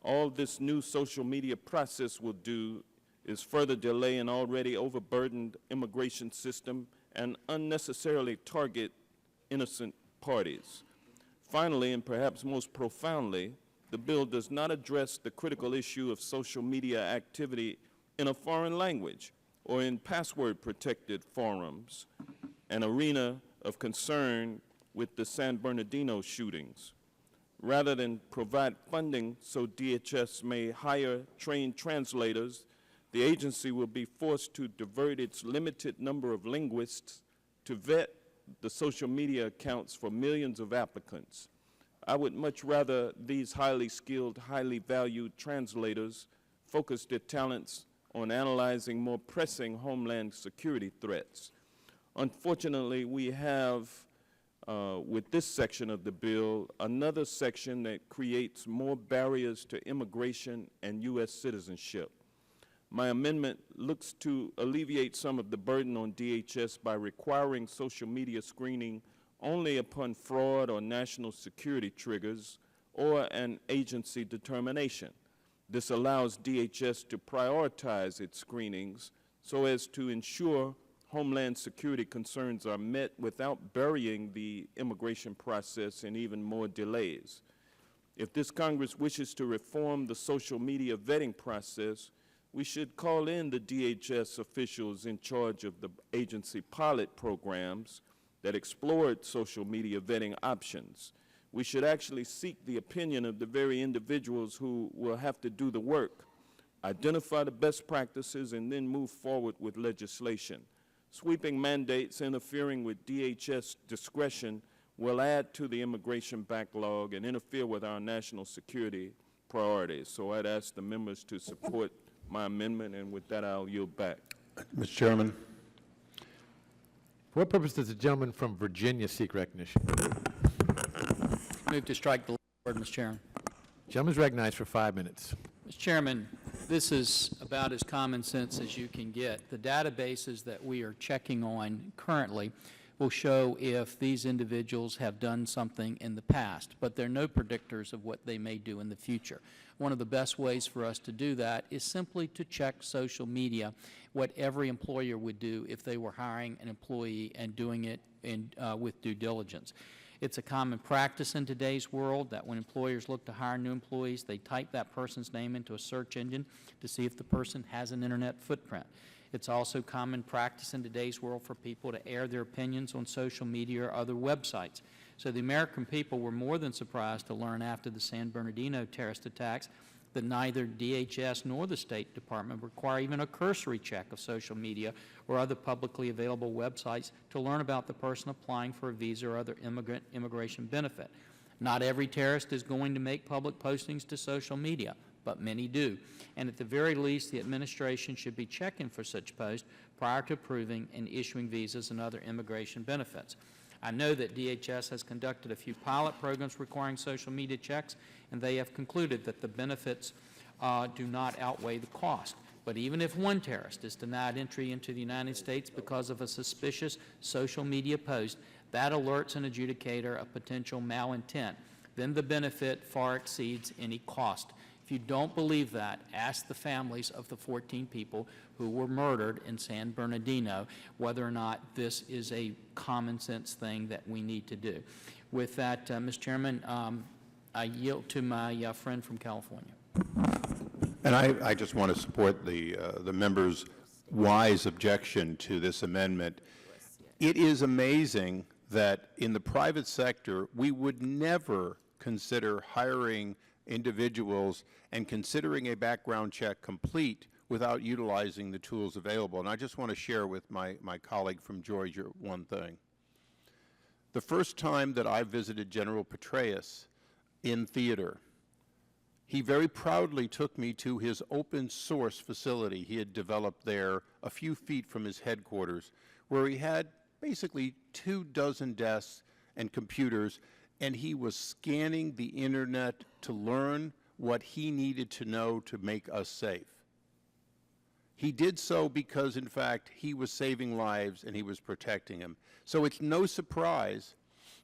All this new social media process will do is further delay an already overburdened immigration system and unnecessarily target innocent parties. Finally, and perhaps most profoundly, the bill does not address the critical issue of social media activity in a foreign language or in password-protected forums, an arena of concern with the San Bernardino shootings. Rather than provide funding so DHS may hire trained translators, The agency will be forced to divert its limited number of linguists to vet the social media accounts for millions of applicants. I would much rather these highly skilled, highly valued translators focus their talents on analyzing more pressing homeland security threats. Unfortunately, we have, with this section of the bill, another section that creates more barriers to immigration and U.S. citizenship. My amendment looks to alleviate some of the burden on DHS by requiring social media screening only upon fraud or national security triggers or an agency determination. This allows DHS to prioritize its screenings so as to ensure homeland security concerns are met without burying the immigration process in even more delays. If this Congress wishes to reform the social media vetting process, we should call in the DHS officials in charge of the agency pilot programs that explored social media vetting options. We should actually seek the opinion of the very individuals who will have to do the work, identify the best practices, and then move forward with legislation. Sweeping mandates interfering with DHS discretion will add to the immigration backlog and interfere with our national security priorities. So I'd ask the members to support my amendment, and with that, I'll yield back. Mr. Chairman. For what purpose does the gentleman from Virginia seek recognition? Move to strike the word, Mr. Chairman. Gentleman is recognized for 5 minutes. Mr. Chairman, this is about as common sense as you can get. The databases that we are checking on currently will show if these individuals have done something in the past, but they're no predictors of what they may do in the future. One of the best ways for us to do that is simply to check social media, what every employer would do if they were hiring an employee and doing it with due diligence. It's a common practice in today's world that when employers look to hire new employees, they type that person's name into a search engine to see if the person has an internet footprint. It's also common practice in today's world for people to air their opinions on social media or other websites. So the American people were more than surprised to learn after the San Bernardino terrorist attacks that neither DHS nor the State Department require even a cursory check of social media or other publicly available websites to learn about the person applying for a visa or other immigration benefit. Not every terrorist is going to make public postings to social media, but many do. And at the very least, the administration should be checking for such posts prior to approving and issuing visas and other immigration benefits. I know that DHS has conducted a few pilot programs requiring social media checks, and they have concluded that the benefits do not outweigh the cost. But even if one terrorist is denied entry into the United States because of a suspicious social media post, that alerts an adjudicator of potential malintent. Then the benefit far exceeds any cost. If you don't believe that, ask the families of the 14 people who were murdered in San Bernardino whether or not this is a common sense thing that we need to do. With that, Mr. Chairman, I yield to my friend from California. And I just want to support the member's wise objection to this amendment. It is amazing that in the private sector, we would never consider hiring individuals and considering a background check complete without utilizing the tools available. And I just want to share with my colleague from Georgia one thing. The first time that I visited General Petraeus in theater, he very proudly took me to his open source facility he had developed there a few feet from his headquarters, where he had basically 24 desks and computers, and he was scanning the internet to learn what he needed to know to make us safe. He did so because, in fact, he was saving lives and he was protecting them. So it's no surprise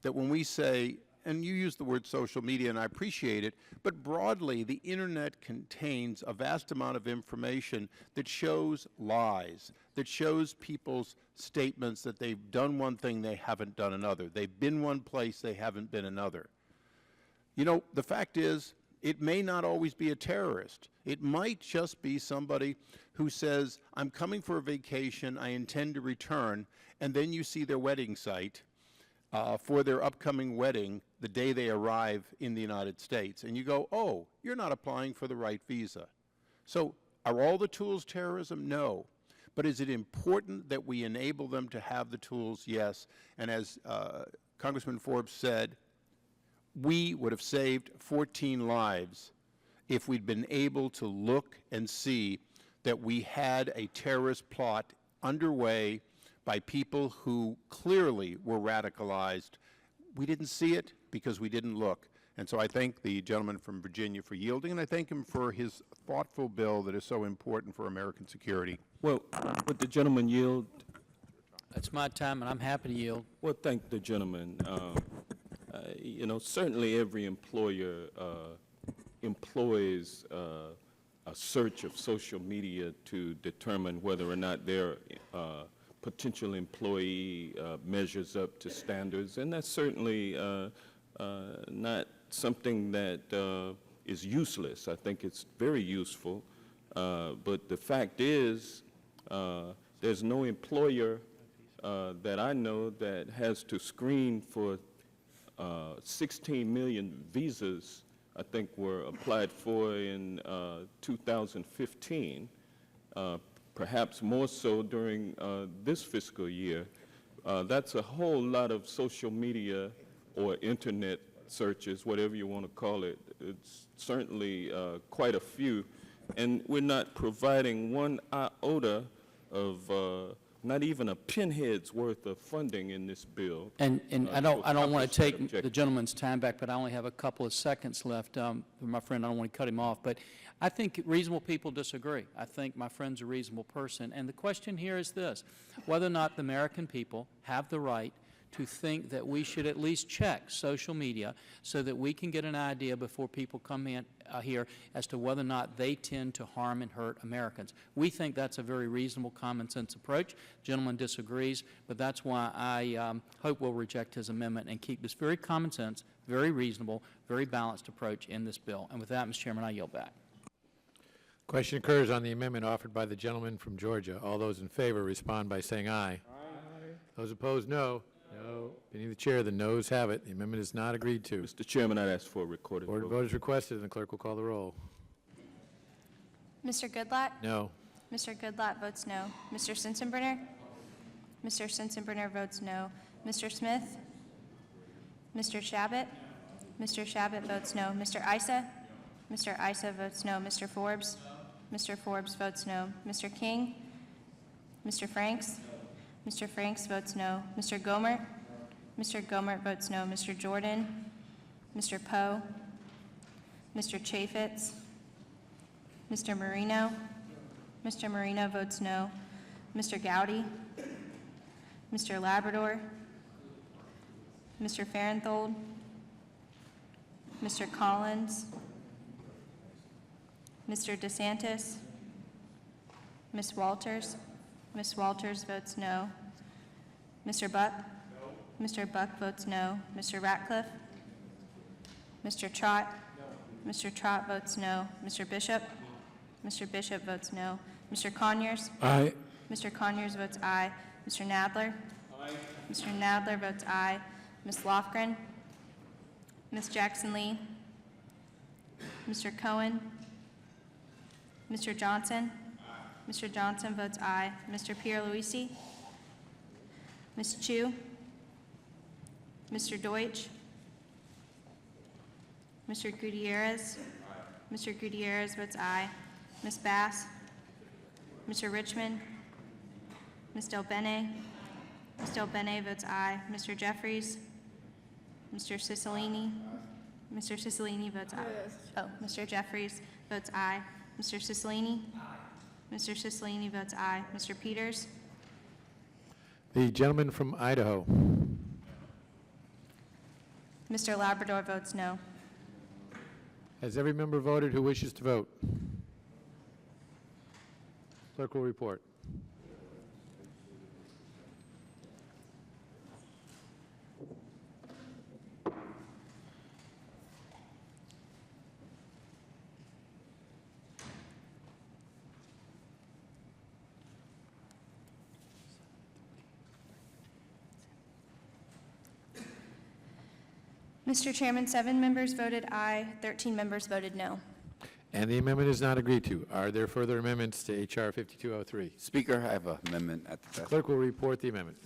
that when we say, and you use the word social media, and I appreciate it, but broadly, the internet contains a vast amount of information that shows lies, that shows people's statements that they've done one thing, they haven't done another. They've been one place, they haven't been another. You know, the fact is, it may not always be a terrorist. It might just be somebody who says, I'm coming for a vacation, I intend to return, and then you see their wedding site for their upcoming wedding the day they arrive in the United States. And you go, oh, you're not applying for the right visa. So Are all the tools terrorism? No. But is it important that we enable them to have the tools? Yes. And as Congressman Forbes said, we would have saved 14 lives if we'd been able to look and see that we had a terrorist plot underway by people who clearly were radicalized. We didn't see it because we didn't look. And so I thank the gentleman from Virginia for yielding, and I thank him for his thoughtful bill that is so important for American security. Well, would the gentleman yield? That's my time, and I'm happy to yield. Well, thank the gentleman. You know, certainly every employer employs a search of social media to determine whether or not their potential employee measures up to standards, and that's certainly not something that is useless. I think it's very useful, but the fact is there's no employer that I know that has to screen for 16 million visas, I think, were applied for in 2015, perhaps more so during this fiscal year. That's a whole lot of social media or internet searches, whatever you want to call it. It's certainly quite a few, and we're not providing one iota of not even a pinhead's worth of funding in this bill. And I don't want to take the gentleman's time back, but I only have a couple of seconds left. My friend, I don't want to cut him off, but I think reasonable people disagree. I think my friend's a reasonable person, and the question here is this: whether or not the American people have the right to think that we should at least check social media so that we can get an idea before people come in here as to whether or not they tend to harm and hurt Americans. We think that's a very reasonable, common sense approach. Gentleman disagrees, but that's why I hope we'll reject his amendment and keep this very common sense, very reasonable, very balanced approach in this bill. And with that, Mr. Chairman, I yield back. Question occurs on the amendment offered by the gentleman from Georgia. All those in favor respond by saying aye. Aye. Those opposed, no. No. Opinion of the chair, the noes have it. The amendment is not agreed to. Mr. Chairman, I'd ask for a recorded Order vote. vote is requested, and the clerk will call the roll. Mr. Goodlatte? No. Mr. Goodlatte votes no. Mr. Sensenbrenner? Mr. Sensenbrenner votes no. Mr. Smith? Mr. Shabbat? Mr. Shabbat votes no. Mr. Issa? Mr. Issa votes no. Mr. Forbes? Mr. Forbes votes no. Mr. King? Mr. Franks? Mr. Franks votes no. Mr. Gomert? Mr. Gomert votes no. Mr. Jordan? Mr. Poe? Mr. Chaffetz? Mr. Marino? Mr. Marino votes no. Mr. Gowdy? Mr. Labrador? Mr. Farenthold? Mr. Collins? Mr. DeSantis? Ms. Walters? Ms. Walters votes no. Mr. Buck? No. Mr. Buck votes no. Mr. Ratcliffe? Mr. Trott? No. Mr. Trott votes no. Mr. Bishop? Mr. Bishop votes no. Mr. Conyers? Aye. Mr. Conyers votes aye. Mr. Nadler? Aye. Mr. Nadler votes aye. Ms. Lofgren? Ms. Jackson Lee? Mr. Cohen? Mr. Johnson? Mr. Johnson votes aye. Mr. Pierluisi? Ms. Chu? Mr. Deutsch? Mr. Gutierrez? Mr. Gutierrez votes aye. Ms. Bass? Mr. Richmond? Ms. Del Bene? Ms. Del Bene votes aye. Mr. Jeffries? Mr. Cicilline? Mr. Cicilline votes aye. Oh, Mr. Jeffries votes aye. Mr. Cicilline? Mr. Cicilline votes aye. Mr. Peters? The gentleman from Idaho. Mr. Labrador votes no. Has every member voted who wishes to vote? Clerk will report. Mr. Chairman, 7 members voted aye, 13 members voted no. And the amendment is not agreed to. Are there further amendments to H.R. 5203? Speaker, I have an amendment at the desk. Clerk will report the amendment.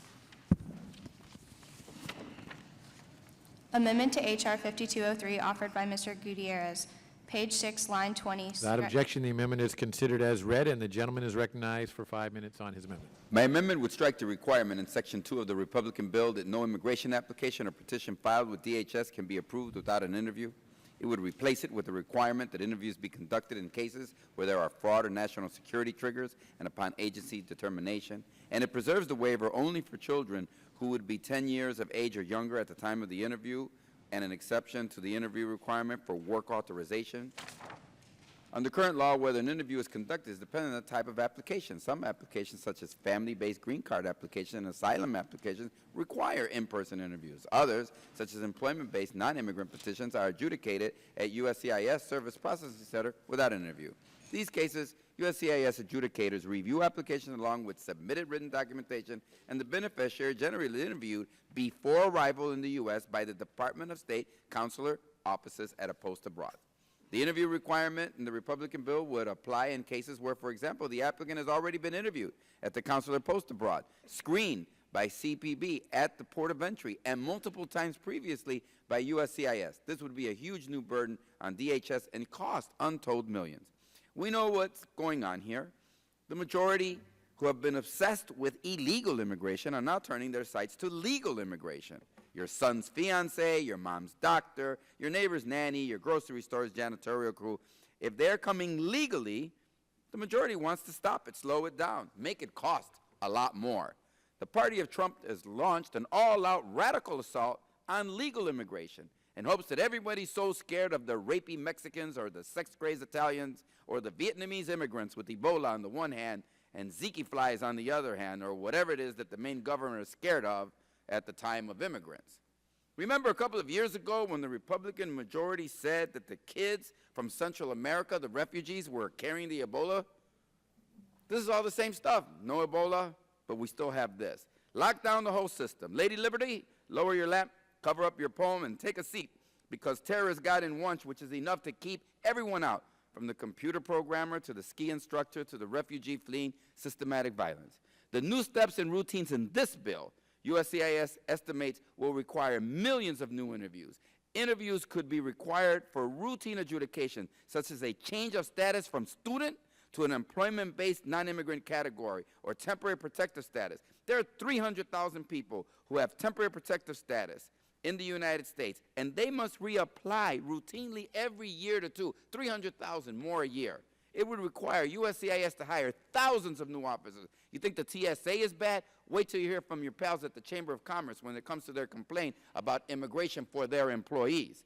Amendment to H.R. 5203 offered by Mr. Gutierrez, page 6, line 20. Without objection, the amendment is considered as read, and the gentleman is recognized for 5 minutes on his amendment. My amendment would strike the requirement in Section 2 of the Republican bill that no immigration application or petition filed with DHS can be approved without an interview. It would replace it with the requirement that interviews be conducted in cases where there are fraud or national security triggers and upon agency determination. And it preserves the waiver only for children who would be 10 years of age or younger at the time of the interview, and an exception to the interview requirement for work authorization. Under current law, whether an interview is conducted is dependent on the type of application. Some applications, such as family-based green card applications and asylum applications, require in-person interviews. Others, such as employment-based non-immigrant petitions, are adjudicated at USCIS Service Processing Center without an interview. In these cases, USCIS adjudicators review applications along with submitted written documentation, and the beneficiary generally interviewed before arrival in the U.S. by the Department of State consular offices at a post abroad. The interview requirement in the Republican bill would apply in cases where, for example, the applicant has already been interviewed at the consular post abroad, screened by CPB at the port of entry, and multiple times previously by USCIS. This would be a huge new burden on DHS and cost untold millions. We know what's going on here. The majority who have been obsessed with illegal immigration are now turning their sights to legal immigration. Your son's fiance, your mom's doctor, your neighbor's nanny, your grocery store's janitorial crew. If they're coming legally, the majority wants to stop it, slow it down, make it cost a lot more. The party of Trump has launched an all-out radical assault on legal immigration in hopes that everybody's so scared of the rapey Mexicans or the sex-crazed Italians or the Vietnamese immigrants with Ebola on the one hand and Zika flies on the other hand, or whatever it is that the main government is scared of at the time of immigrants. Remember a couple of years ago when the Republican majority said that the kids from Central America, the refugees, were carrying the Ebola? This is all the same stuff. No Ebola, but we still have this. Lock down the whole system. Lady Liberty, lower your lamp, cover up your poem, and take a seat, because terrorists got in once, which is enough to keep everyone out, from the computer programmer to the ski instructor to the refugee fleeing systematic violence. The new steps and routines in this bill, USCIS estimates, will require millions of new interviews. Interviews could be required for routine adjudication, such as a change of status from student to an employment-based non-immigrant category or temporary protective status. There are 300,000 people who have temporary protective status in the United States, and they must reapply routinely every year to two, 300,000 more a year. It would require USCIS to hire thousands of new officers. You think the TSA is bad? Wait till you hear from your pals at the Chamber of Commerce when it comes to their complaint about immigration for their employees.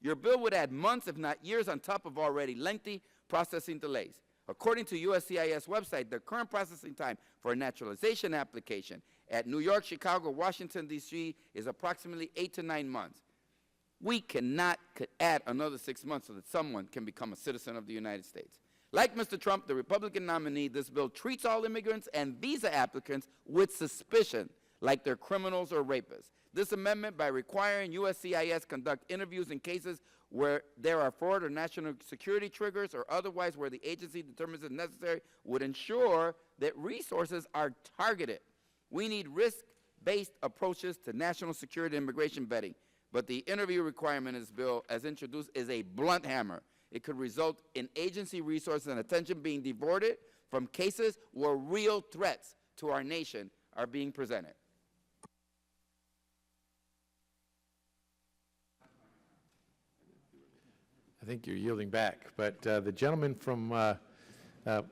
Your bill would add months, if not years, on top of already lengthy processing delays. According to USCIS website, the current processing time for a naturalization application at New York, Chicago, Washington, D.C. is approximately 8 to 9 months. We cannot add another 6 months so that someone can become a citizen of the United States. Like Mr. Trump, the Republican nominee, this bill treats all immigrants and visa applicants with suspicion, like they're criminals or rapists. This amendment, by requiring USCIS conduct interviews in cases where there are fraud or national security triggers or otherwise where the agency determines it necessary, would ensure that resources are targeted. We need risk-based approaches to national security and immigration vetting, but the interview requirement in this bill, as introduced, is a blunt hammer. It could result in agency resources and attention being diverted from cases where real threats to our nation are being presented. I think you're yielding back, but the gentleman from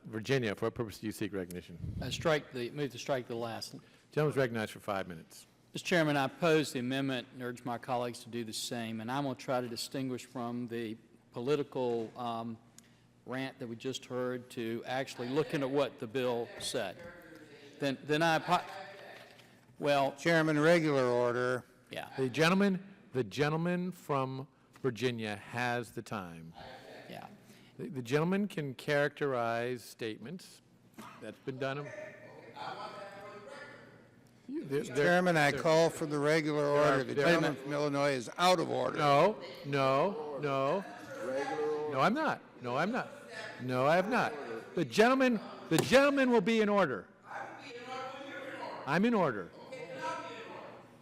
Virginia, for what purpose do you seek recognition? Move to strike the last. Gentleman's recognized for 5 minutes. Mr. Chairman, I oppose the amendment and urge my colleagues to do the same, and I'm going to try to distinguish from the political rant that we just heard to actually looking at what the bill said. Well, Chairman, regular order. yeah. The gentleman from Virginia has the time. Yeah. The gentleman can characterize statements. That's been done. Chairman, I call for the regular order. The gentleman from Illinois is out of order. No, I'm not. No, I'm not. No, I have not. The gentleman will be in order. I'm in order.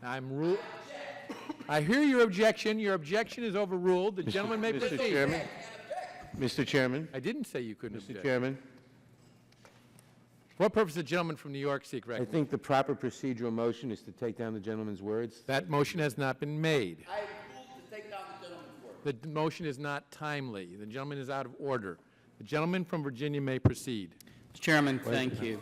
I hear your objection. Your objection is overruled. The gentleman may proceed. Mr. Chairman? Mr. Chairman? I didn't say you couldn't Mr. object. Chairman? For what purpose does the gentleman from New York seek I recognition? think the proper procedural motion is to take down the gentleman's words. That motion has not been made. I move to take down the gentleman's word. The motion is not timely. The gentleman is out of order. The gentleman from Virginia may proceed. Mr. Chairman, thank you.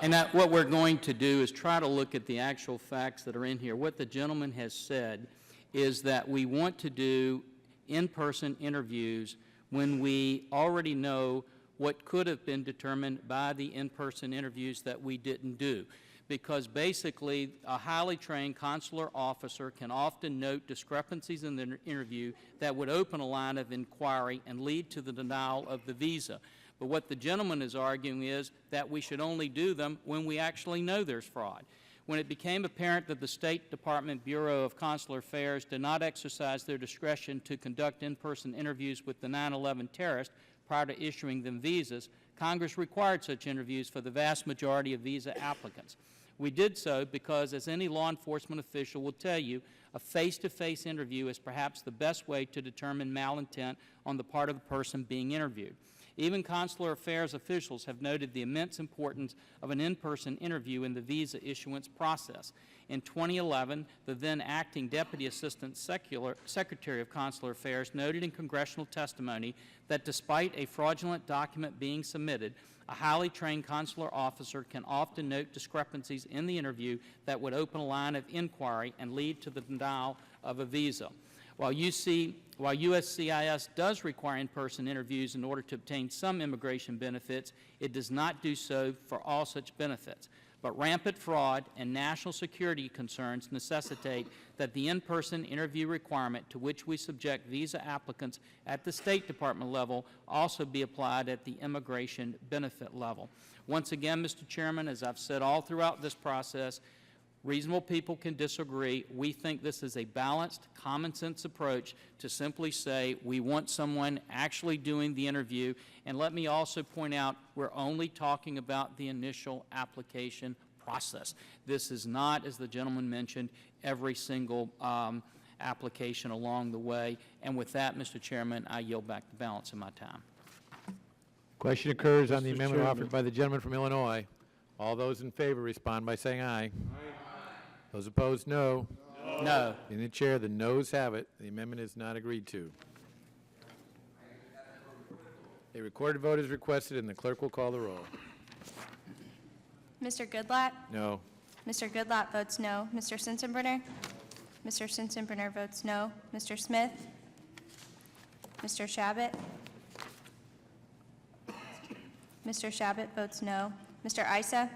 And what we're going to do is try to look at the actual facts that are in here. What the gentleman has said is that we want to do in-person interviews when we already know what could have been determined by the in-person interviews that we didn't do. Because basically, a highly trained consular officer can often note discrepancies in the interview that would open a line of inquiry and lead to the denial of the visa. But what the gentleman is arguing is that we should only do them when we actually know there's fraud. When it became apparent that the State Department Bureau of Consular Affairs did not exercise their discretion to conduct in-person interviews with the 9/11 terrorists prior to issuing them visas, Congress required such interviews for the vast majority of visa applicants. We did so because, as any law enforcement official will tell you, a face-to-face interview is perhaps the best way to determine malintent on the part of the person being interviewed. Even consular affairs officials have noted the immense importance of an in-person interview in the visa issuance process. In 2011, the then acting Deputy Assistant Secretary of Consular Affairs noted in congressional testimony that despite a fraudulent document being submitted, a highly trained consular officer can often note discrepancies in the interview that would open a line of inquiry and lead to the denial of a visa. While USCIS does require in-person interviews in order to obtain some immigration benefits, it does not do so for all such benefits. But rampant fraud and national security concerns necessitate that the in-person interview requirement to which we subject visa applicants at the State Department level also be applied at the immigration benefit level. Once again, Mr. Chairman, as I've said all throughout this process, reasonable people can disagree. We think this is a balanced, common-sense approach to simply say we want someone actually doing the interview. And let me also point out, we're only talking about the initial application process. This is not, as the gentleman mentioned, every single application along the way. And with that, Mr. Chairman, I yield back the balance of my time. Question occurs on the Mr. amendment Chairman. offered by the gentleman from Illinois. All those in favor respond by saying aye. Those opposed, no. No. In the chair, the noes have it. The amendment is not agreed to. A recorded vote is requested, and the clerk will call the roll. Mr. Goodlatte? No. Mr. Goodlatte votes no. Mr. Sensenbrenner? Mr. Sensenbrenner votes no. Mr. Smith? Mr. Shabbat? Mr. Shabbat votes no. Mr. Issa?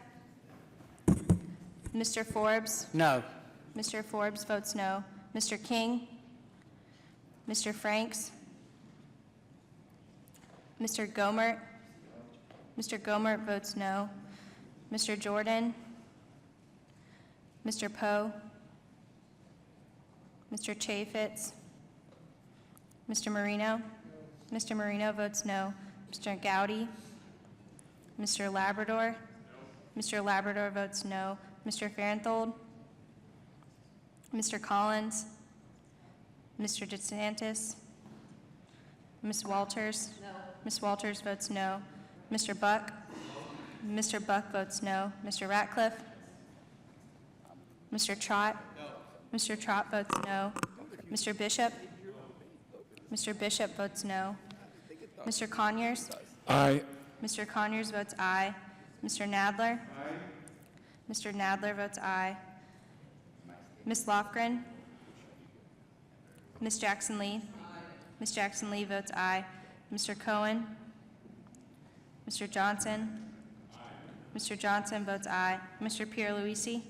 Mr. Forbes? No. Mr. Forbes votes no. Mr. King? Mr. Franks? Mr. Gomert? Mr. Gomert votes no. Mr. Jordan? Mr. Poe? Mr. Chaffetz? Mr. Marino? Mr. Marino votes no. Mr. Gowdy? Mr. Labrador? Mr. Labrador votes no. Mr. Farenthold? Mr. Collins? Mr. DeSantis? Ms. Walters? No. Ms. Walters votes no. Mr. Buck? Mr. Buck votes no. Mr. Ratcliffe? Mr. Trott? No. Mr. Trott votes no. Mr. Bishop? Mr. Bishop votes no. Mr. Conyers? Aye. Mr. Conyers votes aye. Mr. Nadler? Aye. Mr. Nadler votes aye. Ms. Lofgren? Ms. Jackson Lee? Ms. Jackson Lee votes aye. Mr. Cohen? Mr. Johnson? Mr. Johnson votes aye. Mr. Pierluisi?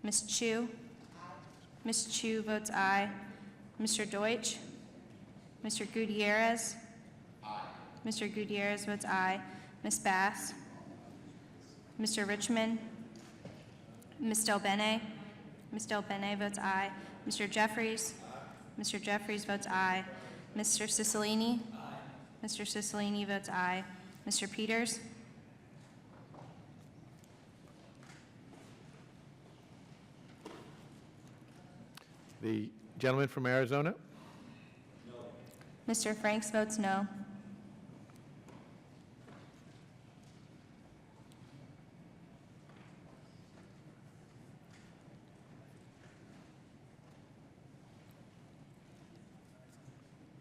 Ms. Chu? Ms. Chu votes aye. Mr. Deutsch? Mr. Gutierrez? Mr. Gutierrez votes aye. Ms. Bass? Mr. Richmond? Ms. Del Bene? Ms. Del Bene votes aye. Mr. Jeffries? Mr. Jeffries votes aye. Mr. Cicilline? Mr. Cicilline votes aye. Mr. Peters? The gentleman from Arizona? Mr. Franks votes no.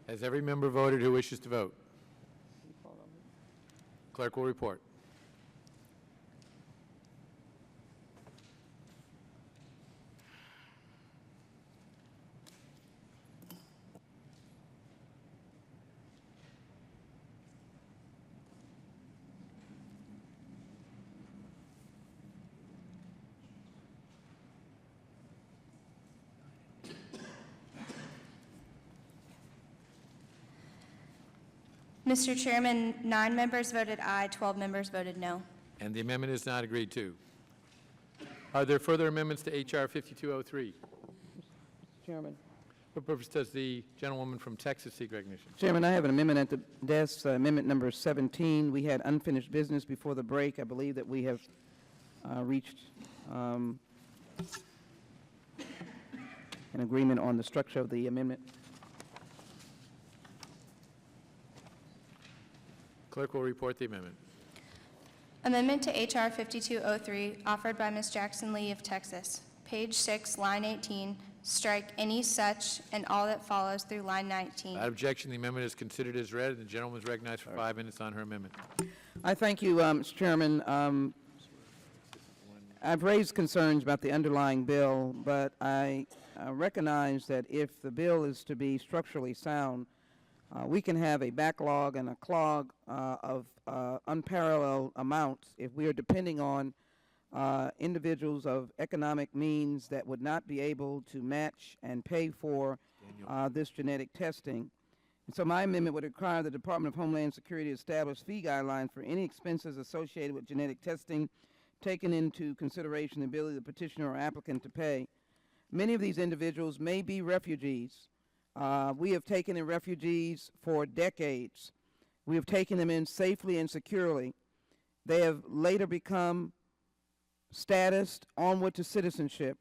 Has every member voted who wishes to vote? Clerk will report. Mr. Chairman, 9 members voted aye, 12 members voted no. And the amendment is not agreed to. Are there further amendments to H.R. 5203? Chairman. What purpose does the gentlewoman from Texas seek recognition? Chairman, I have an amendment at the desk, amendment number 17. We had unfinished business before the break. I believe that we have reached an agreement on the structure of the amendment. Clerk will report the amendment. Amendment to H.R. 5203, offered by Ms. Jackson Lee of Texas. Page 6, line 18, strike any such and all that follows through line 19. Without objection, the amendment is considered as read, and the gentleman is recognized for 5 minutes on her amendment. I thank you, Mr. Chairman. I've raised concerns about the underlying bill, but I recognize that if the bill is to be structurally sound, we can have a backlog and a clog of unparalleled amounts if we are depending on individuals of economic means that would not be able to match and pay for this genetic testing. And so my amendment would require the Department of Homeland Security to establish fee guidelines for any expenses associated with genetic testing, taking into consideration the ability of the petitioner or applicant to pay. Many of these individuals may be refugees. We have taken in refugees for decades. We have taken them in safely and securely. They have later become statused onward to citizenship.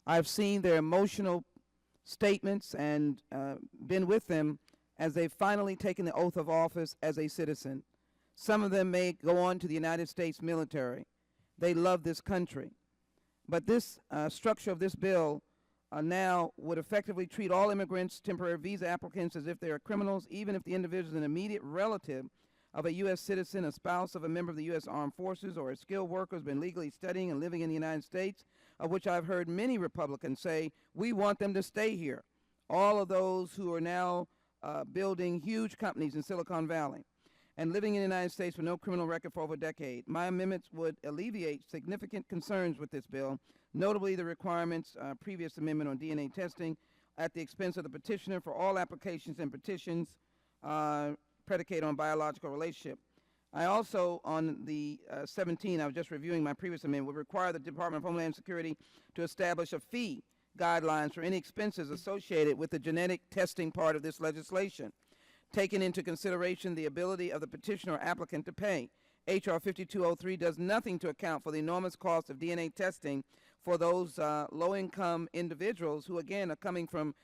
I've seen their emotional statements and been with them as they've finally taken the oath of office as a citizen. Some of them may go on to the United States military. They love this country. But this structure of this bill now would effectively treat all immigrants, temporary visa applicants, as if they are criminals, even if the individual is an immediate relative of a U.S. citizen, a spouse of a member of the U.S. Armed Forces, or a skilled worker who has been legally studying and living in the United States, of which I've heard many Republicans say, we want them to stay here. All of those who are now building huge companies in Silicon Valley and living in the United States with no criminal record for over a decade. My amendments would alleviate significant concerns with this bill, notably the requirements, previous amendment on DNA testing, at the expense of the petitioner for all applications and petitions predicated on biological relationship. I also, on the 17, I was just reviewing my previous amendment, would require the Department of Homeland Security to establish a fee guidelines for any expenses associated with the genetic testing part of this legislation, taking into consideration the ability of the petitioner or applicant to pay. H.R. 5203 does nothing to account for the enormous cost of DNA testing for those low-income individuals who, again, are coming from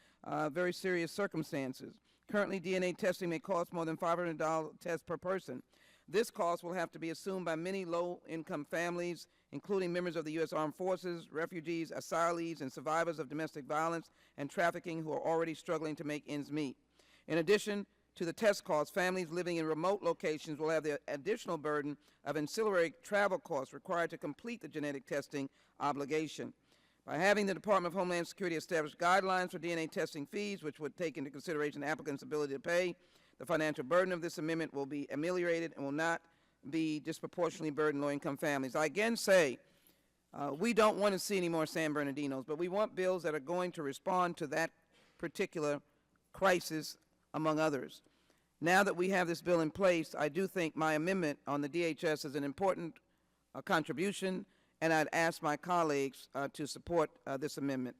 very serious circumstances. Currently, DNA testing may cost more than $500 tests per person. This cost will have to be assumed by many low-income families, including members of the U.S. Armed Forces, refugees, asylees, and survivors of domestic violence and trafficking who are already struggling to make ends meet. In addition to the test costs, families living in remote locations will have the additional burden of ancillary travel costs required to complete the genetic testing obligation. By having the Department of Homeland Security establish guidelines for DNA testing fees, which would take into consideration the applicant's ability to pay, the financial burden of this amendment will be ameliorated and will not be disproportionately burden low-income families. I again say we don't want to see any more San Bernardinos, but we want bills that are going to respond to that particular crisis, among others. Now that we have this bill in place, I do think my amendment on the DHS is an important contribution, and I'd ask my colleagues to support this amendment.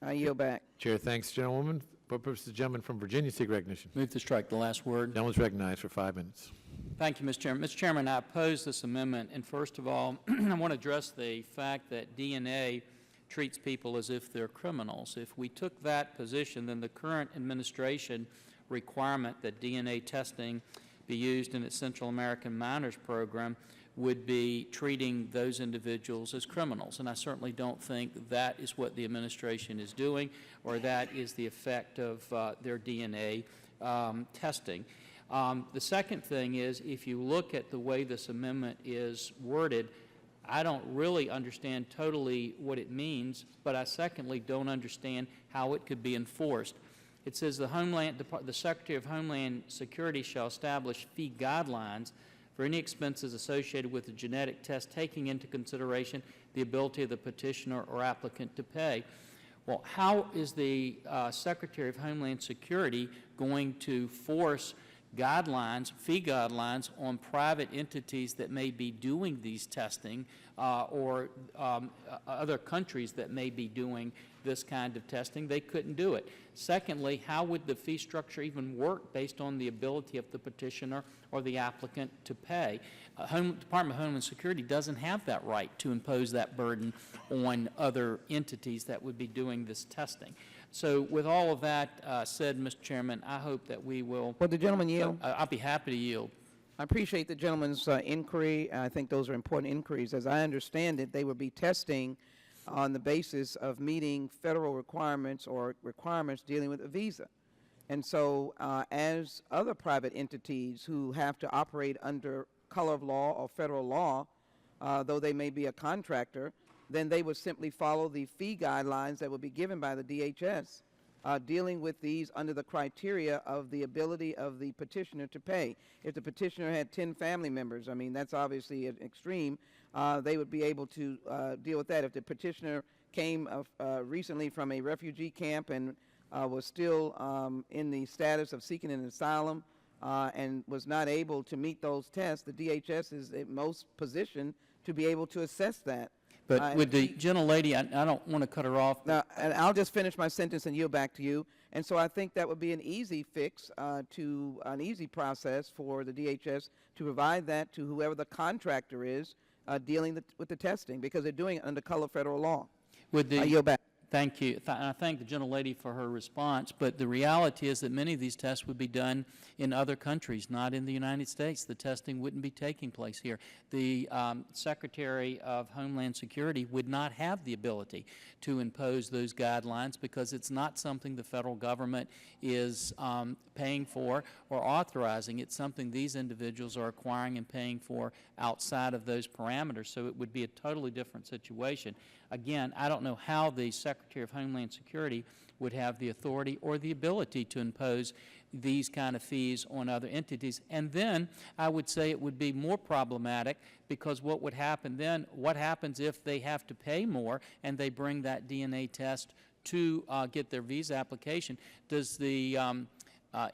I yield back. Chair thanks, gentlewoman. For purposes, the gentleman from Virginia seek recognition. Move to strike the last word. Gentleman's recognized for 5 minutes. Thank you, Mr. Chairman. Mr. Chairman, I oppose this amendment, and first of all, I want to address the fact that DNA treats people as if they're criminals. If we took that position, then the current administration requirement that DNA testing be used in its Central American Minors Program would be treating those individuals as criminals. And I certainly don't think that is what the administration is doing, or that is the effect of their DNA testing. The second thing is, if you look at the way this amendment is worded, I don't really understand totally what it means, but I secondly don't understand how it could be enforced. It says the Secretary of Homeland Security shall establish fee guidelines for any expenses associated with the genetic test, taking into consideration the ability of the petitioner or applicant to pay. Well, how is the Secretary of Homeland Security going to force guidelines, fee guidelines, on private entities that may be doing these testing or other countries that may be doing this kind of testing? They couldn't do it. Secondly, how would the fee structure even work based on the ability of the petitioner or the applicant to pay? Department of Homeland Security doesn't have that right to impose that burden on other entities that would be doing this testing. So with all of that said, Mr. Chairman, I hope that we will... Will the gentleman yield? I'll be happy to yield. I appreciate the gentleman's inquiry. I think those are important inquiries. As I understand it, they would be testing on the basis of meeting federal requirements or requirements dealing with a visa. And so as other private entities who have to operate under color of law or federal law, though they may be a contractor, then they would simply follow the fee guidelines that would be given by the DHS, dealing with these under the criteria of the ability of the petitioner to pay. If the petitioner had 10 family members, I mean, that's obviously an extreme, they would be able to deal with that. If the petitioner came recently from a refugee camp and was still in the status of seeking an asylum and was not able to meet those tests, the DHS is in most positioned to be able to assess that. But with the gentlelady, I don't want to cut her off. Now, and I'll just finish my sentence and yield back to you. And so I think that would be an easy fix to an easy process for the DHS to provide that to whoever the contractor is dealing with the testing, because they're doing it under color federal law. I yield back. Thank you. I thank the gentlelady for her response, but the reality is that many of these tests would be done in other countries, not in the United States. The testing wouldn't be taking place here. The Secretary of Homeland Security would not have the ability to impose those guidelines because it's not something the federal government is paying for or authorizing. It's something these individuals are acquiring and paying for outside of those parameters, so it would be a totally different situation. Again, I don't know how the Secretary of Homeland Security would have the authority or the ability to impose these kind of fees on other entities. And then I would say it would be more problematic, because what would happen then, what happens if they have to pay more and they bring that DNA test to get their visa application? Does the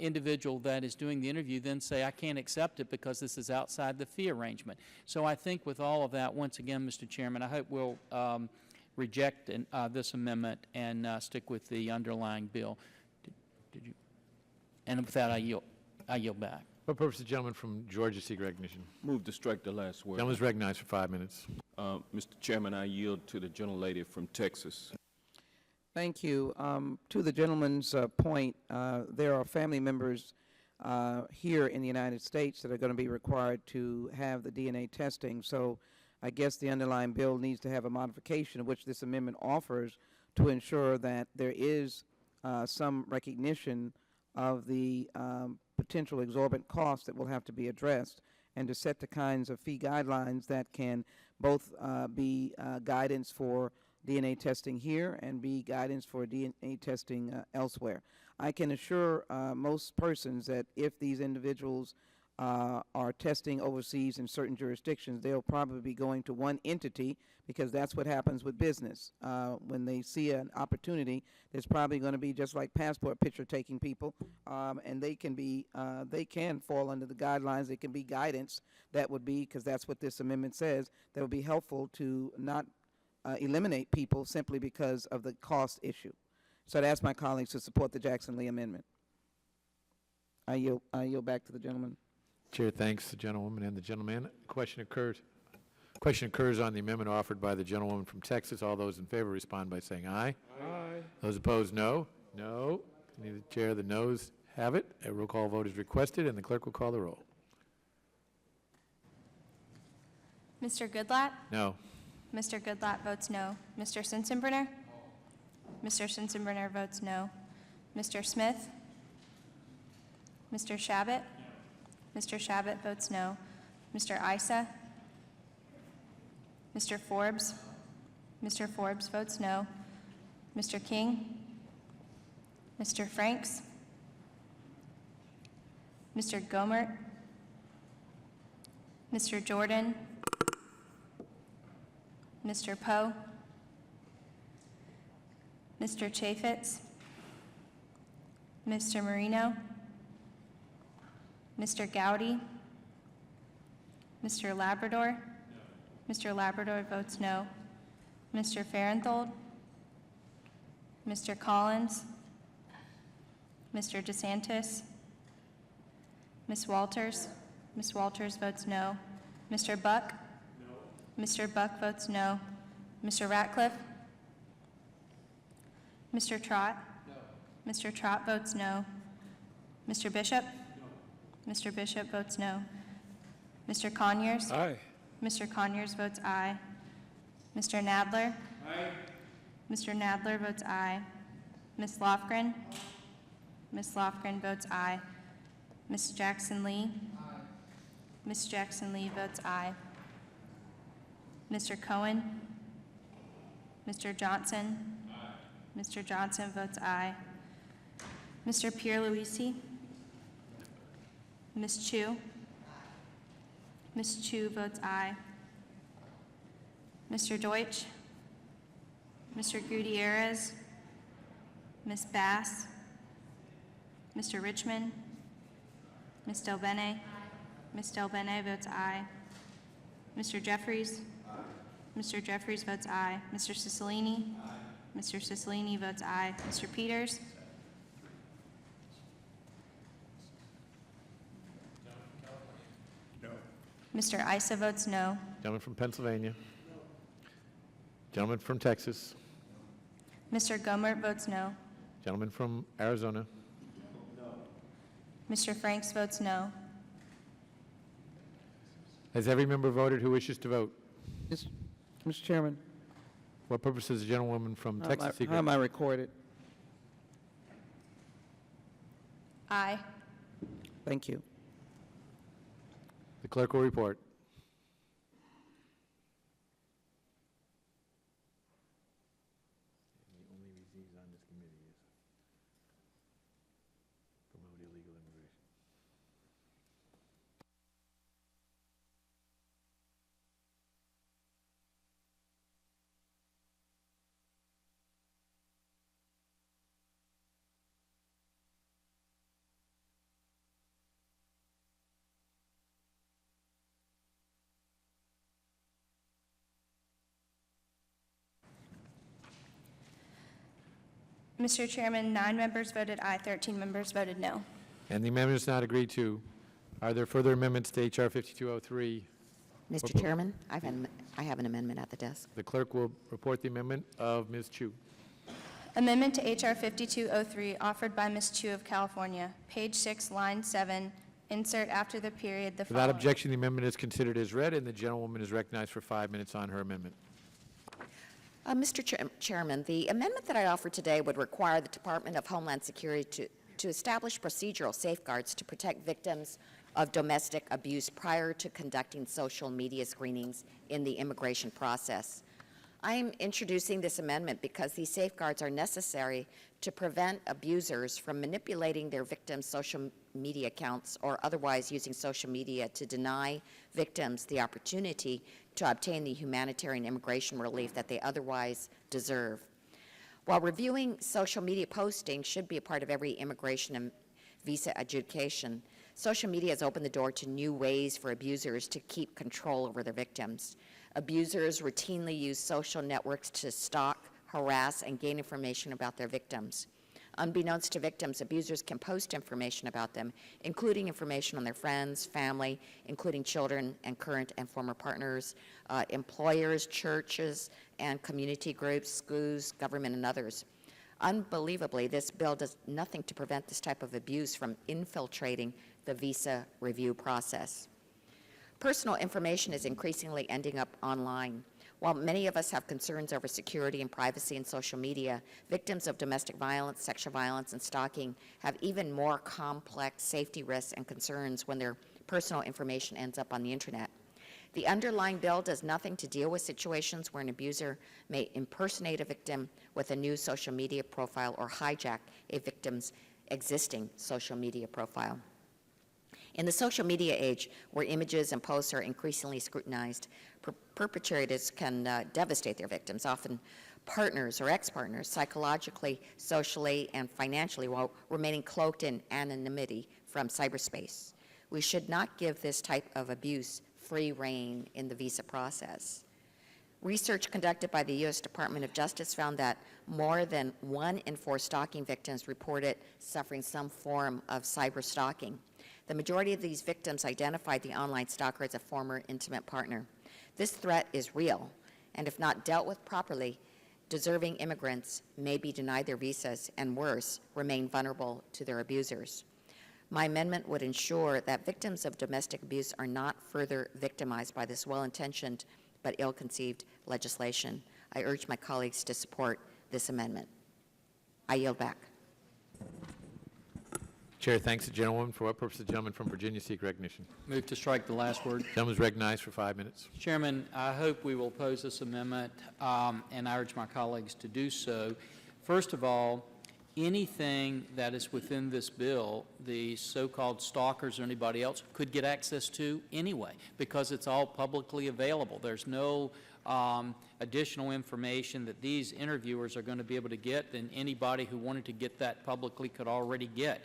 individual that is doing the interview then say, I can't accept it because this is outside the fee arrangement? So I think with all of that, once again, Mr. Chairman, I hope we'll reject this amendment and stick with the underlying bill. Did you? And with that, I yield back. For purpose, the gentleman from Georgia seek recognition. Move to strike the last word. Gentleman is recognized for 5 minutes. Mr. Chairman, I yield to the gentlelady from Texas. Thank you. To the gentleman's point, there are family members here in the United States that are going to be required to have the DNA testing. So I guess the underlying bill needs to have a modification, of which this amendment offers, to ensure that there is some recognition of the potential exorbitant costs that will have to be addressed, and to set the kinds of fee guidelines that can both be guidance for DNA testing here and be guidance for DNA testing elsewhere. I can assure most persons that if these individuals are testing overseas in certain jurisdictions, they'll probably be going to one entity, because that's what happens with business. When they see an opportunity, there's probably going to be, just like passport picture taking people, and they can fall under the guidelines. It can be guidance that would be, because that's what this amendment says, that would be helpful to not eliminate people simply because of the cost issue. So I'd ask my colleagues to support the Jackson-Lee amendment. I yield back to the gentleman. Chair thanks the gentlewoman and the gentleman. Question occurs on the amendment offered by the gentlewoman from Texas. All those in favor respond by saying aye. Aye. Those opposed, no. No. Neither chair, the noes have it. A roll call vote is requested, and the clerk will call the roll. Mr. Goodlatte? No. Mr. Goodlatte votes no. Mr. Sensenbrenner? Mr. Sensenbrenner votes no. Mr. Smith? Mr. Shabbat? Mr. Shabbat votes no. Mr. Issa? Mr. Forbes? Mr. Forbes votes no. Mr. King? Mr. Franks? Mr. Gomert? Mr. Jordan? Mr. Poe? Mr. Chaffetz? Mr. Marino? Mr. Gowdy? Mr. Labrador? Mr. Labrador votes no. Mr. Farenthold? Mr. Collins? Mr. DeSantis? Ms. Walters? Ms. Walters votes no. Mr. Buck? No. Mr. Buck votes no. Mr. Ratcliffe? Mr. Trott? No. Mr. Trott votes no. Mr. Bishop? No. Mr. Bishop votes no. Mr. Conyers? Aye. Mr. Conyers votes aye. Mr. Nadler? Aye. Mr. Nadler votes aye. Ms. Lofgren? Ms. Lofgren votes aye. Ms. Jackson-Lee? Aye. Ms. Jackson-Lee votes aye. Mr. Cohen? Mr. Johnson? Aye. Mr. Johnson votes aye. Mr. Pierluisi? Ms. Chu? Ms. Chu votes aye. Mr. Deutsch? Mr. Gutierrez? Ms. Bass? Mr. Richmond? Ms. Del Bene? Ms. Del Bene votes aye. Mr. Jeffries? Mr. Jeffries votes aye. Mr. Cicilline? Mr. Cicilline votes aye. Mr. Peters? Mr. Issa votes no. Gentleman from Pennsylvania. Gentleman from Texas. Mr. Gomert votes no. Gentleman from Arizona. Mr. Franks votes no. Has every member voted who wishes to vote? Mr. Chairman. What purpose does the gentlewoman from Texas seek? How am I recorded? Aye. Thank you. The clerk will report. Mr. Chairman, 9 members voted aye, 13 members voted no. And the amendment is not agreed to. Are there further amendments to H.R. 5203? Mr. Chairman, I have an amendment at the desk. The clerk will report the amendment of Ms. Chu. Amendment to H.R. 5203 offered by Ms. Chu of California, page 6, line 7, insert after the period the Without following. objection, the amendment is considered as read, and the gentlewoman is recognized for 5 minutes on her amendment. Mr. Chairman, the amendment that I offer today would require the Department of Homeland Security to establish procedural safeguards to protect victims of domestic abuse prior to conducting social media screenings in the immigration process. I am introducing this amendment because these safeguards are necessary to prevent abusers from manipulating their victims' social media accounts or otherwise using social media to deny victims the opportunity to obtain the humanitarian immigration relief that they otherwise deserve. While reviewing social media postings should be a part of every immigration and visa adjudication, social media has opened the door to new ways for abusers to keep control over their victims. Abusers routinely use social networks to stalk, harass, and gain information about their victims. Unbeknownst to victims, abusers can post information about them, including information on their friends, family, including children and current and former partners, employers, churches, and community groups, schools, government, and others. Unbelievably, this bill does nothing to prevent this type of abuse from infiltrating the visa review process. Personal information is increasingly ending up online. While many of us have concerns over security and privacy in social media, victims of domestic violence, sexual violence, and stalking have even more complex safety risks and concerns when their personal information ends up on the internet. The underlying bill does nothing to deal with situations where an abuser may impersonate a victim with a new social media profile or hijack a victim's existing social media profile. In the social media age, where images and posts are increasingly scrutinized, perpetrators can devastate their victims, often partners or ex-partners, psychologically, socially, and financially, while remaining cloaked in anonymity from cyberspace. We should not give this type of abuse free rein in the visa process. Research conducted by the U.S. Department of Justice found that more than 1 in 4 stalking victims reported suffering some form of cyber stalking. The majority of these victims identified the online stalker as a former intimate partner. This threat is real, and if not dealt with properly, deserving immigrants may be denied their visas and, worse, remain vulnerable to their abusers. My amendment would ensure that victims of domestic abuse are not further victimized by this well-intentioned but ill-conceived legislation. I urge my colleagues to support this amendment. I yield back. Chair thanks the gentlewoman. For what purpose the gentleman from Virginia seek recognition? Move to strike the last word. Gentleman is recognized for 5 minutes. Chairman, I hope we will oppose this amendment, and I urge my colleagues to do so. First of all, anything that is within this bill, the so-called stalkers or anybody else could get access to anyway, because it's all publicly available. There's no additional information that these interviewers are going to be able to get than anybody who wanted to get that publicly could already get.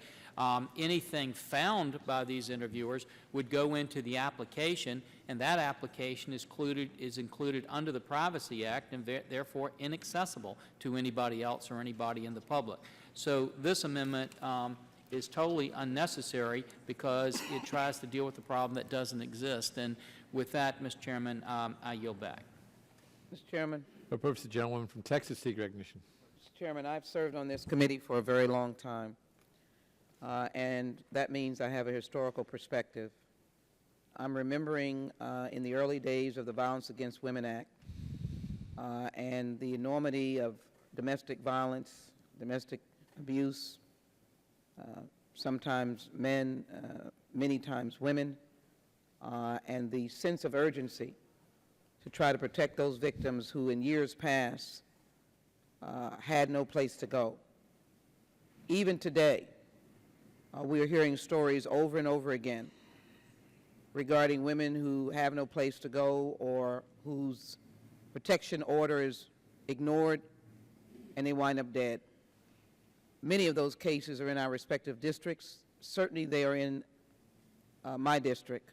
Anything found by these interviewers would go into the application, and that application is included under the Privacy Act and therefore inaccessible to anybody else or anybody in the public. So this amendment is totally unnecessary because it tries to deal with a problem that doesn't exist. And with that, Mr. Chairman, I yield back. Mr. Chairman. For what purpose the gentlewoman from Texas seek recognition? Mr. Chairman, I've served on this committee for a very long time. And that means I have a historical perspective. I'm remembering in the early days of the Violence Against Women Act and the enormity of domestic violence, domestic abuse, sometimes men, many times women, and the sense of urgency to try to protect those victims who in years past had no place to go. Even today, we are hearing stories over and over again regarding women who have no place to go or whose protection order is ignored and they wind up dead. Many of those cases are in our respective districts. Certainly they are in my district,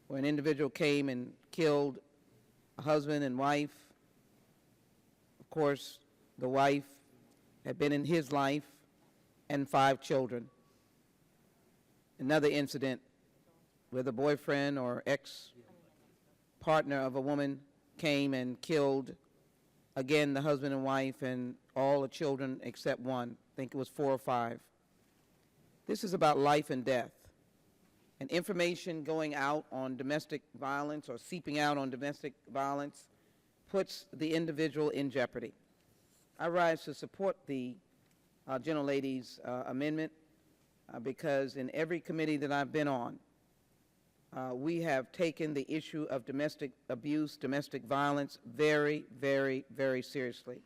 where an individual came and killed a husband and wife. Of course, the wife had been in his life and 5 children. Another incident where the boyfriend or ex-partner of a woman came and killed, again, the husband and wife and all the children except one. I think it was 4 or 5. This is about life and death. And information going out on domestic violence or seeping out on domestic violence puts the individual in jeopardy. I rise to support the gentlelady's amendment because in every committee that I've been on, we have taken the issue of domestic abuse, domestic violence very, very, very seriously.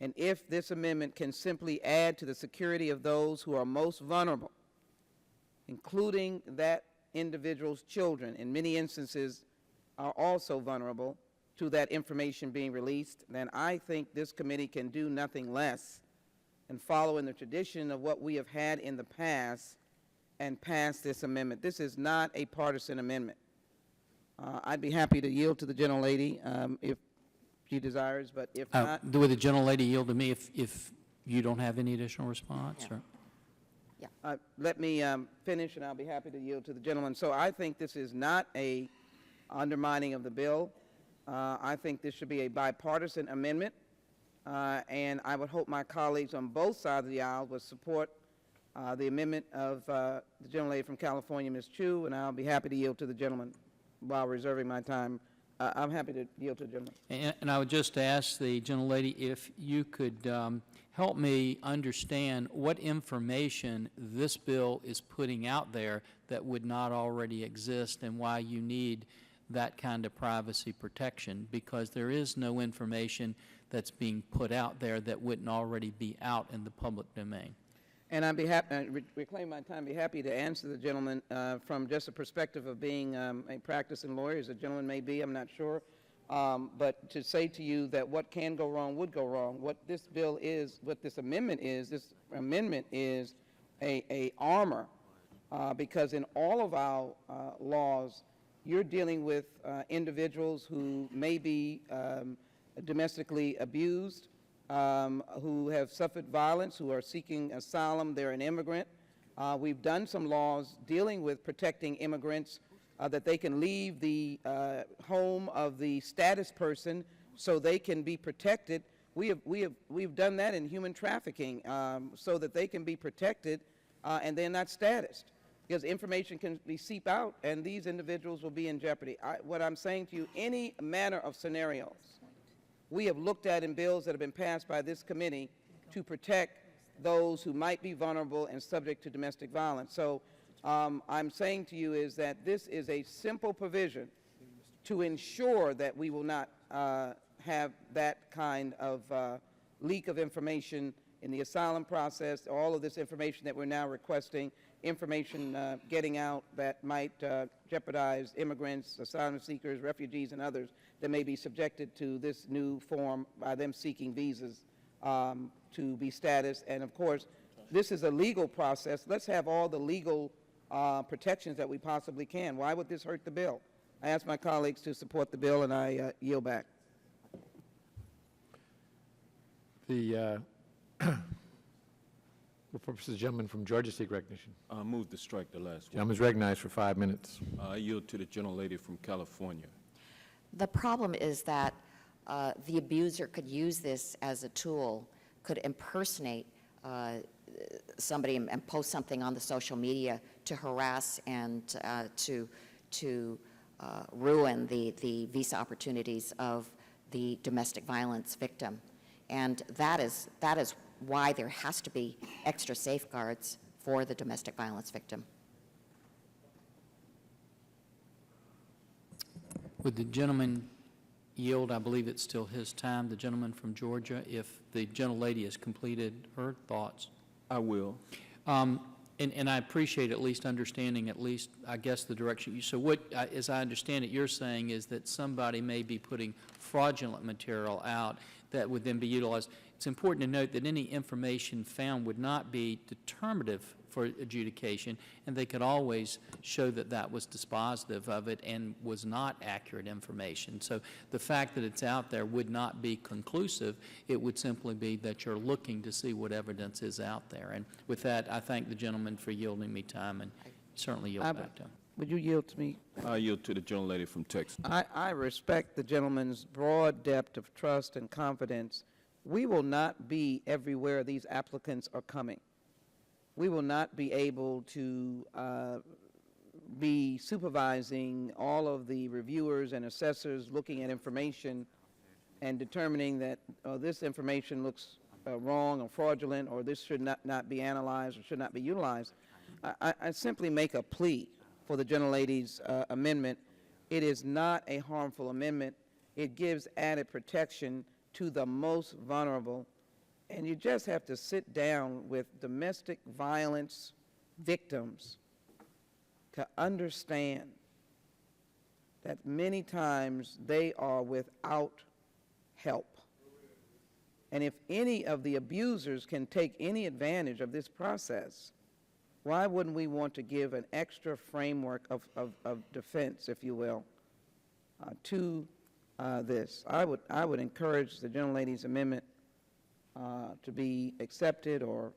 And if this amendment can simply add to the security of those who are most vulnerable, including that individual's children, in many instances are also vulnerable to that information being released, then I think this committee can do nothing less and follow in the tradition of what we have had in the past and pass this amendment. This is not a partisan amendment. I'd be happy to yield to the gentlelady if she desires, but if not, Would the gentlelady yield to me if you don't have any additional response? Or? let me finish, and I'll be happy to yield to the gentleman. So I think this is not a undermining of the bill. I think this should be a bipartisan amendment, and I would hope my colleagues on both sides of the aisle would support the amendment of the gentlelady from California, Ms. Chu, and I'll be happy to yield to the gentleman while reserving my time. I'm happy to yield to the gentleman. And I would just ask the gentlelady if you could help me understand what information this bill is putting out there that would not already exist, and why you need that kind of privacy protection, because there is no information that's being put out there that wouldn't already be out in the public domain. And I'd be happy, reclaim my time, be happy to answer the gentleman from just a perspective of being a practicing lawyer, as a gentleman may be, I'm not sure. But to say to you that what can go wrong would go wrong. What this bill is, what this amendment is a armor, because in all of our laws, you're dealing with individuals who may be domestically abused, who have suffered violence, who are seeking asylum, they're an immigrant. We've done some laws dealing with protecting immigrants, that they can leave the home of the status person so they can be protected. We've done that in human trafficking, so that they can be protected and they're not statused, because information can seep out and these individuals will be in jeopardy. What I'm saying to you, any manner of scenarios we have looked at in bills that have been passed by this committee to protect those who might be vulnerable and subject to domestic violence. So I'm saying to you is that this is a simple provision to ensure that we will not have that kind of leak of information in the asylum process, all of this information that we're now requesting, information getting out that might jeopardize immigrants, asylum seekers, refugees, and others that may be subjected to this new form by them seeking visas to be status. And of course, this is a legal process. Let's have all the legal protections that we possibly can. Why would this hurt the bill? I ask my colleagues to support the bill, and I yield back. For purposes, the gentleman from Georgia seek recognition. Move to strike the last one. Gentleman's recognized for 5 minutes. I yield to the gentlelady from California. The problem is that the abuser could use this as a tool, could impersonate somebody and post something on the social media to harass and to ruin the visa opportunities of the domestic violence victim. And that is why there has to be extra safeguards for the domestic violence victim. Would the gentleman yield? I believe it's still his time, the gentleman from Georgia, if the gentlelady has completed her thoughts. I will. And I appreciate at least understanding, I guess, the direction you, so what, as I understand it, you're saying is that somebody may be putting fraudulent material out that would then be utilized. It's important to note that any information found would not be determinative for adjudication, and they could always show that that was dispositive of it and was not accurate information. So the fact that it's out there would not be conclusive. It would simply be that you're looking to see what evidence is out there. And with that, I thank the gentleman for yielding me time, and certainly yield back to him. Would you yield to me? I yield to the gentlelady from Texas. I respect the gentleman's broad depth of trust and confidence. We will not be everywhere these applicants are coming. We will not be able to be supervising all of the reviewers and assessors looking at information and determining that this information looks wrong or fraudulent, or this should not be analyzed or should not be utilized. I simply make a plea for the gentlelady's amendment. It is not a harmful amendment. It gives added protection to the most vulnerable. And you just have to sit down with domestic violence victims to understand that many times they are without help. And if any of the abusers can take any advantage of this process, why wouldn't we want to give an extra framework of defense, if you will, to this. I would encourage the gentlelady's amendment to be accepted, or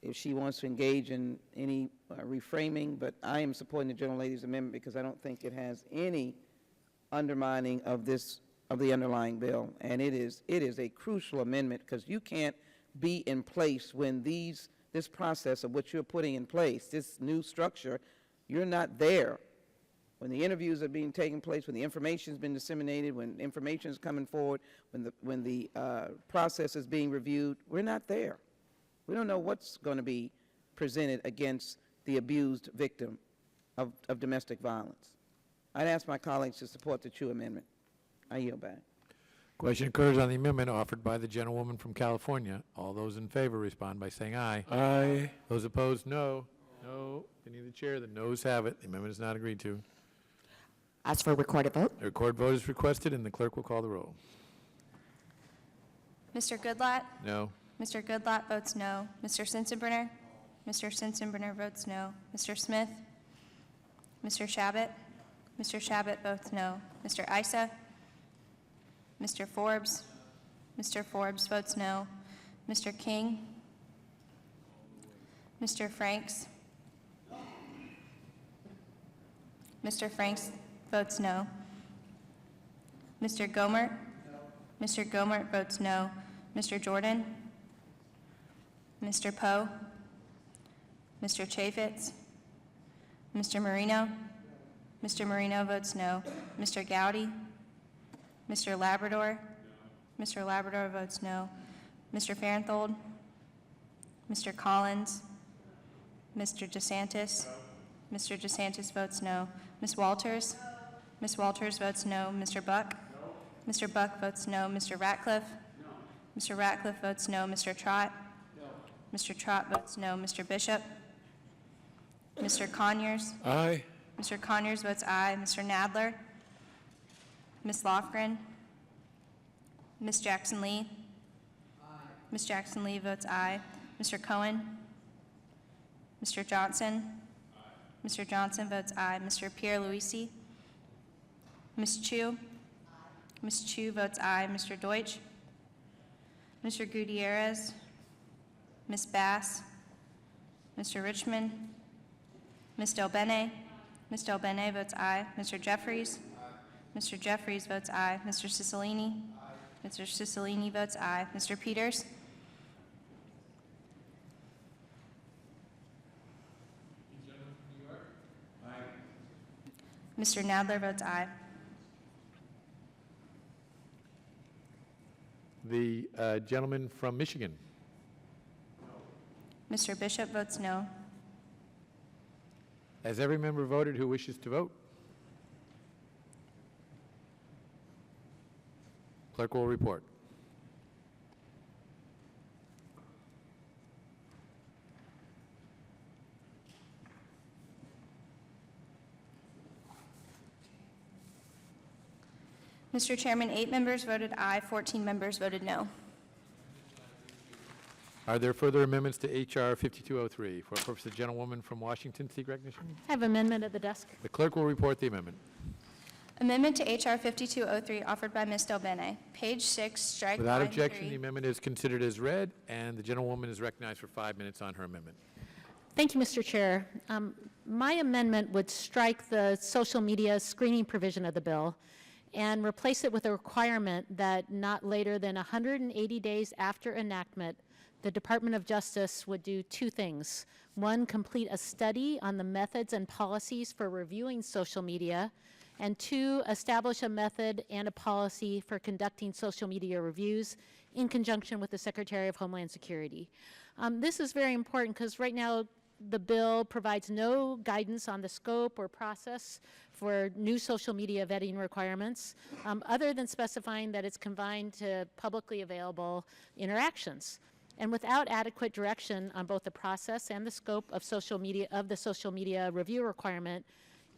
if she wants to engage in any reframing, but I am supporting the gentlelady's amendment because I don't think it has any undermining of the underlying bill, and it is a crucial amendment because you can't be in place when this process of what you're putting in place, this new structure, you're not there. When the interviews are being taken place, when the information has been disseminated, when information is coming forward, when the process is being reviewed, we're not there. We don't know what's going to be presented against the abused victim of domestic violence. I'd ask my colleagues to support the Chu amendment. I yield back. Question occurs on the amendment offered by the gentlewoman from California. All those in favor respond by saying aye. Aye. Those opposed, no. No. Opinion of the chair, the noes have it. The amendment is not agreed to. As for recorded vote, A recorded vote is requested, and the clerk will call the roll. Mr. Goodlatte? No. Mr. Goodlatte votes no. Mr. Sensenbrenner? Mr. Sensenbrenner votes no. Mr. Smith? Mr. Shabbat? Mr. Shabbat votes no. Mr. Issa? Mr. Forbes? Mr. Forbes votes no. Mr. King? Mr. Franks? Mr. Franks votes no. Mr. Gomer? Mr. Gomer votes no. Mr. Jordan? Mr. Poe? Mr. Chaffetz? Mr. Marino? Mr. Marino votes no. Mr. Gowdy? Mr. Labrador? Mr. Labrador votes no. Mr. Farenthold? Mr. Collins? Mr. DeSantis? Mr. DeSantis votes no. Ms. Walters? Ms. Walters votes no. Mr. Buck? Mr. Buck votes no. Mr. Ratcliffe? Mr. Ratcliffe votes no. Mr. Trott? Mr. Trott votes no. Mr. Bishop? Mr. Conyers? Aye. Mr. Conyers votes aye. Mr. Nadler? Ms. Lofgren? Ms. Jackson Lee? Ms. Jackson Lee votes aye. Mr. Cohen? Mr. Johnson? Mr. Johnson votes aye. Mr. Pierre Luisi? Ms. Chu? Ms. Chu votes aye. Mr. Deutsch? Mr. Gutierrez? Ms. Bass? Mr. Richmond? Ms. Del Bene? Ms. Del Bene votes aye. Mr. Jeffries? Mr. Jeffries votes aye. Mr. Cicilline? Mr. Cicilline votes aye. Mr. Peters? Mr. Nadler votes aye. The gentleman from Michigan. Mr. Bishop votes no. Has every member voted who wishes to vote? Clerk will report. Mr. Chairman, 8 members voted aye, 14 members voted no. Are there further amendments to H.R. 5203? For the purpose of the gentlewoman from Washington, seek recognition. I have amendment at the desk. The clerk will report the amendment. Amendment to H.R. 5203 offered by Ms. Del Bene. Page 6, strike Without line objection, 3. the amendment is considered as read, and the gentlewoman is recognized for 5 minutes on her amendment. Thank you, Mr. Chair. My amendment would strike the social media screening provision of the bill and replace it with a requirement that not later than 180 days after enactment, the Department of Justice would do 2 things. 1, complete a study on the methods and policies for reviewing social media, and 2, establish a method and a policy for conducting social media reviews in conjunction with the Secretary of Homeland Security. This is very important because right now the bill provides no guidance on the scope or process for new social media vetting requirements, other than specifying that it's confined to publicly available interactions. And without adequate direction on both the process and the scope of the social media review requirement,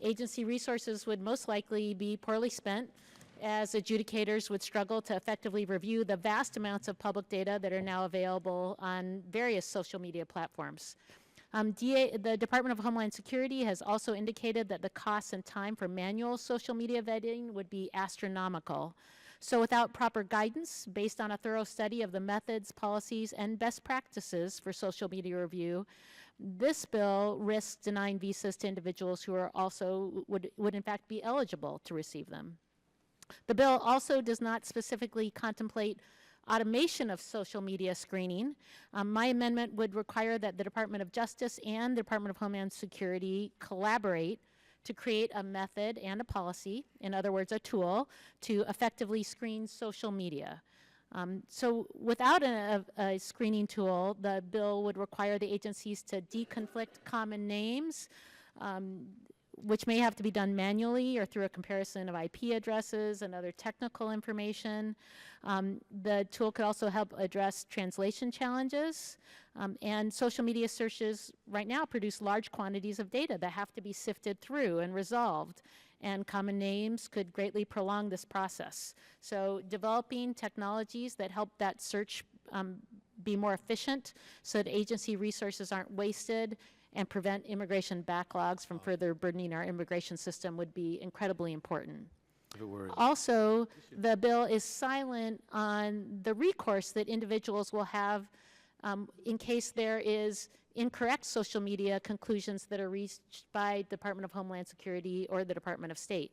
agency resources would most likely be poorly spent, as adjudicators would struggle to effectively review the vast amounts of public data that are now available on various social media platforms. The Department of Homeland Security has also indicated that the costs and time for manual social media vetting would be astronomical. So without proper guidance based on a thorough study of the methods, policies, and best practices for social media review, this bill risks denying visas to individuals who are also would in fact be eligible to receive them. The bill also does not specifically contemplate automation of social media screening. My amendment would require that the Department of Justice and the Department of Homeland Security collaborate to create a method and a policy, in other words, a tool, to effectively screen social media. So without a screening tool, the bill would require the agencies to deconflict common names, which may have to be done manually or through a comparison of IP addresses and other technical information. The tool could also help address translation challenges. And social media searches right now produce large quantities of data that have to be sifted through and resolved. And common names could greatly prolong this process. So developing technologies that help that search be more efficient so that agency resources aren't wasted and prevent immigration backlogs from further burdening our immigration system would be incredibly important. Also, the bill is silent on the recourse that individuals will have in case there is incorrect social media conclusions that are reached by Department of Homeland Security or the Department of State.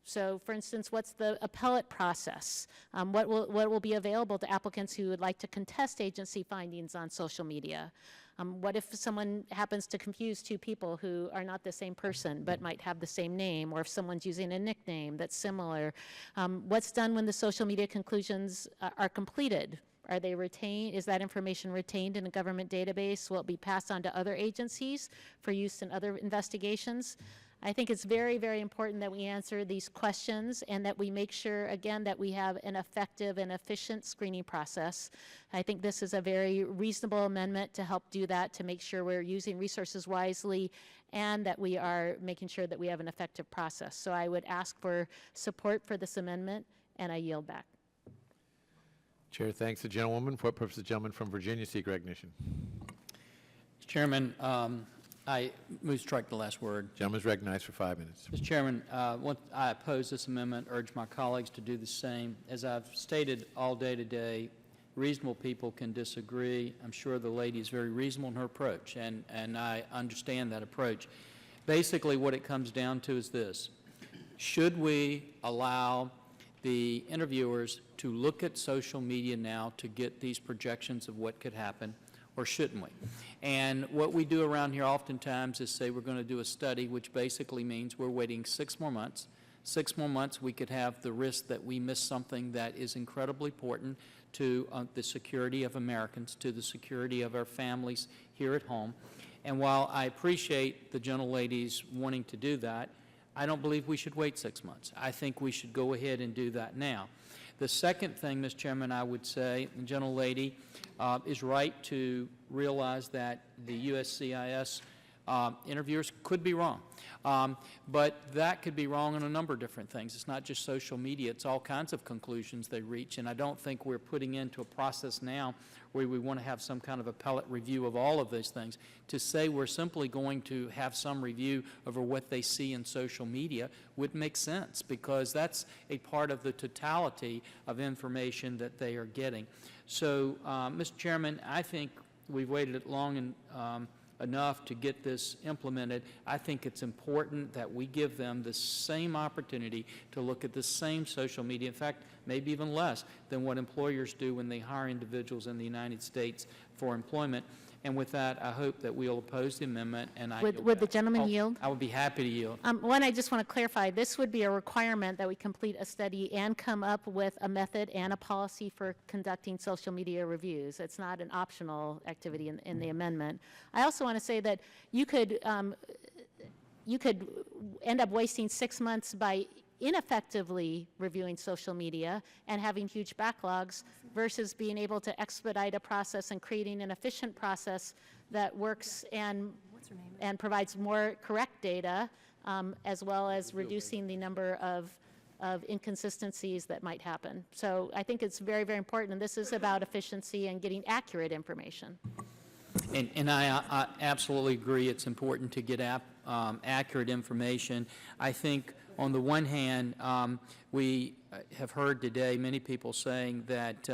So, for instance, what's the appellate process? What will be available to applicants who would like to contest agency findings on social media? What if someone happens to confuse two people who are not the same person but might have the same name, or if someone's using a nickname that's similar? What's done when the social media conclusions are completed? Are they retained? Is that information retained in a government database? Will it be passed on to other agencies for use in other investigations? I think it's very, very important that we answer these questions and that we make sure, again, that we have an effective and efficient screening process. I think this is a very reasonable amendment to help do that, to make sure we're using resources wisely and that we are making sure that we have an effective process. So I would ask for support for this amendment, and I yield back. Chair thanks the gentlewoman. For what purpose the gentleman from Virginia seek recognition? Mr. Chairman, I move to strike the last word. Gentleman is recognized for 5 minutes. Mr. Chairman, I oppose this amendment, urge my colleagues to do the same. As I've stated all day today, reasonable people can disagree. I'm sure the lady is very reasonable in her approach, and I understand that approach. Basically, what it comes down to is this. Should we allow the interviewers to look at social media now to get these projections of what could happen, or shouldn't we? And what we do around here oftentimes is say we're going to do a study, which basically means we're waiting 6 more months. 6 more months, we could have the risk that we miss something that is incredibly important to the security of Americans, to the security of our families here at home. And while I appreciate the gentlelady's wanting to do that, I don't believe we should wait 6 months. I think we should go ahead and do that now. The second thing, Mr. Chairman, I would say, the gentlelady is right to realize that the USCIS interviewers could be wrong. But that could be wrong on a number of different things. It's not just social media. It's all kinds of conclusions they reach. And I don't think we're putting into a process now where we want to have some kind of appellate review of all of those things. To say we're simply going to have some review over what they see in social media would make sense, because that's a part of the totality of information that they are getting. So, Mr. Chairman, I think we've waited long enough to get this implemented. I think it's important that we give them the same opportunity to look at the same social media, in fact, maybe even less than what employers do when they hire individuals in the United States for employment. And with that, I hope that we'll oppose the amendment. And Would the gentleman yield? I would be happy to yield. One, I just want to clarify, this would be a requirement that we complete a study and come up with a method and a policy for conducting social media reviews. It's not an optional activity in the amendment. I also want to say that you could end up wasting 6 months by ineffectively reviewing social media and having huge backlogs versus being able to expedite a process and creating an efficient process that works and provides more correct data, as well as reducing the number of inconsistencies that might happen. So I think it's very, very important, and this is about efficiency and getting accurate information. And I absolutely agree it's important to get accurate information. I think on the one hand, we have heard today many people saying that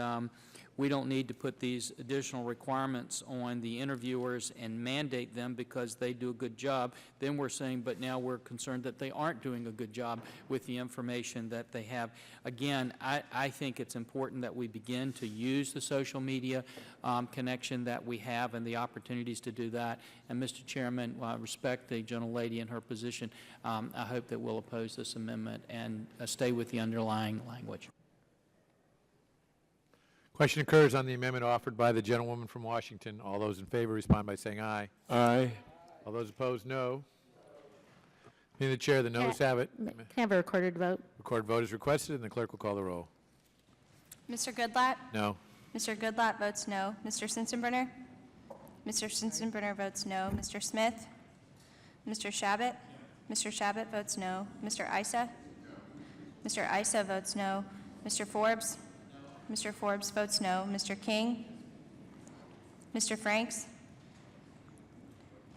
we don't need to put these additional requirements on the interviewers and mandate them because they do a good job. Then we're saying, but now we're concerned that they aren't doing a good job with the information that they have. Again, I think it's important that we begin to use the social media connection that we have and the opportunities to do that. And Mr. Chairman, I respect the gentlelady in her position. I hope that we'll oppose this amendment and stay with the underlying language. Question occurs on the amendment offered by the gentlewoman from Washington. All those in favor respond by saying aye. Aye. All those opposed, no. Being the chair, the noes have it. Can I have a recorded vote? Recorded vote is requested, and the clerk will call the roll. Mr. Goodlatte? No. Mr. Goodlatte votes no. Mr. Sensenbrenner? Mr. Sensenbrenner votes no. Mr. Smith? Mr. Shabbat? Mr. Shabbat votes no. Mr. Issa? Mr. Issa votes no. Mr. Forbes? Mr. Forbes votes no. Mr. King? Mr. Franks?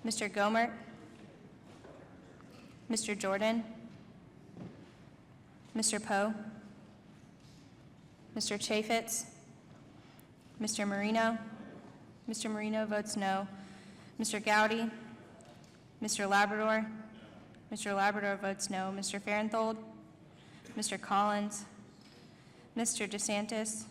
Mr. Gomert? Mr. Jordan? Mr. Poe? Mr. Chaffetz? Mr. Marino? Mr. Marino votes no. Mr. Gowdy? Mr. Labrador? Mr. Labrador votes no. Mr. Farenthold? Mr. Collins? Mr. DeSantis?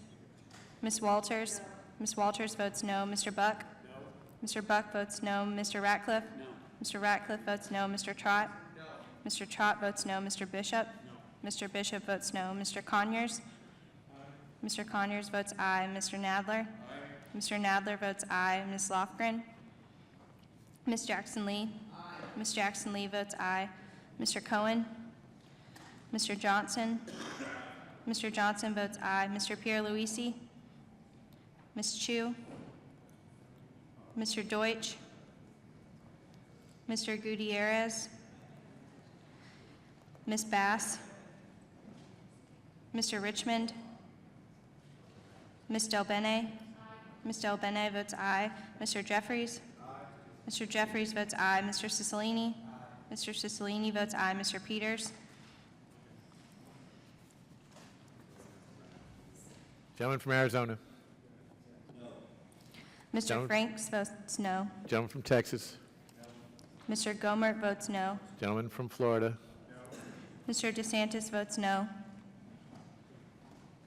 Ms. Walters? Ms. Walters votes no. Mr. Buck? No. Mr. Buck votes no. Mr. Ratcliffe? No. Mr. Ratcliffe votes no. Mr. Trott? No. Mr. Trott votes no. Mr. Bishop? No. Mr. Bishop votes no. Mr. Conyers? Aye. Mr. Conyers votes aye. Mr. Nadler? Aye. Mr. Nadler votes aye. Ms. Lofgren? Ms. Jackson Lee? Aye. Ms. Jackson Lee votes aye. Mr. Cohen? Mr. Johnson? Mr. Johnson votes aye. Mr. Pierluisi? Ms. Chu? Mr. Deutsch? Mr. Gutierrez? Ms. Bass? Mr. Richmond? Ms. Del Bene? Ms. Del Bene votes aye. Mr. Jeffries? Mr. Jeffries votes aye. Mr. Cicilline? Mr. Cicilline votes aye. Mr. Peters? Gentleman from Arizona. Mr. Gentleman. Franks votes no. Gentleman from Texas. Mr. Gomert votes no. Gentleman from Florida. Mr. DeSantis votes no.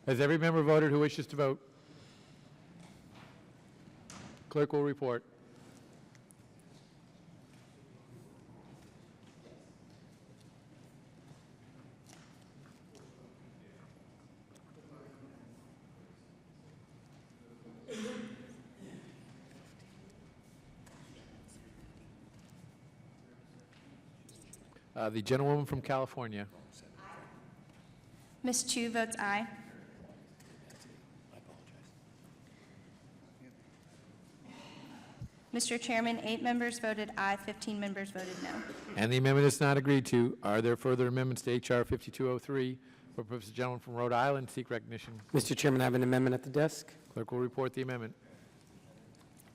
Has every member voted who wishes to vote? Clerk will report. The gentlewoman from California. Ms. Chu votes aye. Mr. Chairman, 8 members voted aye, 15 members voted no. And the amendment is not agreed to. Are there further amendments to H.R. 5203? For purpose of the gentleman from Rhode Island, seek recognition. Mr. Chairman, I have an amendment at the desk. Clerk will report the amendment.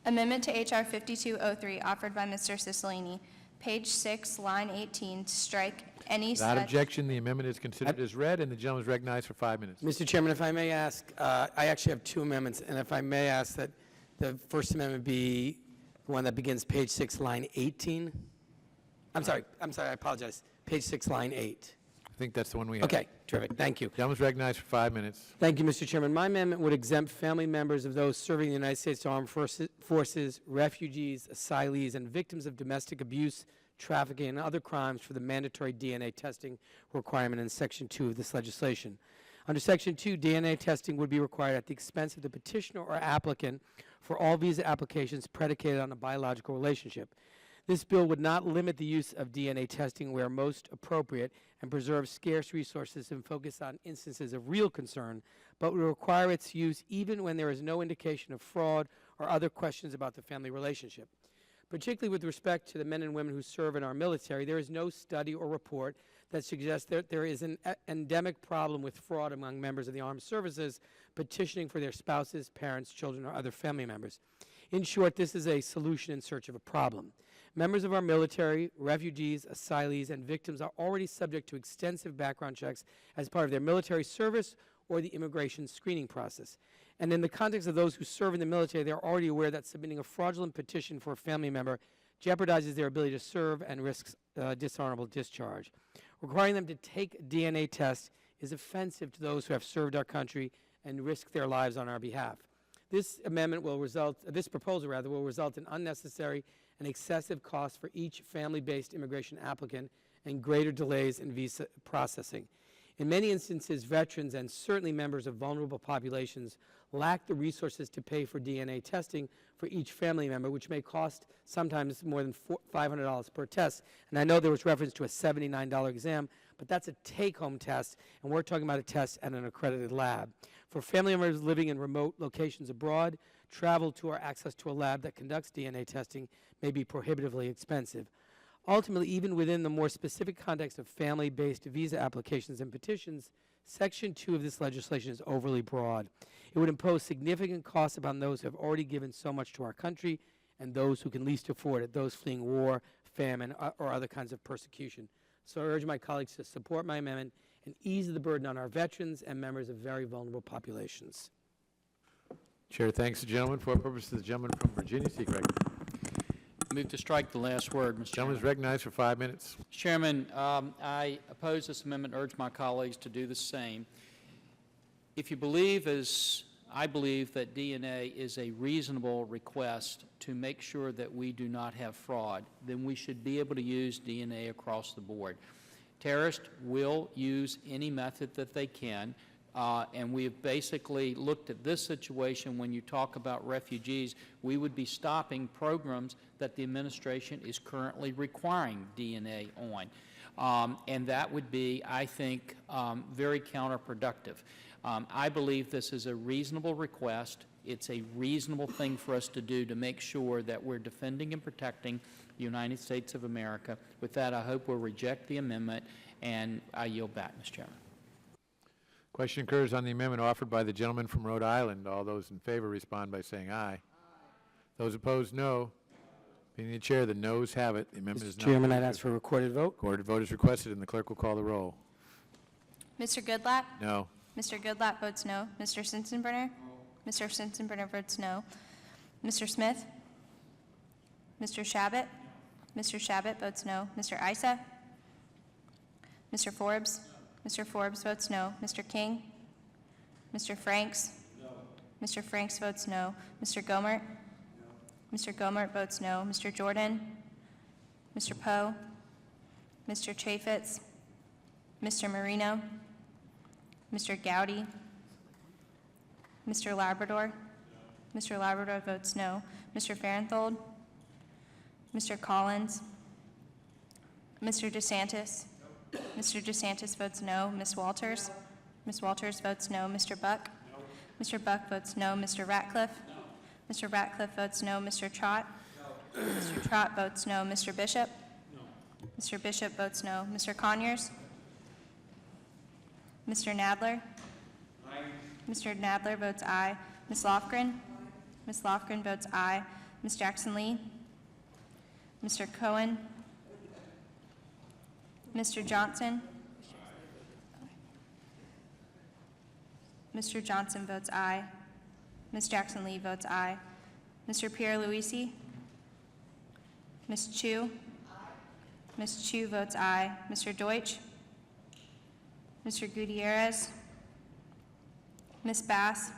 Amendment to H.R. 5203 offered by Mr. Cicilline, page 6, line 18, to strike any Without such... objection, the amendment is considered as read, and the gentleman is recognized for 5 minutes. Mr. Chairman, if I may ask, I actually have 2 amendments, and if I may ask that the first amendment be the one that begins page 6, line 18. I'm sorry, I apologize. Page 6, line 8. I think that's the one we have. Okay, terrific, thank you. Gentleman is recognized for 5 minutes. Thank you, Mr. Chairman. My amendment would exempt family members of those serving the United States Armed Forces, refugees, asylees, and victims of domestic abuse, trafficking, and other crimes for the mandatory DNA testing requirement in Section 2 of this legislation. Under Section 2, DNA testing would be required at the expense of the petitioner or applicant for all visa applications predicated on a biological relationship. This bill would not limit the use of DNA testing where most appropriate and preserve scarce resources and focus on instances of real concern, but would require its use even when there is no indication of fraud or other questions about the family relationship. Particularly with respect to the men and women who serve in our military, there is no study or report that suggests that there is an endemic problem with fraud among members of the armed services petitioning for their spouses, parents, children, or other family members. In short, this is a solution in search of a problem. Members of our military, refugees, asylees, and victims are already subject to extensive background checks as part of their military service or the immigration screening process. And in the context of those who serve in the military, they are already aware that submitting a fraudulent petition for a family member jeopardizes their ability to serve and risks dishonorable discharge. Requiring them to take DNA tests is offensive to those who have served our country and risk their lives on our behalf. This proposal will result in unnecessary and excessive costs for each family-based immigration applicant and greater delays in visa processing. In many instances, veterans and certainly members of vulnerable populations lack the resources to pay for DNA testing for each family member, which may cost sometimes more than $500 per test. And I know there was reference to a $79 exam, but that's a take-home test, and we're talking about a test at an accredited lab. For family members living in remote locations abroad, travel to or access to a lab that conducts DNA testing may be prohibitively expensive. Ultimately, even within the more specific context of family-based visa applications and petitions, Section 2 of this legislation is overly broad. It would impose significant costs upon those who have already given so much to our country and those who can least afford it, those fleeing war, famine, or other kinds of persecution. So I urge my colleagues to support my amendment and ease the burden on our veterans and members of very vulnerable populations. Chair thanks the gentleman. For what purpose does the gentleman from Virginia seek recognition? Move to strike the last word, Mr. Chairman. Gentleman is recognized for 5 minutes. Mr. Chairman, I oppose this amendment, urge my colleagues to do the same. If you believe, as I believe, that DNA is a reasonable request to make sure that we do not have fraud, then we should be able to use DNA across the board. Terrorists will use any method that they can, and we have basically looked at this situation. When you talk about refugees, we would be stopping programs that the administration is currently requiring DNA on. And that would be, I think, very counterproductive. I believe this is a reasonable request. It's a reasonable thing for us to do to make sure that we're defending and protecting the United States of America. With that, I hope we'll reject the amendment, and I yield back, Mr. Chairman. Question occurs on the amendment offered by the gentleman from Rhode Island. All those in favor respond by saying aye. Those opposed, no. Being the chair, the noes have it. The amendment is Mr. not Chairman, I'd approved. ask for a recorded vote. Recorded vote is requested, and the clerk will call the roll. Mr. Goodlatte? No. Mr. Goodlatte votes no. Mr. Sensenbrenner? Mr. Sensenbrenner votes no. Mr. Smith? Mr. Shabbat? Mr. Shabbat votes no. Mr. Issa? Mr. Forbes? Mr. Forbes votes no. Mr. King? Mr. Franks? No. Mr. Franks votes no. Mr. Gomert? No. Mr. Gomert votes no. Mr. Jordan? Mr. Poe? Mr. Chaffetz? Mr. Marino? Mr. Gowdy? Mr. Labrador? No. Mr. Labrador votes no. Mr. Farenthold? Mr. Collins? Mr. DeSantis? No. Mr. DeSantis votes no. Ms. Walters? No. Ms. Walters votes no. Mr. Buck? No. Mr. Buck votes no. Mr. Ratcliffe? No. Mr. Ratcliffe votes no. Mr. Trott? No. Mr. Trott votes no. Mr. Bishop? No. Mr. Bishop votes no. Mr. Conyers? Mr. Nadler? Aye. Mr. Nadler votes aye. Ms. Lofgren? Ms. Lofgren votes aye. Ms. Jackson-Lee? Mr. Cohen? Mr. Johnson? Mr. Johnson votes aye. Ms. Jackson-Lee votes aye. Mr. Pierre-Louisi? Ms. Chu? Ms. Chu votes aye. Mr. Deutsch? Mr. Gutierrez? Ms. Bass?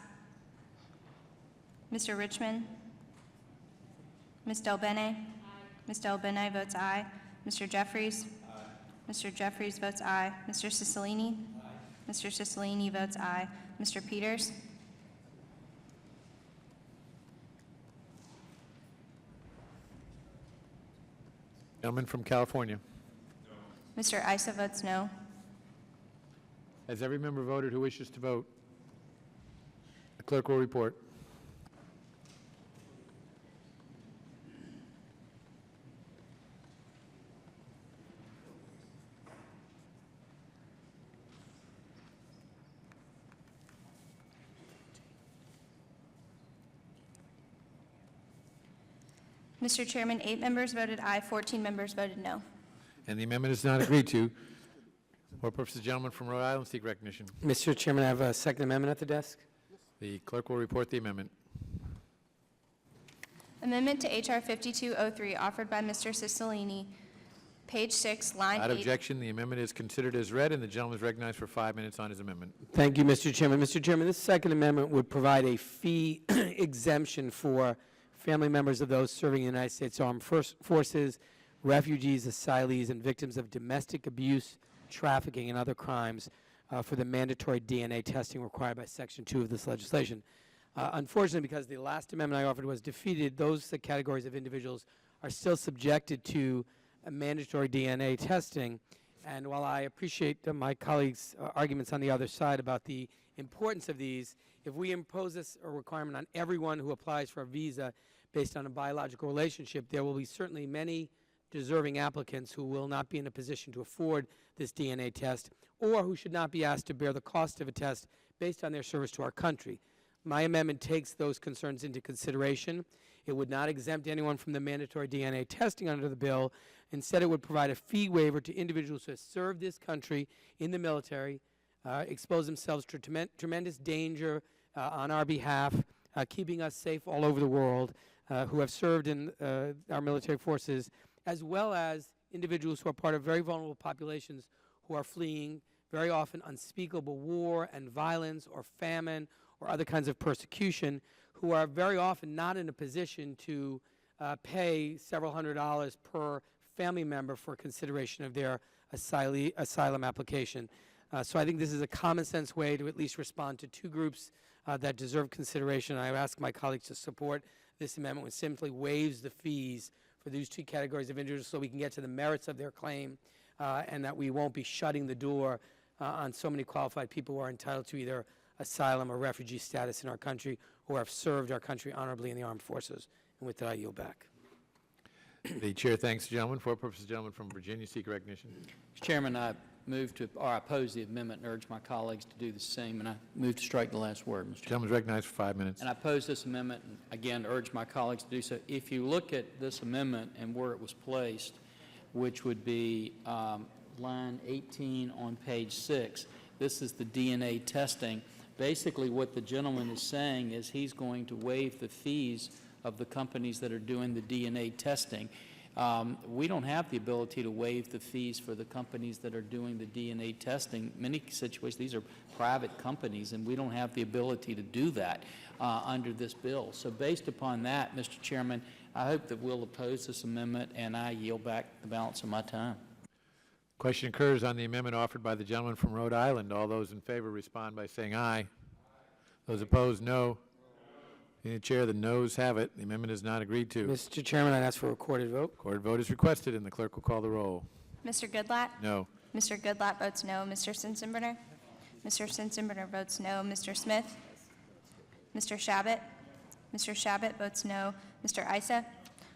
Mr. Richmond? Ms. Del Bene? Ms. Del Bene votes aye. Mr. Jeffries? Mr. Jeffries votes aye. Mr. Cicilline? Mr. Cicilline votes aye. Mr. Peters? Gentleman from California. Mr. Issa votes no. Has every member voted who wishes to vote? The clerk will report. Mr. Chairman, 8 members voted aye, 14 members voted no. And the amendment is not agreed to. For purposes, the gentleman from Rhode Island seek recognition. Mr. Chairman, I have a second amendment at the desk. The clerk will report the amendment. Amendment to H.R. 5203 offered by Mr. Cicilline, page 6, line 8. Without objection, the amendment is considered as read, and the gentleman is recognized for 5 minutes on his amendment. Thank you, Mr. Chairman. Mr. Chairman, this second amendment would provide a fee exemption for family members of those serving in the United States Armed Forces, refugees, asylees, and victims of domestic abuse, trafficking, and other crimes for the mandatory DNA testing required by Section 2 of this legislation. Unfortunately, because the last amendment I offered was defeated, those categories of individuals are still subjected to mandatory DNA testing. And while I appreciate my colleagues' arguments on the other side about the importance of these, if we impose this requirement on everyone who applies for a visa based on a biological relationship, there will be certainly many deserving applicants who will not be in a position to afford this DNA test, or who should not be asked to bear the cost of a test based on their service to our country. My amendment takes those concerns into consideration. It would not exempt anyone from the mandatory DNA testing under the bill. Instead, it would provide a fee waiver to individuals who have served this country in the military, expose themselves to tremendous danger on our behalf, keeping us safe all over the world, who have served in our military forces, as well as individuals who are part of very vulnerable populations who are fleeing very often unspeakable war and violence or famine or other kinds of persecution, who are very often not in a position to pay several $100s per family member for consideration of their asylum application. So I think this is a common sense way to at least respond to two groups that deserve consideration. I ask my colleagues to support this amendment, which simply waives the fees for these two categories of individuals so we can get to the merits of their claim and that we won't be shutting the door on so many qualified people who are entitled to either asylum or refugee status in our country or have served our country honorably in the armed forces. And with that, I yield back. The chair thanks the gentleman. For purposes, the gentleman from Virginia seek recognition. Mr. Chairman, I move to, or I oppose the amendment and urge my colleagues to do the same, and I move to strike the last word, Mr. Chairman. The gentleman is recognized for 5 minutes. And I oppose this amendment, and again, urge my colleagues to do so. If you look at this amendment and where it was placed, which would be line 18 on page 6, this is the DNA testing. Basically, what the gentleman is saying is he's going to waive the fees of the companies that are doing the DNA testing. We don't have the ability to waive the fees for the companies that are doing the DNA testing. Many situations, these are private companies, and we don't have the ability to do that under this bill. So based upon that, Mr. Chairman, I hope that we'll oppose this amendment, and I yield back the balance of my time. Question occurs on the amendment offered by the gentleman from Rhode Island. All those in favor respond by saying aye. Those opposed, no. In the chair, the noes have it. The amendment is not agreed to. Mr. Chairman, I ask for a recorded vote. Recorded vote is requested, and the clerk will call the roll. Mr. Goodlatte? No. Mr. Goodlatte votes no. Mr. Sensenbrenner? Mr. Sensenbrenner votes no. Mr. Smith? Mr. Shabbat? Mr. Shabbat votes no. Mr. Issa?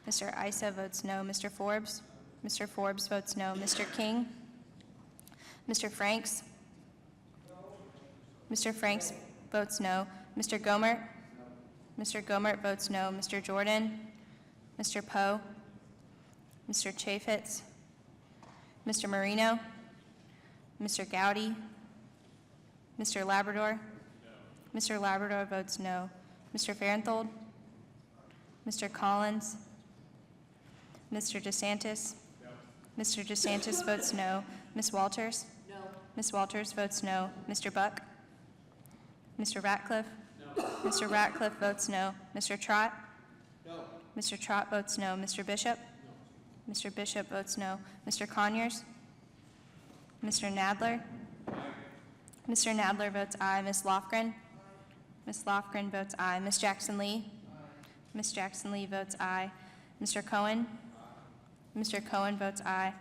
Mr. Issa votes no. Mr. Forbes? Mr. Forbes votes no. Mr. King? Mr. Franks? Mr. Franks votes no. Mr. Gomert? Mr. Gomert votes no. Mr. Jordan? Mr. Poe? Mr. Chaffetz? Mr. Marino? Mr. Gowdy? Mr. Labrador? Mr. Labrador votes no. Mr. Farenthold? Mr. Collins? Mr. DeSantis? Mr. DeSantis votes no. Ms. Walters? No. Ms. Walters votes no. Mr. Buck? Mr. Ratcliffe? No. Mr. Ratcliffe votes no. Mr. Trott? No. Mr. Trott votes no. Mr. Bishop? No. Mr. Bishop votes no. Mr. Conyers? Mr. Nadler? Aye. Mr. Nadler votes aye. Ms. Lofgren? Ms. Lofgren votes aye. Ms. Jackson Lee? Ms. Jackson Lee votes aye. Mr. Cohen? Mr. Cohen votes aye.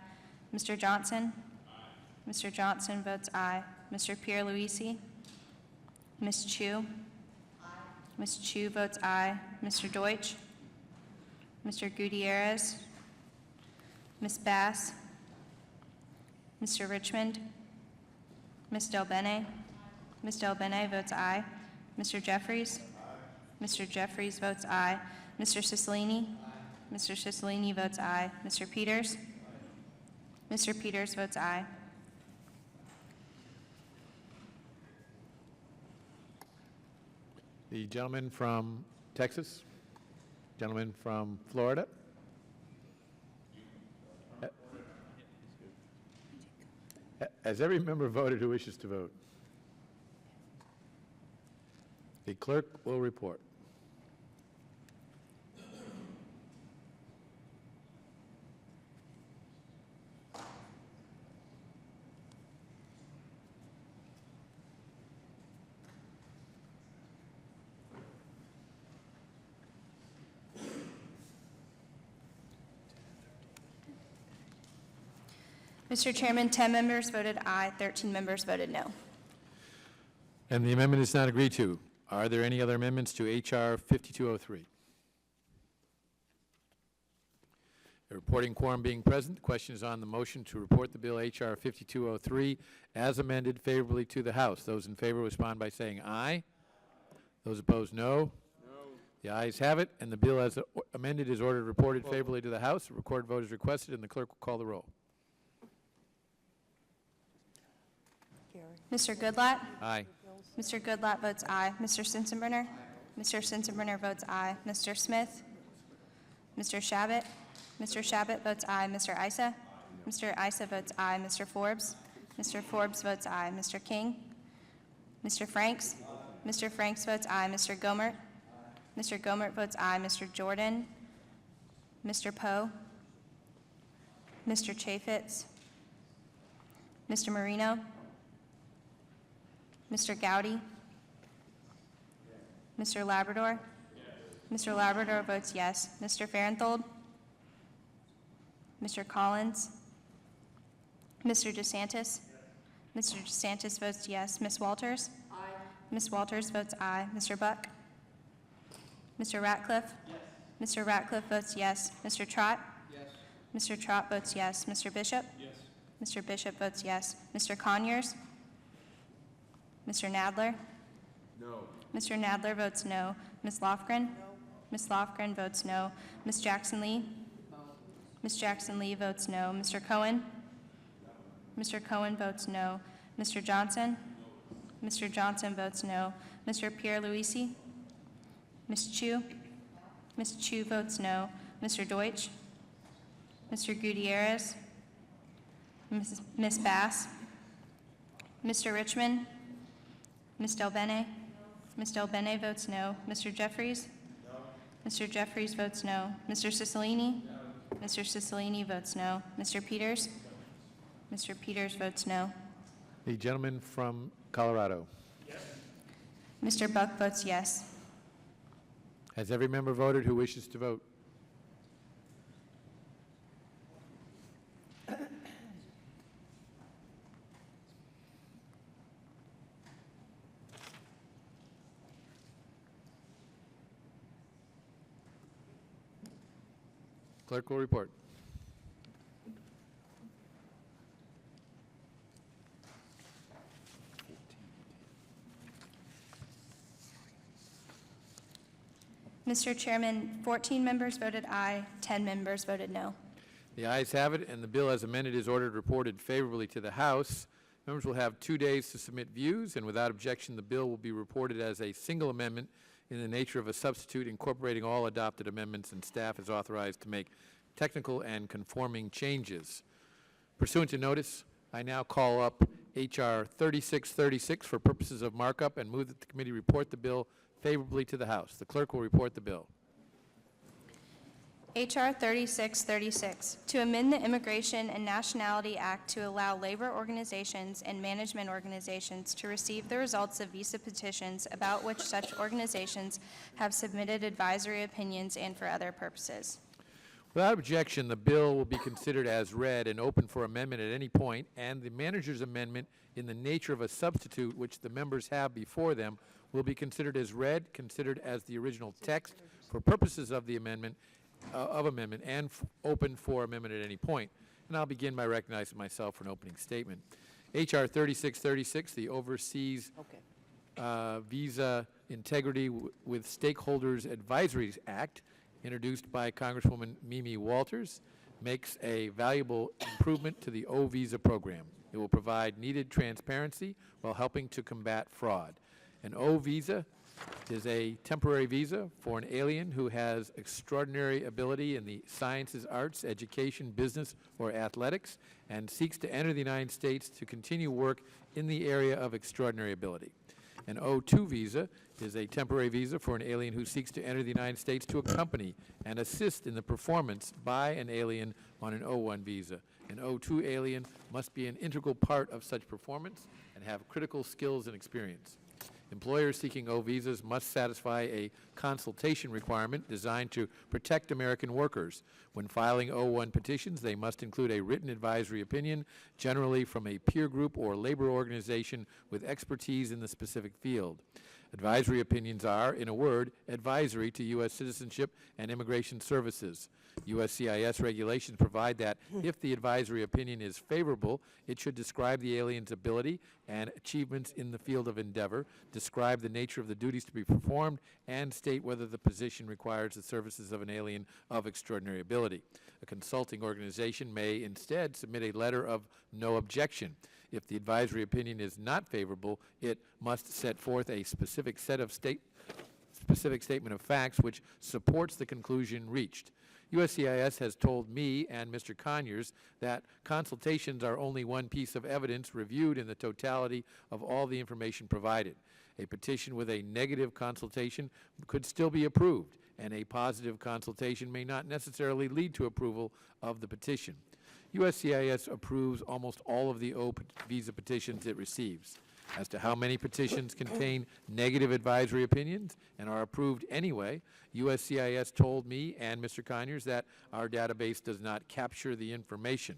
Mr. Johnson? Aye. Mr. Johnson votes aye. Mr. Pierluisi? Ms. Chu? Aye. Ms. Chu votes aye. Mr. Deutsch? Mr. Gutierrez? Ms. Bass? Mr. Richmond? Ms. Del Bene? Ms. Del Bene votes aye. Mr. Jeffries? Aye. Mr. Jeffries votes aye. Mr. Cicilline? Aye. Mr. Cicilline votes aye. Mr. Peters? Mr. Peters votes aye. The gentleman from Texas? Gentleman from Florida? Has every member voted who wishes to vote? The clerk will report. Mr. Chairman, 10 members voted aye, 13 members voted no. And the amendment is not agreed to. Are there any other amendments to H.R. 5203? The reporting quorum being present, the question is on the motion to report the bill H.R. 5203 as amended favorably to the House. Those in favor respond by saying aye. Those opposed, no. The ayes have it, and the bill as amended is ordered reported favorably to the House. A recorded vote is requested, and the clerk will call the roll. Mr. Goodlatte? Aye. Mr. Goodlatte votes aye. Mr. Sensenbrenner? Mr. Sensenbrenner votes aye. Mr. Smith? Mr. Shabbat? Mr. Shabbat votes aye. Mr. Issa? Mr. Issa votes aye. Mr. Forbes? Mr. Forbes votes aye. Mr. King? Mr. Franks? Mr. Franks votes aye. Mr. Gomert? Mr. Gomert votes aye. Mr. Jordan? Mr. Poe? Mr. Chaffetz? Mr. Marino? Mr. Gowdy? Mr. Labrador? Mr. Labrador votes yes. Mr. Farenthold? Mr. Collins? Mr. DeSantis? Mr. DeSantis votes yes. Ms. Walters? Aye. Ms. Walters votes aye. Mr. Buck? Mr. Ratcliffe? Yes. Mr. Ratcliffe votes yes. Mr. Trott? Yes. Mr. Trott votes yes. Mr. Bishop? Yes. Mr. Bishop votes yes. Mr. Conyers? Mr. Nadler? No. Mr. Nadler votes no. Ms. Lofgren? No. Ms. Lofgren votes no. Ms. Jackson Lee? No. Ms. Jackson Lee votes no. Mr. Cohen? No. Mr. Cohen votes no. Mr. Johnson? No. Mr. Johnson votes no. Mr. Pierre Luisi? Ms. Chu? Ms. Chu votes no. Mr. Deutsch? Mr. Gutierrez? Ms. Bass? Mr. Richmond? Ms. Del Bene? Ms. Del Bene votes no. Mr. Jeffries? No. Mr. Jeffries votes no. Mr. Cicilline? No. Mr. Cicilline votes no. Mr. Peters? No. Mr. Peters votes no. The gentleman from Colorado. Yes. Mr. Buck votes yes. Has every member voted who wishes to vote? Clerk will report. Mr. Chairman, 14 members voted aye, 10 members voted no. The ayes have it, and the bill as amended is ordered reported favorably to the House. Members will have 2 days to submit views, and without objection, the bill will be reported as a single amendment in the nature of a substitute incorporating all adopted amendments, and staff is authorized to make technical and conforming changes. Pursuant to notice, I now call up H.R. 3636 for purposes of markup and move that the committee report the bill favorably to the House. The clerk will report the bill. H.R. 3636, to amend the Immigration and Nationality Act to allow labor organizations and management organizations to receive the results of visa petitions about which such organizations have submitted advisory opinions and for other purposes. Without objection, the bill will be considered as read and open for amendment at any point, and the manager's amendment in the nature of a substitute which the members have before them will be considered as read, considered as the original text for purposes of the amendment, and open for amendment at any point. And I'll begin by recognizing myself for an opening statement. H.R. 3636, the Overseas Visa Integrity with Stakeholders Advisories Act, introduced by Congresswoman Mimi Walters, makes a valuable improvement to the O visa program. It will provide needed transparency while helping to combat fraud. An O visa is a temporary visa for an alien who has extraordinary ability in the sciences, arts, education, business, or athletics, and seeks to enter the United States to continue work in the area of extraordinary ability. An O2 visa is a temporary visa for an alien who seeks to enter the United States to accompany and assist in the performance by an alien on an O1 visa. An O2 alien must be an integral part of such performance and have critical skills and experience. Employers seeking O visas must satisfy a consultation requirement designed to protect American workers. When filing O1 petitions, they must include a written advisory opinion, generally from a peer group or labor organization with expertise in the specific field. Advisory opinions are, in a word, advisory to U.S. Citizenship and Immigration Services. USCIS regulations provide that if the advisory opinion is favorable, it should describe the alien's ability and achievements in the field of endeavor, describe the nature of the duties to be performed, and state whether the position requires the services of an alien of extraordinary ability. A consulting organization may instead submit a letter of no objection. If the advisory opinion is not favorable, it must set forth a specific statement of facts which supports the conclusion reached. USCIS has told me and Mr. Conyers that consultations are only one piece of evidence reviewed in the totality of all the information provided. A petition with a negative consultation could still be approved, and a positive consultation may not necessarily lead to approval of the petition. USCIS approves almost all of the O visa petitions it receives. As to how many petitions contain negative advisory opinions and are approved anyway, USCIS told me and Mr. Conyers that our database does not capture the information.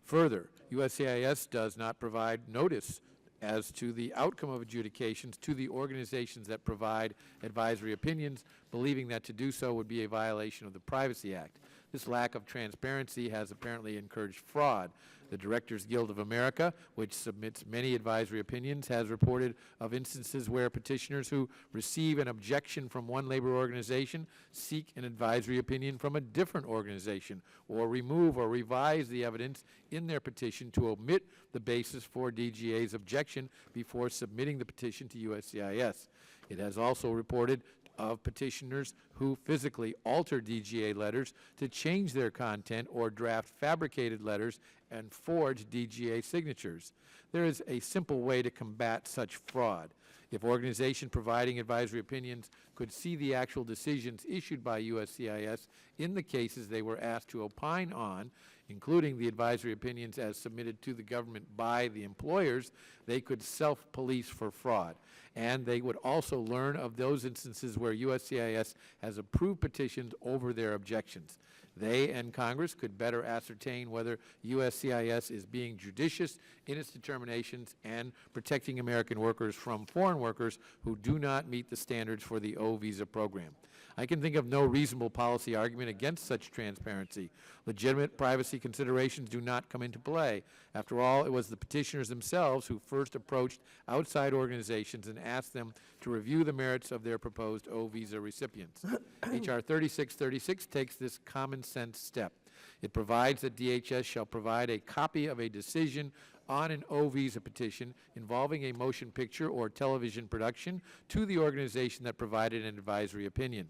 Further, USCIS does not provide notice as to the outcome of adjudications to the organizations that provide advisory opinions, believing that to do so would be a violation of the Privacy Act. This lack of transparency has apparently encouraged fraud. The Directors Guild of America, which submits many advisory opinions, has reported of instances where petitioners who receive an objection from one labor organization seek an advisory opinion from a different organization, or remove or revise the evidence in their petition to omit the basis for DGA's objection before submitting the petition to USCIS. It has also reported of petitioners who physically alter DGA letters to change their content or draft fabricated letters and forge DGA signatures. There is a simple way to combat such fraud. If organizations providing advisory opinions could see the actual decisions issued by USCIS in the cases they were asked to opine on, including the advisory opinions as submitted to the government by the employers, they could self-police for fraud. And they would also learn of those instances where USCIS has approved petitions over their objections. They and Congress could better ascertain whether USCIS is being judicious in its determinations and protecting American workers from foreign workers who do not meet the standards for the O visa program. I can think of no reasonable policy argument against such transparency. Legitimate privacy considerations do not come into play. After all, it was the petitioners themselves who first approached outside organizations and asked them to review the merits of their proposed O visa recipients. H.R. 3636 takes this common sense step. It provides that DHS shall provide a copy of a decision on an O visa petition involving a motion picture or television production to the organization that provided an advisory opinion.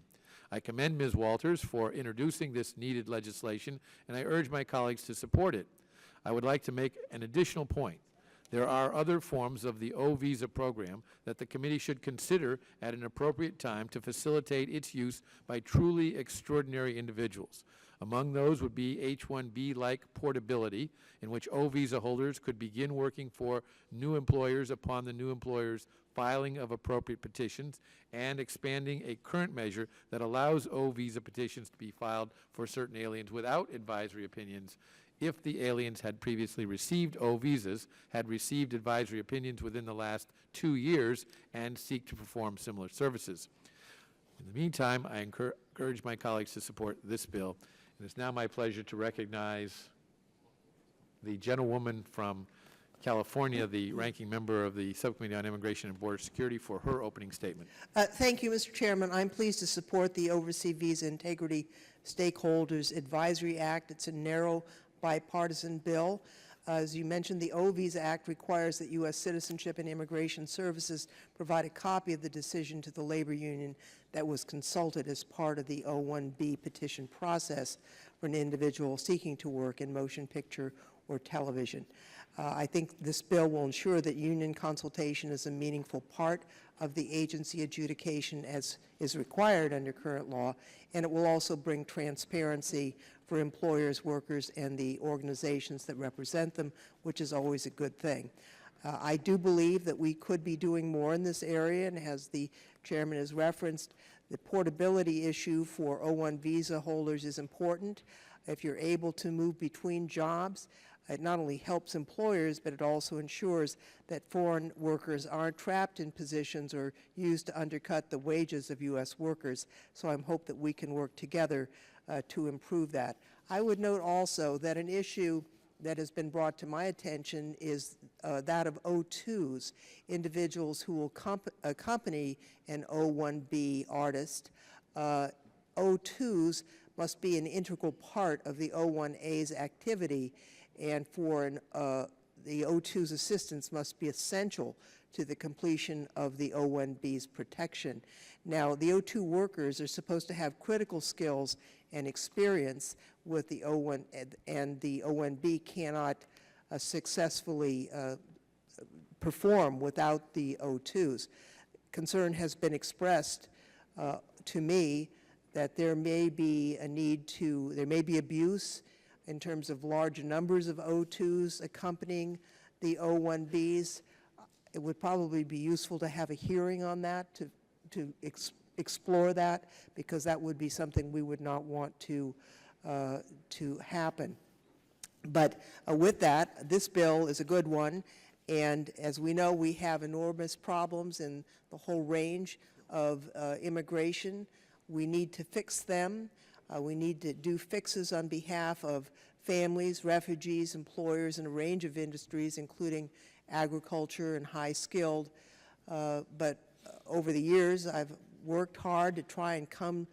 I commend Ms. Walters for introducing this needed legislation, and I urge my colleagues to support it. I would like to make an additional point. There are other forms of the O visa program that the committee should consider at an appropriate time to facilitate its use by truly extraordinary individuals. Among those would be H-1B-like portability, in which O visa holders could begin working for new employers upon the new employer's filing of appropriate petitions, and expanding a current measure that allows O visa petitions to be filed for certain aliens without advisory opinions if the aliens had previously received O visas, had received advisory opinions within the last 2 years, and seek to perform similar services. In the meantime, I encourage my colleagues to support this bill. And it's now my pleasure to recognize the gentlewoman from California, the ranking member of the Subcommittee on Immigration and Border Security, for her opening statement. Thank you, Mr. Chairman. I'm pleased to support the Overseas Visa Integrity Stakeholders Advisory Act. It's a narrow bipartisan bill. As you mentioned, the O-Visa Act requires that U.S. Citizenship and Immigration Services provide a copy of the decision to the labor union that was consulted as part of the O-1B petition process for an individual seeking to work in motion picture or television. I think this bill will ensure that union consultation is a meaningful part of the agency adjudication as is required under current law, and it will also bring transparency for employers, workers, and the organizations that represent them, which is always a good thing. I do believe that we could be doing more in this area, and as the chairman has referenced, the portability issue for O-1 visa holders is important. If you're able to move between jobs, it not only helps employers, but it also ensures that foreign workers aren't trapped in positions or used to undercut the wages of U.S. workers. So I hope that we can work together to improve that. I would note also that an issue that has been brought to my attention is that of O2s, individuals who will accompany an O1B artist. O2s must be an integral part of the O1A's activity, and for the O2's assistance must be essential to the completion of the O1B's protection. Now, the O2 workers are supposed to have critical skills and experience with the O1, and the O1B cannot successfully perform without the O2s. Concern has been expressed to me that there may be a need to, there may be abuse in terms of large numbers of O2s accompanying the O1Bs. It would probably be useful to have a hearing on that, to explore that, because that would be something we would not want to happen. But with that, this bill is a good one, and as we know, we have enormous problems in the whole range of immigration. We need to fix them. We need to do fixes on behalf of families, refugees, employers, and a range of industries, including agriculture and high-skilled. But over the years, I've worked hard to try and come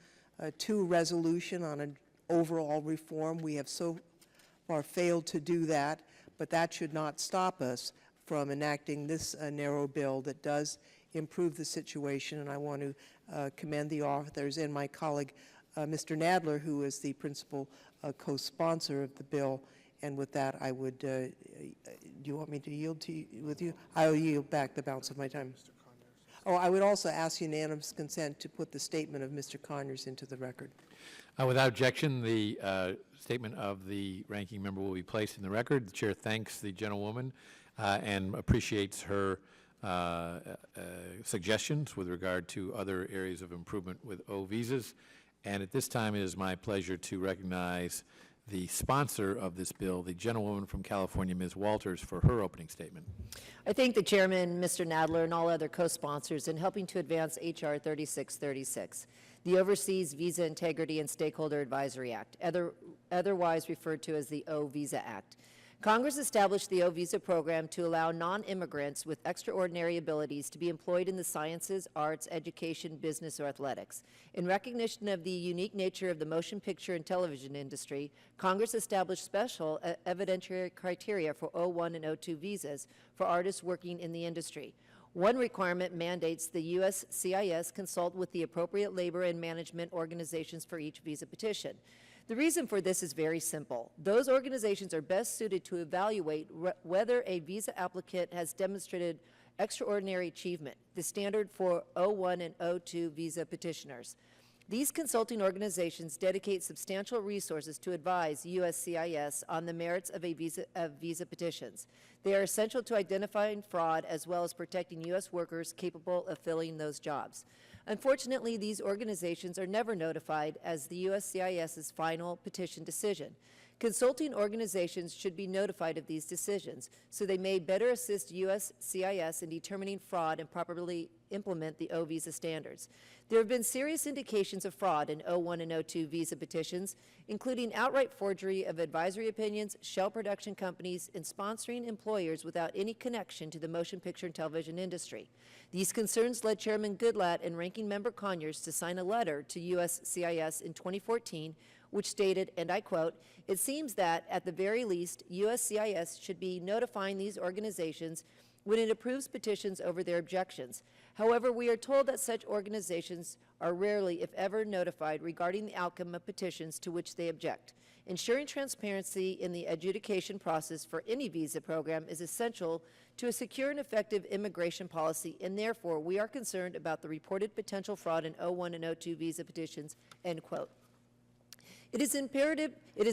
to a resolution on an overall reform. We have so far failed to do that, but that should not stop us from enacting this narrow bill that does improve the situation. And I want to commend the authors and my colleague, Mr. Nadler, who is the principal co-sponsor of the bill. And with that, I would, do you want me to yield to you, with you? I'll yield back the balance of my time. Oh, I would also ask unanimous consent to put the statement of Mr. Conyers into the record. Without objection, the statement of the ranking member will be placed in the record. The chair thanks the gentlewoman and appreciates her suggestions with regard to other areas of improvement with O visas. And at this time, it is my pleasure to recognize the sponsor of this bill, the gentlewoman from California, Ms. Walters, for her opening statement. I thank the chairman, Mr. Nadler, and all other co-sponsors in helping to advance H.R. 3636, the Overseas Visa Integrity and Stakeholder Advisory Act, otherwise referred to as the O-Visa Act. Congress established the O-Visa program to allow non-immigrants with extraordinary abilities to be employed in the sciences, arts, education, business, or athletics. In recognition of the unique nature of the motion picture and television industry, Congress established special evidentiary criteria for O1 and O2 visas for artists working in the industry. One requirement mandates the USCIS consult with the appropriate labor and management organizations for each visa petition. The reason for this is very simple. Those organizations are best suited to evaluate whether a visa applicant has demonstrated extraordinary achievement, the standard for O1 and O2 visa petitioners. These consulting organizations dedicate substantial resources to advise USCIS on the merits of visa petitions. They are essential to identifying fraud as well as protecting U.S. workers capable of filling those jobs. Unfortunately, these organizations are never notified as the USCIS's final petition decision. Consulting organizations should be notified of these decisions so they may better assist USCIS in determining fraud and properly implement the O-Visa standards. There have been serious indications of fraud in O1 and O2 visa petitions, including outright forgery of advisory opinions, shell production companies, and sponsoring employers without any connection to the motion picture and television industry. These concerns led Chairman Goodlatte and Ranking Member Conyers to sign a letter to USCIS in 2014 which stated, and I quote, "It seems that, at the very least, USCIS should be notifying these organizations when it approves petitions over their objections. However, we are told that such organizations are rarely, if ever, notified regarding the outcome of petitions to which they object. Ensuring transparency in the adjudication process for any visa program is essential to a secure and effective immigration policy, and therefore we are concerned about the reported potential fraud in O1 and O2 visa petitions," end quote. It is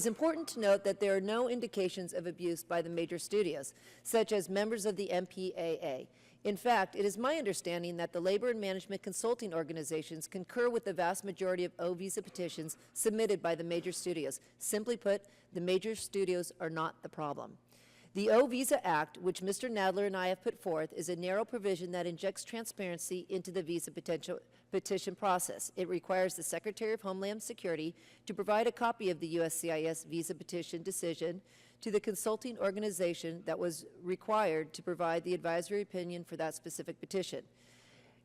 important to note that there are no indications of abuse by the major studios, such as members of the MPAA. In fact, it is my understanding that the labor and management consulting organizations concur with the vast majority of O-Visa petitions submitted by the major studios. Simply put, the major studios are not the problem. The O-Visa Act, which Mr. Nadler and I have put forth, is a narrow provision that injects transparency into the visa petition process. It requires the Secretary of Homeland Security to provide a copy of the USCIS visa petition decision to the consulting organization that was required to provide the advisory opinion for that specific petition.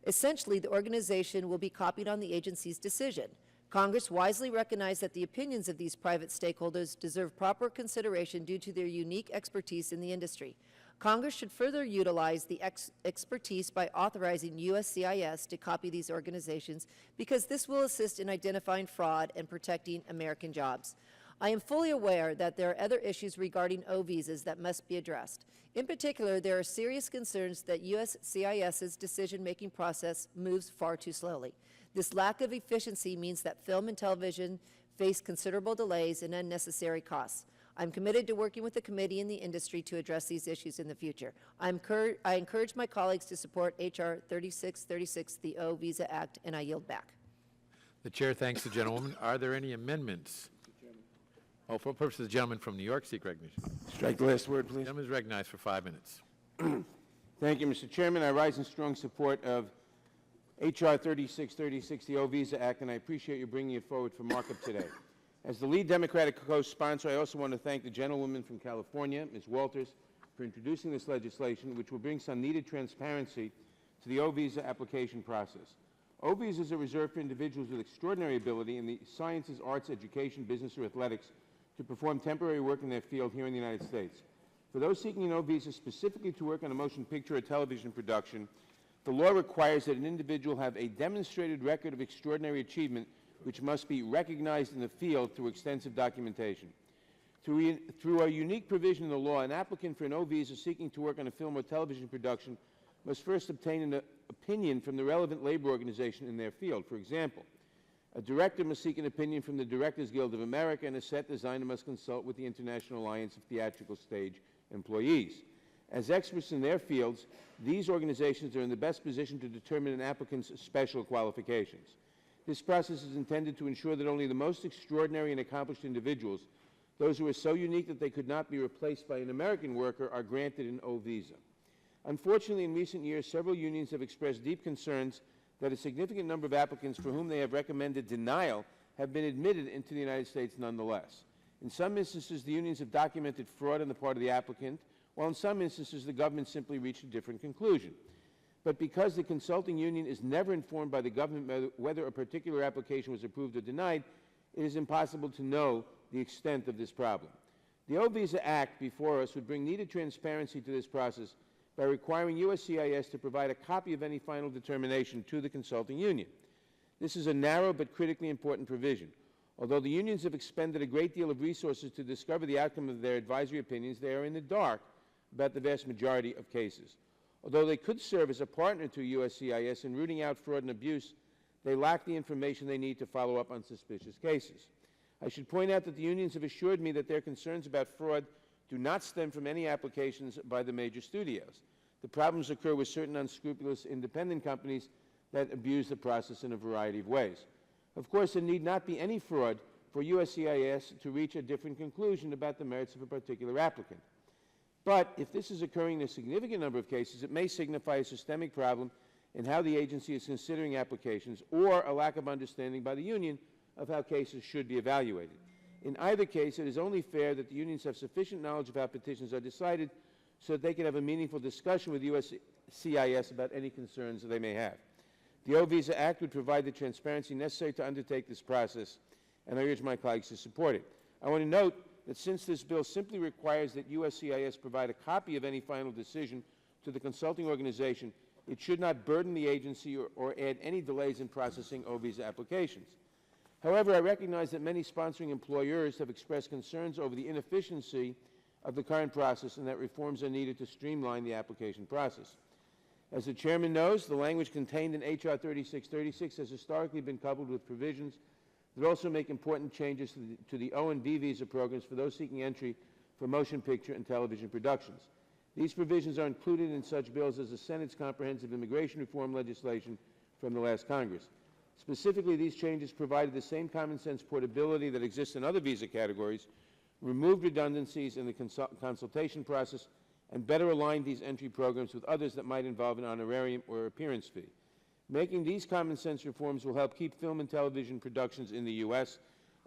Essentially, the organization will be copied on the agency's decision. Congress wisely recognized that the opinions of these private stakeholders deserve proper consideration due to their unique expertise in the industry. Congress should further utilize the expertise by authorizing USCIS to copy these organizations because this will assist in identifying fraud and protecting American jobs. I am fully aware that there are other issues regarding O-visas that must be addressed. In particular, there are serious concerns that USCIS's decision-making process moves far too slowly. This lack of efficiency means that film and television face considerable delays and unnecessary costs. I'm committed to working with the committee and the industry to address these issues in the future. I encourage my colleagues to support H.R. 3636, the O-Visa Act, and I yield back. The chair thanks the gentlewoman. Are there any amendments? Oh, for purposes of the gentleman from New York, seek recognition. Strike the last word, please. The gentleman is recognized for 5 minutes. Thank you, Mr. Chairman. I rise in strong support of H.R. 3636, the O-Visa Act, and I appreciate you bringing it forward for markup today. As the lead Democratic co-sponsor, I also want to thank the gentlewoman from California, Ms. Walters, for introducing this legislation, which will bring some needed transparency to the O-Visa application process. O-Visas are reserved for individuals with extraordinary ability in the sciences, arts, education, business, or athletics to perform temporary work in their field here in the United States. For those seeking an O-Visa specifically to work on a motion picture or television production, the law requires that an individual have a demonstrated record of extraordinary achievement which must be recognized in the field through extensive documentation. Through a unique provision in the law, an applicant for an O-Visa seeking to work on a film or television production must first obtain an opinion from the relevant labor organization in their field. For example, a director must seek an opinion from the Directors Guild of America, and a set designer must consult with the International Alliance of Theatrical Stage Employees. As experts in their fields, these organizations are in the best position to determine an applicant's special qualifications. This process is intended to ensure that only the most extraordinary and accomplished individuals, those who are so unique that they could not be replaced by an American worker, are granted an O-Visa. Unfortunately, in recent years, several unions have expressed deep concerns that a significant number of applicants for whom they have recommended denial have been admitted into the United States nonetheless. In some instances, the unions have documented fraud on the part of the applicant, while in some instances the government simply reached a different conclusion. But because the consulting union is never informed by the government whether a particular application was approved or denied, it is impossible to know the extent of this problem. The O-Visa Act before us would bring needed transparency to this process by requiring USCIS to provide a copy of any final determination to the consulting union. This is a narrow but critically important provision. Although the unions have expended a great deal of resources to discover the outcome of their advisory opinions, they are in the dark about the vast majority of cases. Although they could serve as a partner to USCIS in rooting out fraud and abuse, they lack the information they need to follow up on suspicious cases. I should point out that the unions have assured me that their concerns about fraud do not stem from any applications by the major studios. The problems occur with certain unscrupulous independent companies that abuse the process in a variety of ways. Of course, there need not be any fraud for USCIS to reach a different conclusion about the merits of a particular applicant. But if this is occurring in a significant number of cases, it may signify a systemic problem in how the agency is considering applications, or a lack of understanding by the union of how cases should be evaluated. In either case, it is only fair that the unions have sufficient knowledge of how petitions are decided so that they can have a meaningful discussion with USCIS about any concerns that they may have. The O-Visa Act would provide the transparency necessary to undertake this process, and I urge my colleagues to support it. I want to note that since this bill simply requires that USCIS provide a copy of any final decision to the consulting organization, it should not burden the agency or add any delays in processing O-Visa applications. However, I recognize that many sponsoring employers have expressed concerns over the inefficiency of the current process and that reforms are needed to streamline the application process. As the Chairman knows, the language contained in H.R. 3636 has historically been coupled with provisions that also make important changes to the O&B visa programs for those seeking entry for motion picture and television productions. These provisions are included in such bills as the Senate's comprehensive immigration reform legislation from the last Congress. Specifically, these changes provided the same common-sense portability that exists in other visa categories, removed redundancies in the consultation process, and better aligned these entry programs with others that might involve an honorarium or appearance fee. Making these common-sense reforms will help keep film and television productions in the U.S.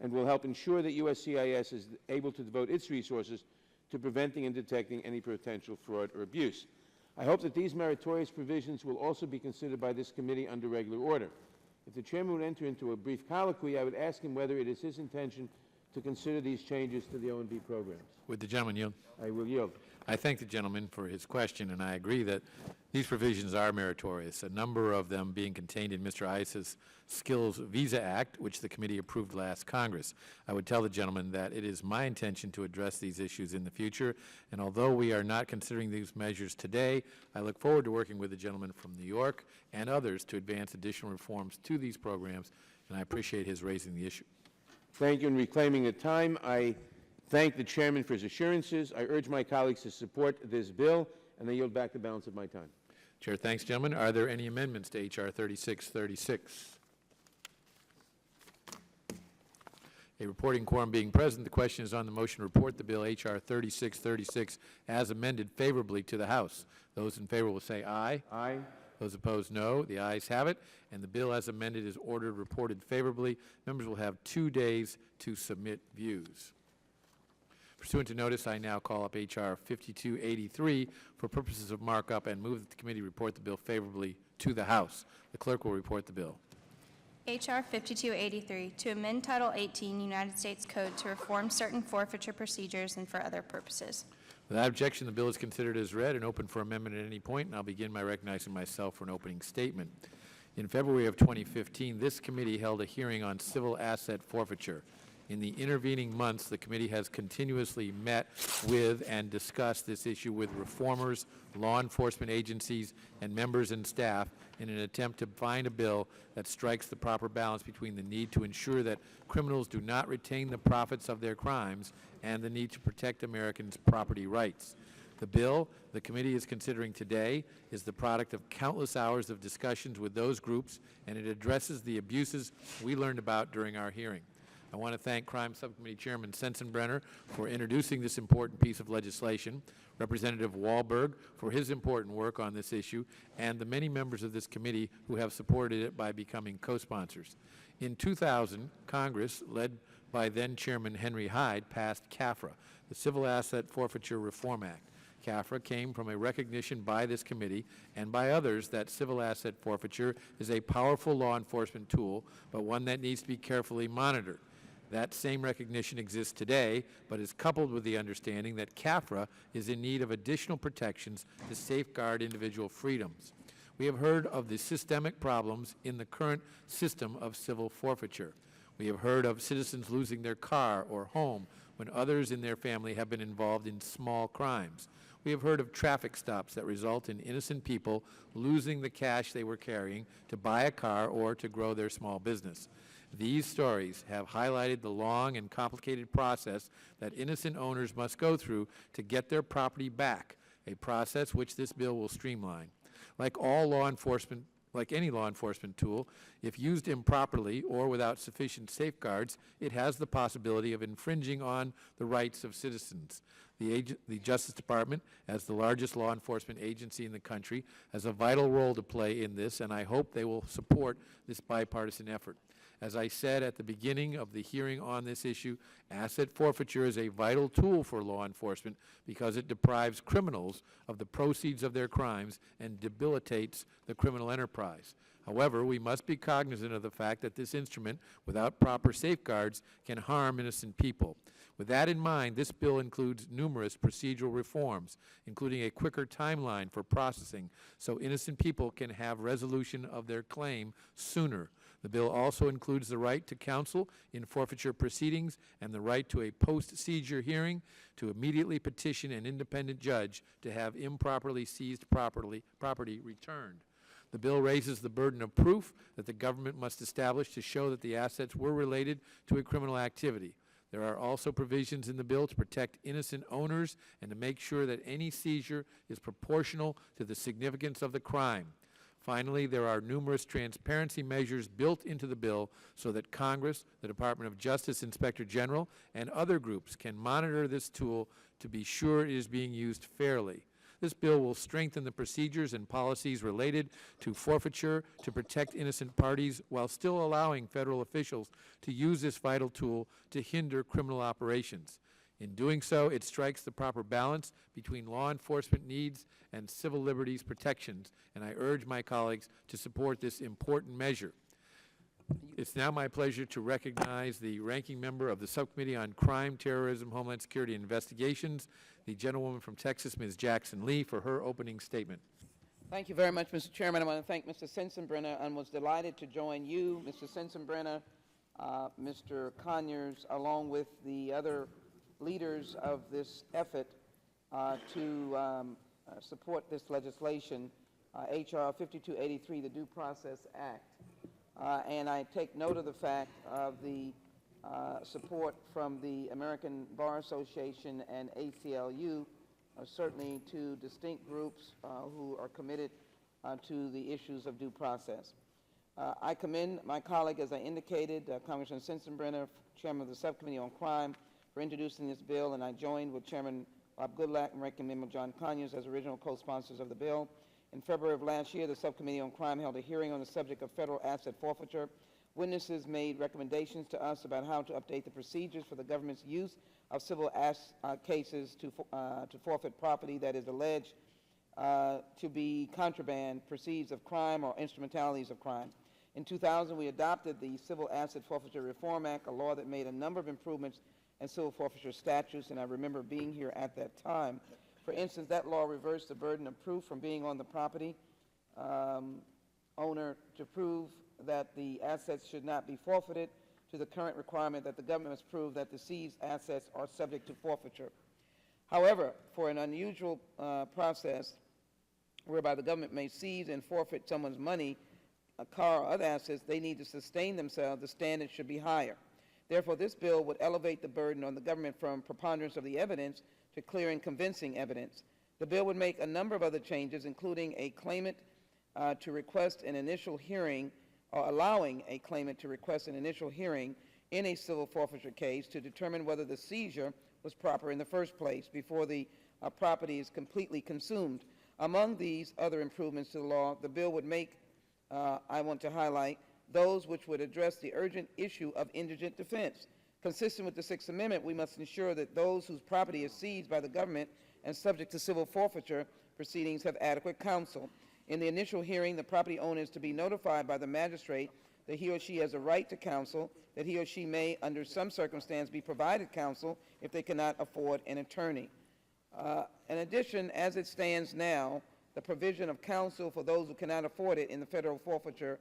and will help ensure that USCIS is able to devote its resources to preventing and detecting any potential fraud or abuse. I hope that these meritorious provisions will also be considered by this committee under regular order. If the Chairman would enter into a brief colloquy, I would ask him whether it is his intention to consider these changes to the O&B programs. Would the gentleman yield? I will yield. I thank the gentleman for his question, and I agree that these provisions are meritorious, a number of them being contained in Mr. Ice's Skills Visa Act, which the committee approved last Congress. I would tell the gentleman that it is my intention to address these issues in the future, and although we are not considering these measures today, I look forward to working with the gentleman from New York and others to advance additional reforms to these programs, and I appreciate his raising the issue. Thank you. In reclaiming the time, I thank the Chairman for his assurances. I urge my colleagues to support this bill, and I yield back the balance of my time. Chair thanks, gentlemen. Are there any amendments to H.R. 3636? A reporting quorum being present, the question is on the motion to report the bill H.R. 3636 as amended favorably to the House. Those in favor will say aye. Aye. Those opposed, no. The ayes have it, and the bill as amended is ordered reported favorably. Members will have 2 days to submit views. Pursuant to notice, I now call up H.R. 5283 for purposes of markup and move that the committee report the bill favorably to the House. The clerk will report the bill. H.R. 5283, to amend Title 18 United States Code to reform certain forfeiture procedures and for other purposes. Without objection, the bill is considered as read and open for amendment at any point, and I'll begin by recognizing myself for an opening statement. In February of 2015, this committee held a hearing on civil asset forfeiture. In the intervening months, the committee has continuously met with and discussed this issue with reformers, law enforcement agencies, and members and staff in an attempt to find a bill that strikes the proper balance between the need to ensure that criminals do not retain the profits of their crimes and the need to protect Americans' property rights. The bill the committee is considering today is the product of countless hours of discussions with those groups, and it addresses the abuses we learned about during our hearing. I want to thank Crime Subcommittee Chairman Sensenbrenner for introducing this important piece of legislation, Representative Wahlberg for his important work on this issue, and the many members of this committee who have supported it by becoming co-sponsors. In 2000, Congress, led by then-Chairman Henry Hyde, passed CAFRA, the Civil Asset Forfeiture Reform Act. CAFRA came from a recognition by this committee and by others that civil asset forfeiture is a powerful law enforcement tool, but one that needs to be carefully monitored. That same recognition exists today, but is coupled with the understanding that CAFRA is in need of additional protections to safeguard individual freedoms. We have heard of the systemic problems in the current system of civil forfeiture. We have heard of citizens losing their car or home when others in their family have been involved in small crimes. We have heard of traffic stops that result in innocent people losing the cash they were carrying to buy a car or to grow their small business. These stories have highlighted the long and complicated process that innocent owners must go through to get their property back, a process which this bill will streamline. Like all law enforcement Like any law enforcement tool, if used improperly or without sufficient safeguards, it has the possibility of infringing on the rights of citizens. The Justice Department, as the largest law enforcement agency in the country, has a vital role to play in this, and I hope they will support this bipartisan effort. As I said at the beginning of the hearing on this issue, asset forfeiture is a vital tool for law enforcement because it deprives criminals of the proceeds of their crimes and debilitates the criminal enterprise. However, we must be cognizant of the fact that this instrument, without proper safeguards, can harm innocent people. With that in mind, this bill includes numerous procedural reforms, including a quicker timeline for processing so innocent people can have resolution of their claim sooner. The bill also includes the right to counsel in forfeiture proceedings and the right to a post-seizure hearing to immediately petition an independent judge to have improperly seized property returned. The bill raises the burden of proof that the government must establish to show that the assets were related to a criminal activity. There are also provisions in the bill to protect innocent owners and to make sure that any seizure is proportional to the significance of the crime. Finally, there are numerous transparency measures built into the bill so that Congress, the Department of Justice Inspector General, and other groups can monitor this tool to be sure it is being used fairly. This bill will strengthen the procedures and policies related to forfeiture to protect innocent parties while still allowing federal officials to use this vital tool to hinder criminal operations. In doing so, it strikes the proper balance between law enforcement needs and civil liberties protections, and I urge my colleagues to support this important measure. It's now my pleasure to recognize the ranking member of the Subcommittee on Crime, Terrorism, Homeland Security, and Investigations, the gentlewoman from Texas, Ms. Jackson Lee, for her opening statement. Thank you very much, Mr. Chairman. I want to thank Mr. Sensenbrenner and was delighted to join you, Mr. Sensenbrenner, Mr. Conyers, along with the other leaders of this effort to support this legislation, H.R. 5283, the Due Process Act. And I take note of the fact of the support from the American Bar Association and ACLU, certainly two distinct groups who are committed to the issues of due process. I commend my colleague, as I indicated, Congressman Sensenbrenner, Chairman of the Subcommittee on Crime, for introducing this bill, and I joined with Chairman Bob Goodlatte and Ranking Member John Conyers as original co-sponsors of the bill. In February of last year, the Subcommittee on Crime held a hearing on the subject of federal asset forfeiture. Witnesses made recommendations to us about how to update the procedures for the government's use of civil cases to forfeit property that is alleged to be contraband, proceeds of crime, or instrumentalities of crime. In 2000, we adopted the Civil Asset Forfeiture Reform Act, a law that made a number of improvements in civil forfeiture statutes, and I remember being here at that time. For instance, that law reversed the burden of proof from being on the property owner to prove that the assets should not be forfeited to the current requirement that the government must prove that the seized assets are subject to forfeiture. However, for an unusual process whereby the government may seize and forfeit someone's money, a car, or other assets, they need to sustain themselves. The standard should be higher. Therefore, this bill would elevate the burden on the government from preponderance of the evidence to clear and convincing evidence. The bill would make a number of other changes, including a claimant to request an initial hearing, or allowing a claimant to request an initial hearing in a civil forfeiture case to determine whether the seizure was proper in the first place before the property is completely consumed. Among these other improvements to the law, the bill would make, I want to highlight, those which would address the urgent issue of indigent defense. Consistent with the Sixth Amendment, we must ensure that those whose property is seized by the government and subject to civil forfeiture proceedings have adequate counsel. In the initial hearing, the property owner is to be notified by the magistrate that he or she has a right to counsel, that he or she may, under some circumstance, be provided counsel if they cannot afford an attorney. In addition, as it stands now, the provision of counsel for those who cannot afford it in the federal forfeiture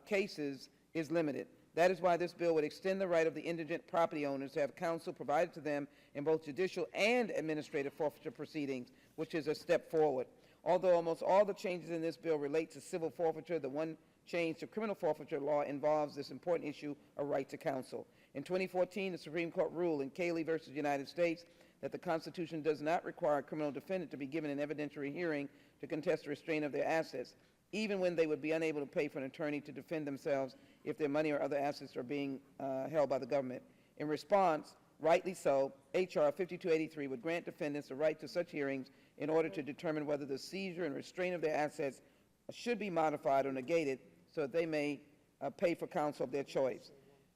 cases is limited. That is why this bill would extend the right of the indigent property owners to have counsel provided to them in both judicial and administrative forfeiture proceedings, which is a step forward. Although almost all the changes in this bill relate to civil forfeiture, the one change to criminal forfeiture law involves this important issue of right to counsel. In 2014, the Supreme Court ruled in Cayley versus United States that the Constitution does not require a criminal defendant to be given an evidentiary hearing to contest the restraint of their assets. even when they would be unable to pay for an attorney to defend themselves if their money or other assets are being held by the government. In response, rightly so, H.R. 5283 would grant defendants the right to such hearings in order to determine whether the seizure and restraint of their assets should be modified or negated so that they may pay for counsel of their choice.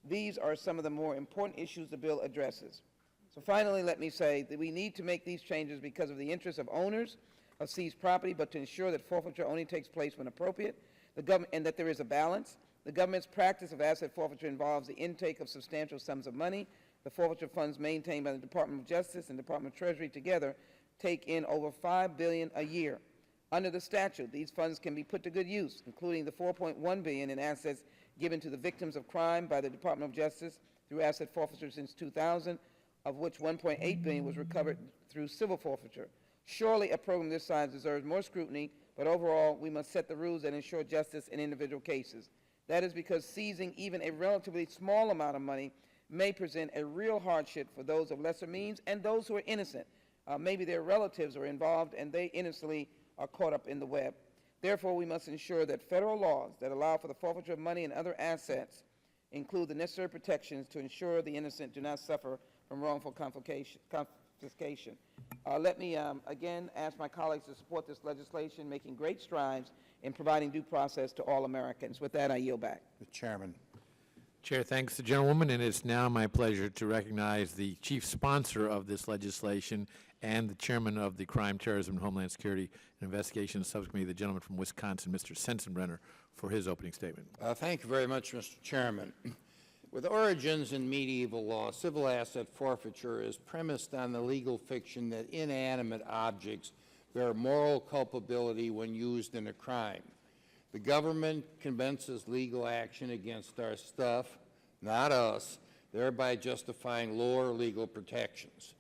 These are some of the more important issues the bill addresses. So finally, let me say that we need to make these changes because of the interests of owners of seized property, but to ensure that forfeiture only takes place when appropriate, and that there is a balance. The government's practice of asset forfeiture involves the intake of substantial sums of money. The forfeiture funds maintained by the Department of Justice and Department of Treasury together take in over $5 billion a year. Under the statute, these funds can be put to good use, including the $4.1 billion in assets given to the victims of crime by the Department of Justice through asset forfeiture since 2000, of which $1.8 billion was recovered through civil forfeiture. Surely a program this size deserves more scrutiny, but overall we must set the rules that ensure justice in individual cases. That is because seizing even a relatively small amount of money may present a real hardship for those of lesser means and those who are innocent. Maybe their relatives are involved and they innocently are caught up in the web. Therefore, we must ensure that federal laws that allow for the forfeiture of money and other assets include the necessary protections to ensure the innocent do not suffer from wrongful confiscation. Let me again ask my colleagues to support this legislation, making great strides in providing due process to all Americans. With that, I yield back. Mr. Chairman. Chair thanks the gentlewoman, and it's now my pleasure to recognize the chief sponsor of this legislation and the chairman of the Crime, Terrorism, and Homeland Security and Investigation Subcommittee, the gentleman from Wisconsin, Mr. Sensenbrenner, for his opening statement. Thank you very much, Mr. Chairman. With origins in medieval law, civil asset forfeiture is premised on the legal fiction that inanimate objects bear moral culpability when used in a crime. The government commences legal action against our stuff, not us, thereby justifying lower legal protections.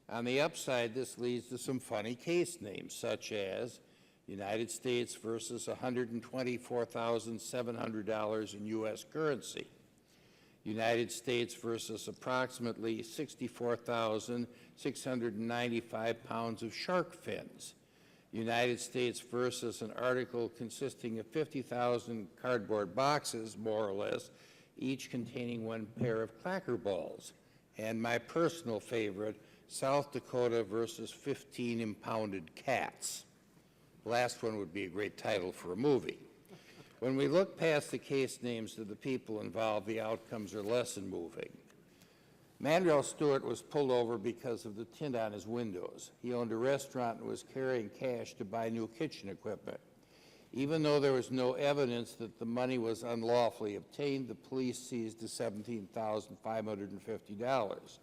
On the upside, this leads to some funny case names, such as United States versus $124,700 in U.S. currency, United States versus approximately 64,695 pounds of shark fins, United States versus an article consisting of 50,000 cardboard boxes, more or less, each containing one pair of clacker balls, and my personal favorite, South Dakota versus 15 impounded cats. The last one would be a great title for a movie. When we look past the case names of the people involved, the outcomes are less than moving. Mandrell Stewart was pulled over because of the tint on his windows. He owned a restaurant and was carrying cash to buy new kitchen equipment. Even though there was no evidence that the money was unlawfully obtained, the police seized the $17,550.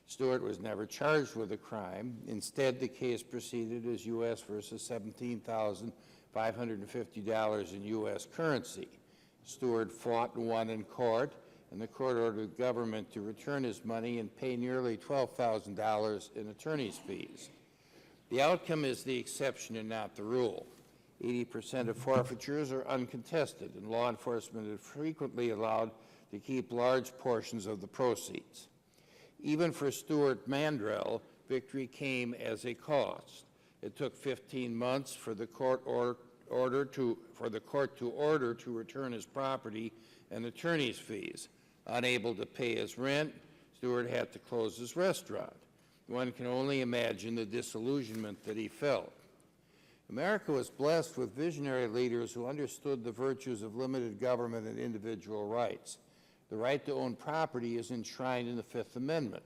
Stewart was never charged with a crime. Instead, the case proceeded as U.S. versus $17,550 in U.S. currency. Stewart fought and won in court, and the court ordered the government to return his money and pay nearly $12,000 in attorney's fees. The outcome is the exception and not the rule. 80% of forfeitures are uncontested, and law enforcement is frequently allowed to keep large portions of the proceeds. Even for Stewart Mandrell, victory came as a cost. It took 15 months for the court to order to return his property and attorney's fees. Unable to pay his rent, Stewart had to close his restaurant. One can only imagine the disillusionment that he felt. America was blessed with visionary leaders who understood the virtues of limited government and individual rights. The right to own property is enshrined in the Fifth Amendment.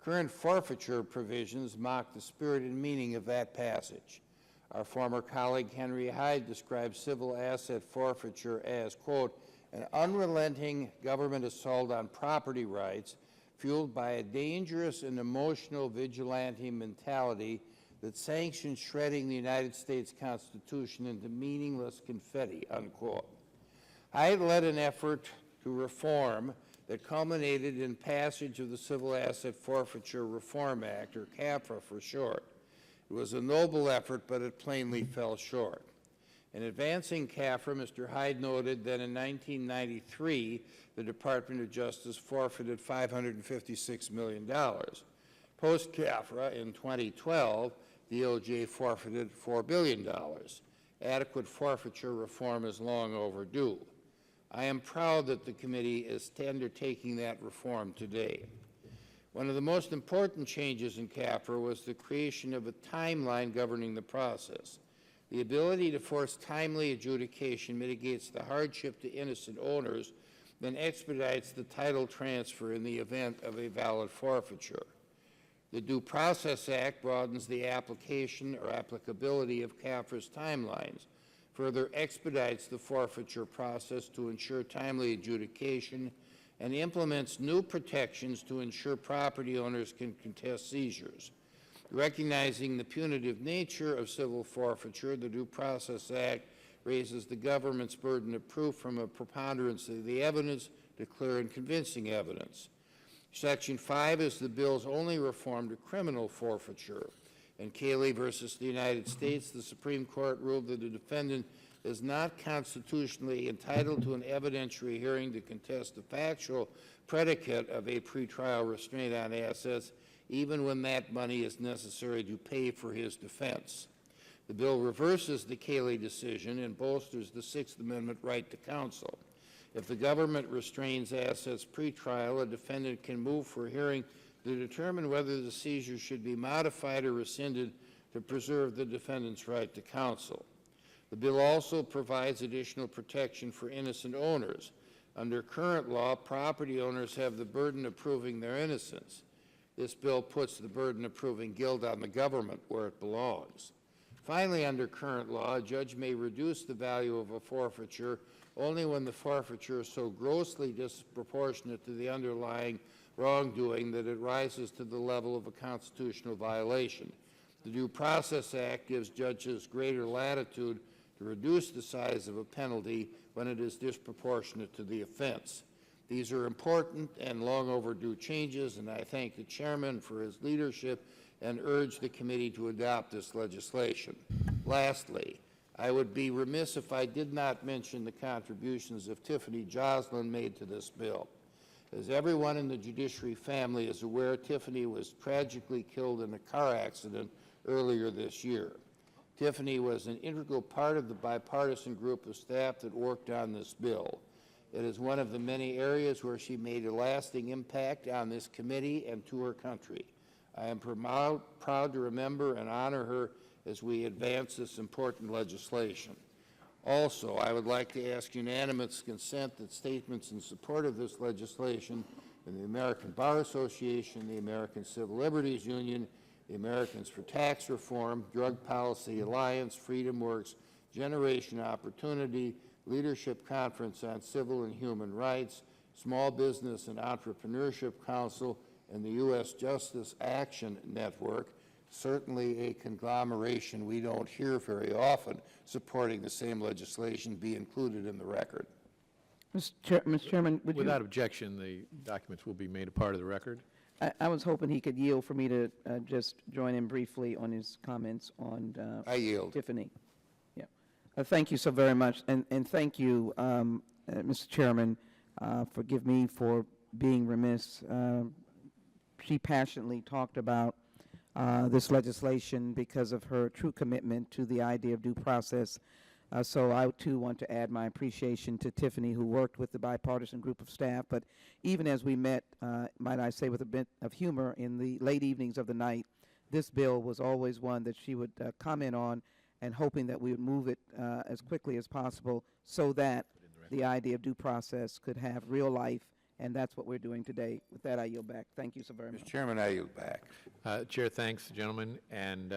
Current forfeiture provisions mock the spirit and meaning of that passage. Our former colleague Henry Hyde described civil asset forfeiture as, quote, an unrelenting government assault on property rights fueled by a dangerous and emotional vigilante mentality that sanctions shredding the United States Constitution into meaningless confetti, unquote. Hyde led an effort to reform that culminated in passage of the Civil Asset Forfeiture Reform Act, or CAFRA for short. It was a noble effort, but it plainly fell short. In advancing CAFRA, Mr. Hyde noted that in 1993, the Department of Justice forfeited $556 million. Post-CAFRA, in 2012, DOJ forfeited $4 billion. adequate forfeiture reform is long overdue. I am proud that the committee is undertaking that reform today. One of the most important changes in CAFR was the creation of a timeline governing the process. The ability to force timely adjudication mitigates the hardship to innocent owners, then expedites the title transfer in the event of a valid forfeiture. The Due Process Act broadens the application or applicability of CAFR's timelines, further expedites the forfeiture process to ensure timely adjudication, and implements new protections to ensure property owners can contest seizures. Recognizing the punitive nature of civil forfeiture, the Due Process Act raises the government's burden of proof from a preponderance of the evidence to clear and convincing evidence. Section 5 is the bill's only reform to criminal forfeiture. In Cayley versus the United States, the Supreme Court ruled that a defendant is not constitutionally entitled to an evidentiary hearing to contest the factual predicate of a pretrial restraint on assets, even when that money is necessary to pay for his defense. The bill reverses the Cayley decision and bolsters the Sixth Amendment right to counsel. If the government restrains assets pretrial, a defendant can move for a hearing to determine whether the seizure should be modified or rescinded to preserve the defendant's right to counsel. The bill also provides additional protection for innocent owners. Under current law, property owners have the burden of proving their innocence. This bill puts the burden of proving guilt on the government where it belongs. Finally, under current law, a judge may reduce the value of a forfeiture only when the forfeiture is so grossly disproportionate to the underlying wrongdoing that it rises to the level of a constitutional violation. The Due Process Act gives judges greater latitude to reduce the size of a penalty when it is disproportionate to the offense. These are important and long overdue changes, and I thank the chairman for his leadership and urge the committee to adopt this legislation. Lastly, I would be remiss if I did not mention the contributions of Tiffany Joslin made to this bill. As everyone in the judiciary family is aware, Tiffany was tragically killed in a car accident earlier this year. Tiffany was an integral part of the bipartisan group of staff that worked on this bill. It is one of the many areas where she made a lasting impact on this committee and to her country. I am proud to remember and honor her as we advance this important legislation. Also, I would like to ask unanimous consent that statements in support of this legislation in the American Bar Association, the American Civil Liberties Union, the Americans for Tax Reform, Drug Policy Alliance, Freedom Works, Generation Opportunity, Leadership Conference on Civil and Human Rights, Small Business and Entrepreneurship Council, and the U.S. Justice Action Network, certainly a conglomeration we don't hear very often supporting the same legislation, be included in the record. Mr. Chairman, would Without objection, the documents will be made a part of the record. I was hoping he could yield for me to just join in briefly on his comments on I yield. Tiffany. Yeah. Thank you so very much, and thank you, Mr. Chairman, forgive me for being remiss. She passionately talked about this legislation because of her true commitment to the idea of due process. So I, too, want to add my appreciation to Tiffany, who worked with the bipartisan group of staff. But even as we met, might I say with a bit of humor, in the late evenings of the night, this bill was always one that she would comment on, and hoping that we would move it as quickly as possible so that the idea of due process could have real life. And that's what we're doing today. With that, I yield back. Thank you so very much. Mr. Chairman, I yield back. Chair thanks, gentlemen. And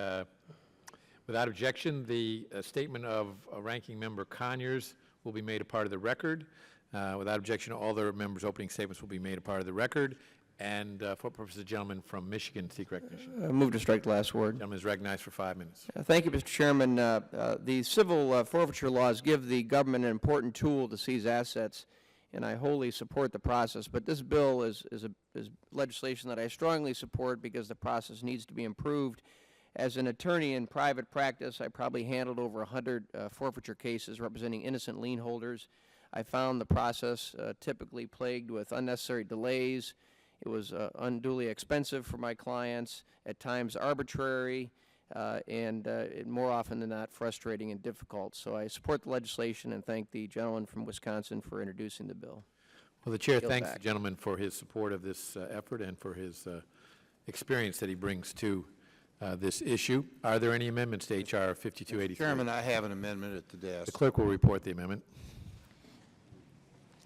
without objection, the statement of Ranking Member Conyers will be made a part of the record. Without objection, all the members' opening statements will be made a part of the record. And for purposes, the gentleman from Michigan seek recognition. Move to strike the last word. The gentleman is recognized for 5 minutes. Thank you, Mr. Chairman. The civil forfeiture laws give the government an important tool to seize assets, and I wholly support the process. But this bill is legislation that I strongly support because the process needs to be improved. As an attorney in private practice, I probably handled over 100 forfeiture cases representing innocent lien holders. I found the process typically plagued with unnecessary delays. It was unduly expensive for my clients, at times arbitrary. and more often than not frustrating and difficult. So I support the legislation and thank the gentleman from Wisconsin for introducing the bill. Well, the chair Yield thanks back. the gentleman for his support of this effort and for his experience that he brings to this issue. Are there any amendments to H.R. 5283? Chairman, I have an amendment at the desk. The clerk will report the amendment.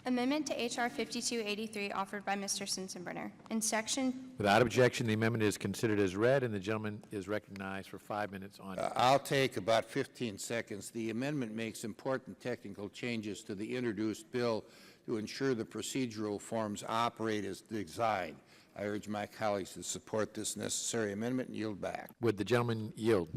Amendment to H.R. 5283 offered by Mr. Sensenbrenner. In section Without objection, the amendment is considered as read, and the gentleman is recognized for 5 minutes on it. I'll take about 15 seconds. The amendment makes important technical changes to the introduced bill to ensure the procedural forms operate as designed. I urge my colleagues to support this necessary amendment and yield back. Would the gentleman yield?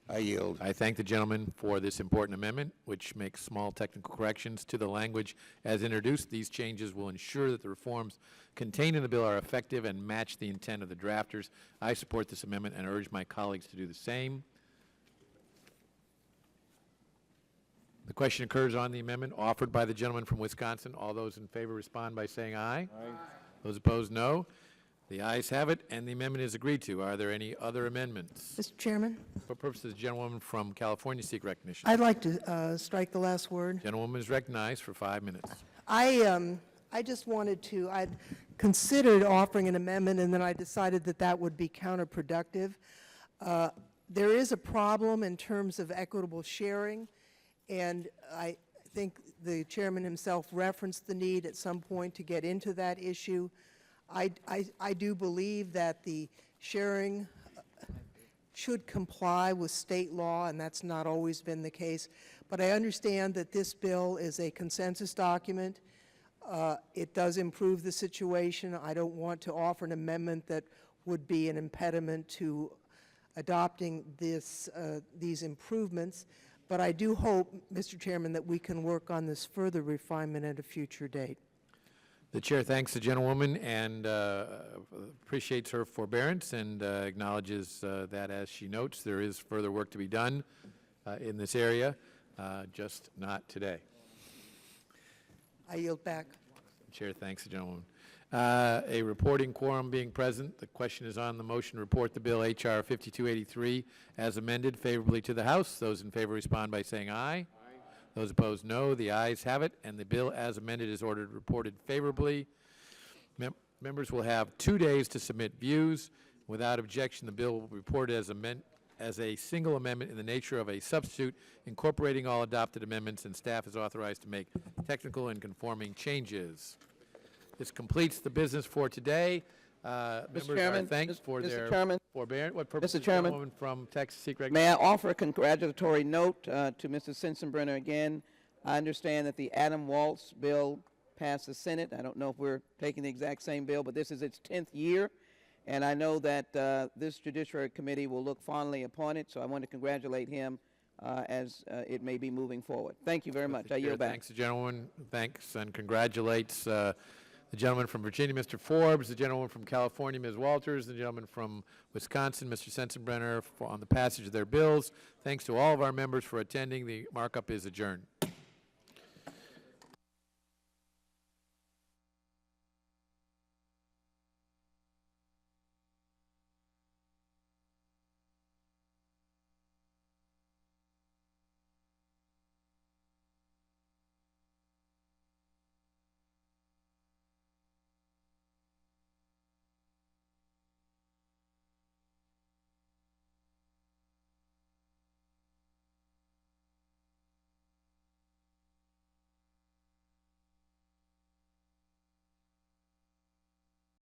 I yield. I thank the gentleman for this important amendment, which makes small technical corrections to the language as introduced. These changes will ensure that the reforms contained in the bill are effective and match the intent of the drafters. I support this amendment and urge my colleagues to do the same. The question occurs on the amendment offered by the gentleman from Wisconsin. All those in favor respond by saying aye. Aye. Those opposed, no. The ayes have it, and the amendment is agreed to. Are there any other amendments? Mr. Chairman, For purposes, the gentlewoman from California seek recognition. I'd like to strike the last word. Gentlewoman is recognized for 5 minutes. I just wanted to, I'd considered offering an amendment, and then I decided that that would be counterproductive. There is a problem in terms of equitable sharing, and I think the chairman himself referenced the need at some point to get into that issue. I do believe that the sharing should comply with state law, and that's not always been the case. But I understand that this bill is a consensus document. It does improve the situation. I don't want to offer an amendment that would be an impediment to adopting these improvements. But I do hope, Mr. Chairman, that we can work on this further refinement at a future date. The chair thanks the gentlewoman and appreciates her forbearance and acknowledges that, as she notes, there is further work to be done in this area, just not today. I yield back. The chair thanks the gentlewoman. A reporting quorum being present, the question is on the motion to report the bill H.R. 5283 as amended favorably to the House. Those in favor respond by saying aye. Those opposed, no. The ayes have it, and the bill as amended is ordered reported favorably. Members will have 2 days to submit views. Without objection, the bill will be reported as a single amendment in the nature of a substitute, incorporating all adopted amendments, and staff is authorized to make technical and conforming changes. This completes the business for today. Members are thanked for their forbearance. What purpose Mr. Chairman, the woman from Texas seek recognition? may I offer a congratulatory note to Mr. Sensenbrenner again? I understand that the Adam Waltz bill passed the Senate. I don't know if we're taking the exact same bill, but this is its 10th year, and I know that this Judiciary Committee will look fondly upon it, so I want to congratulate him as it may be moving forward. Thank you very much. I yield back. Thanks, the gentleman. Thanks and congratulates the gentleman from Virginia, Mr. Forbes, the gentleman from California, Ms. Walters, the gentleman from Wisconsin, Mr. Sensenbrenner, on the passage of their bills. Thanks to all of our members for attending. The markup is adjourned.